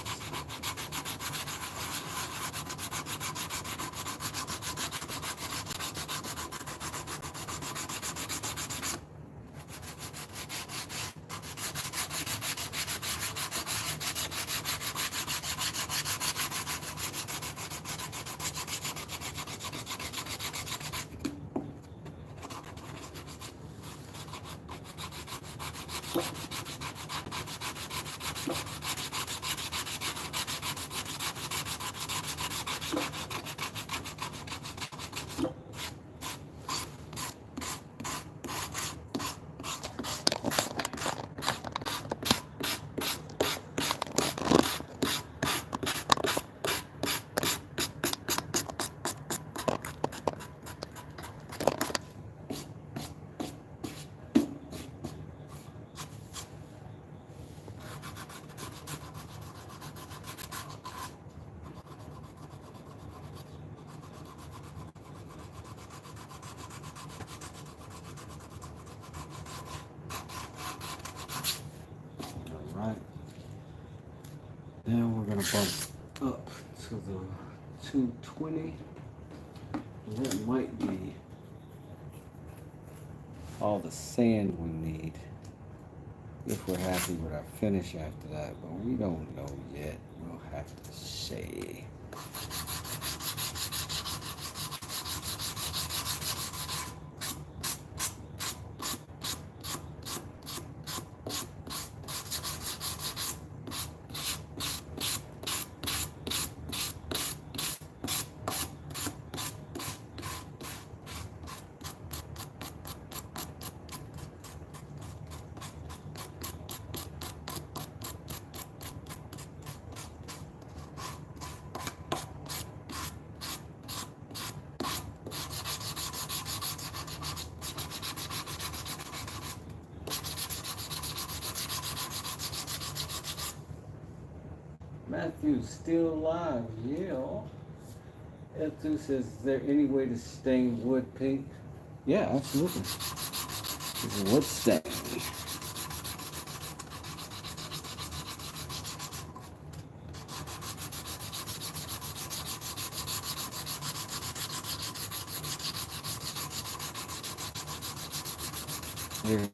Now we're going to bump up to the 220. And that might be all the sand we need if we're happy with our finish after that. But we don't know yet. We'll have to see. Matthew's still alive, yeah. F2 says, is there any way to stain wood pink? Yeah, absolutely. It's a wood stain. There's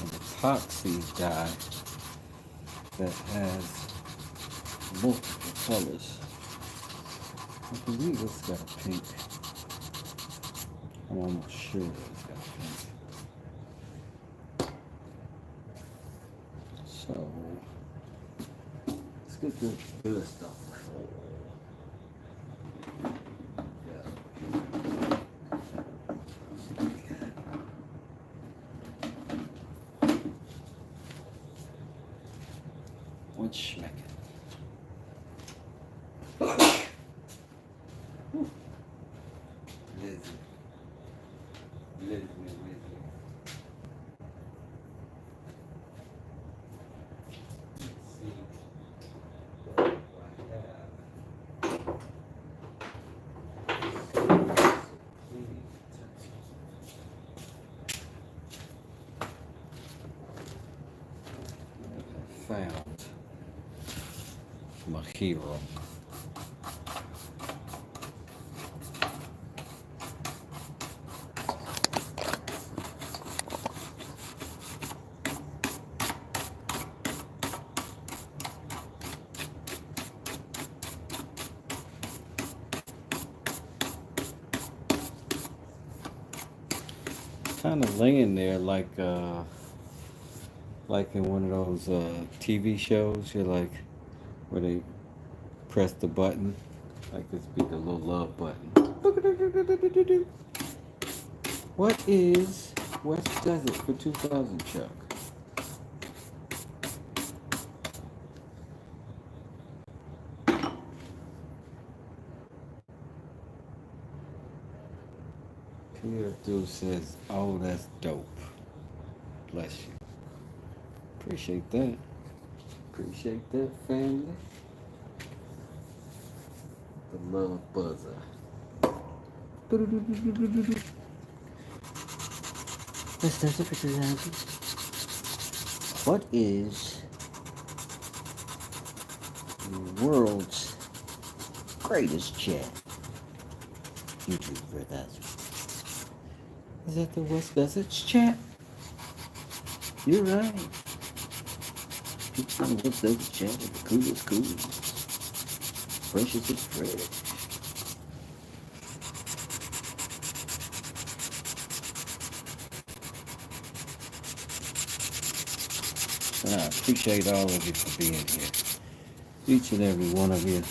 an epoxy dye that has multiple colors. I believe it's got a pink. I'm almost sure that it's got a pink. So let's get the good stuff. One schmeck. hero. Kind of laying there like in one of those TV shows. You're like where they press the button, like this be the little love button. What is West Desert for 2000, Chuck? Peter Dude says, "Oh, that's dope. Bless you. Appreciate that. Appreciate that, family. The love buzzer." West Desert for 2000. What is the world's greatest chat? YouTube for 1000. Is that the West Desert's chat? You're right. It's the West Desert chat is the coolest, freshest and fresh. I appreciate all of you for being here. Each and every one of you.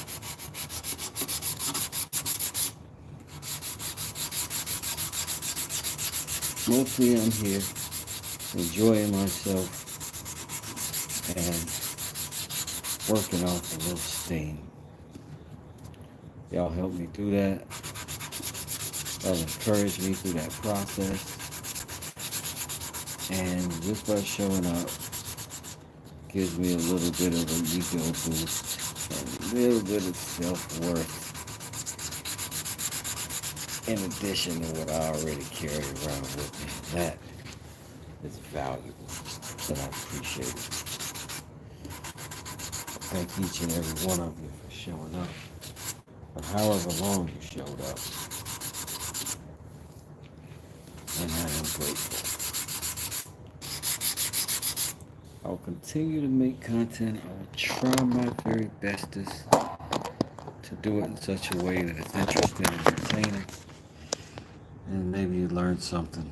Mostly I'm here enjoying myself and working off a little steam. Y'all help me do that. Y'all encourage me through that process. And just by showing up gives me a little bit of an ego boost and a little bit of self-worth in addition to what I already carry around with me. That is valuable, and I appreciate it. Thank each and every one of you for showing up, for however long you showed up, and I am grateful. I'll continue to make content. I will try my very bestest to do it in such a way that it's interesting and entertaining, and maybe you learn something.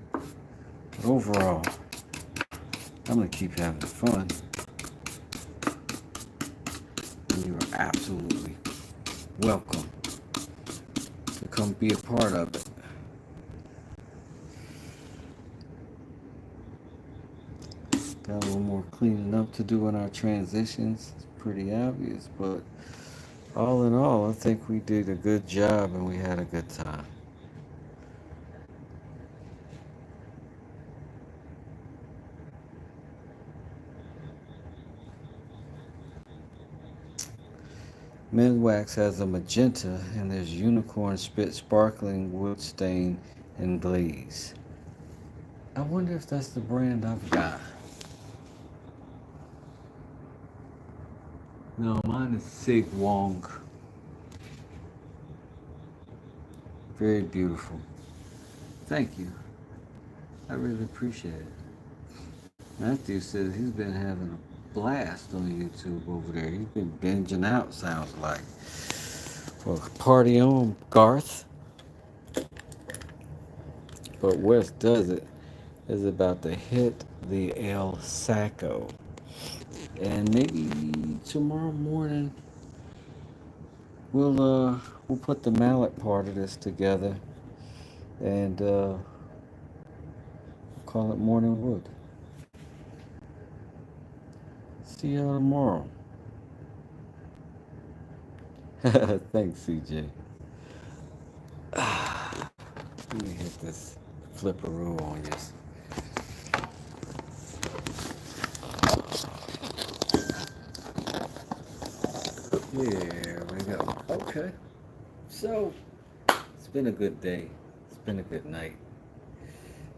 But overall, I'm going to keep having fun. And you are absolutely welcome to come be a part of it. Got a little more cleaning up to do in our transitions. It's pretty obvious, but all in all, I think we did a good job and we had a good time. Men's Wax has a magenta and there's unicorn spit, sparkling wood stain, and glaze. I wonder if that's the brand I've got. No, mine is Sig Wong. Very beautiful. Thank you. I really appreciate it. Matthew says he's been having a blast on YouTube over there. He's been binging out, sounds like. Well, party on, Garth. But West Desert is about to hit the El Saco. And maybe tomorrow morning we'll put the mallet part of this together and call it Morning Wood. See y'all tomorrow. Thanks, CJ. Let me hit this flipperoo on you. Here we go. Okay. So, it's been a good day. It's been a good night.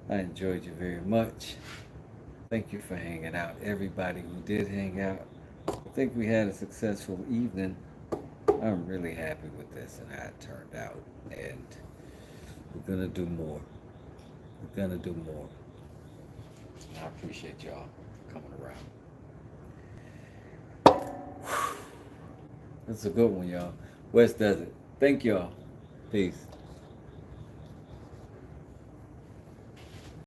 I enjoyed you very much. Thank you for hanging out. Everybody who did hang out, I think we had a successful evening. I'm really happy with this and how it turned out. And we're going to do more. We're going to do more. I appreciate y'all coming around. That's a good one, y'all. West Desert. Thank y'all. Peace.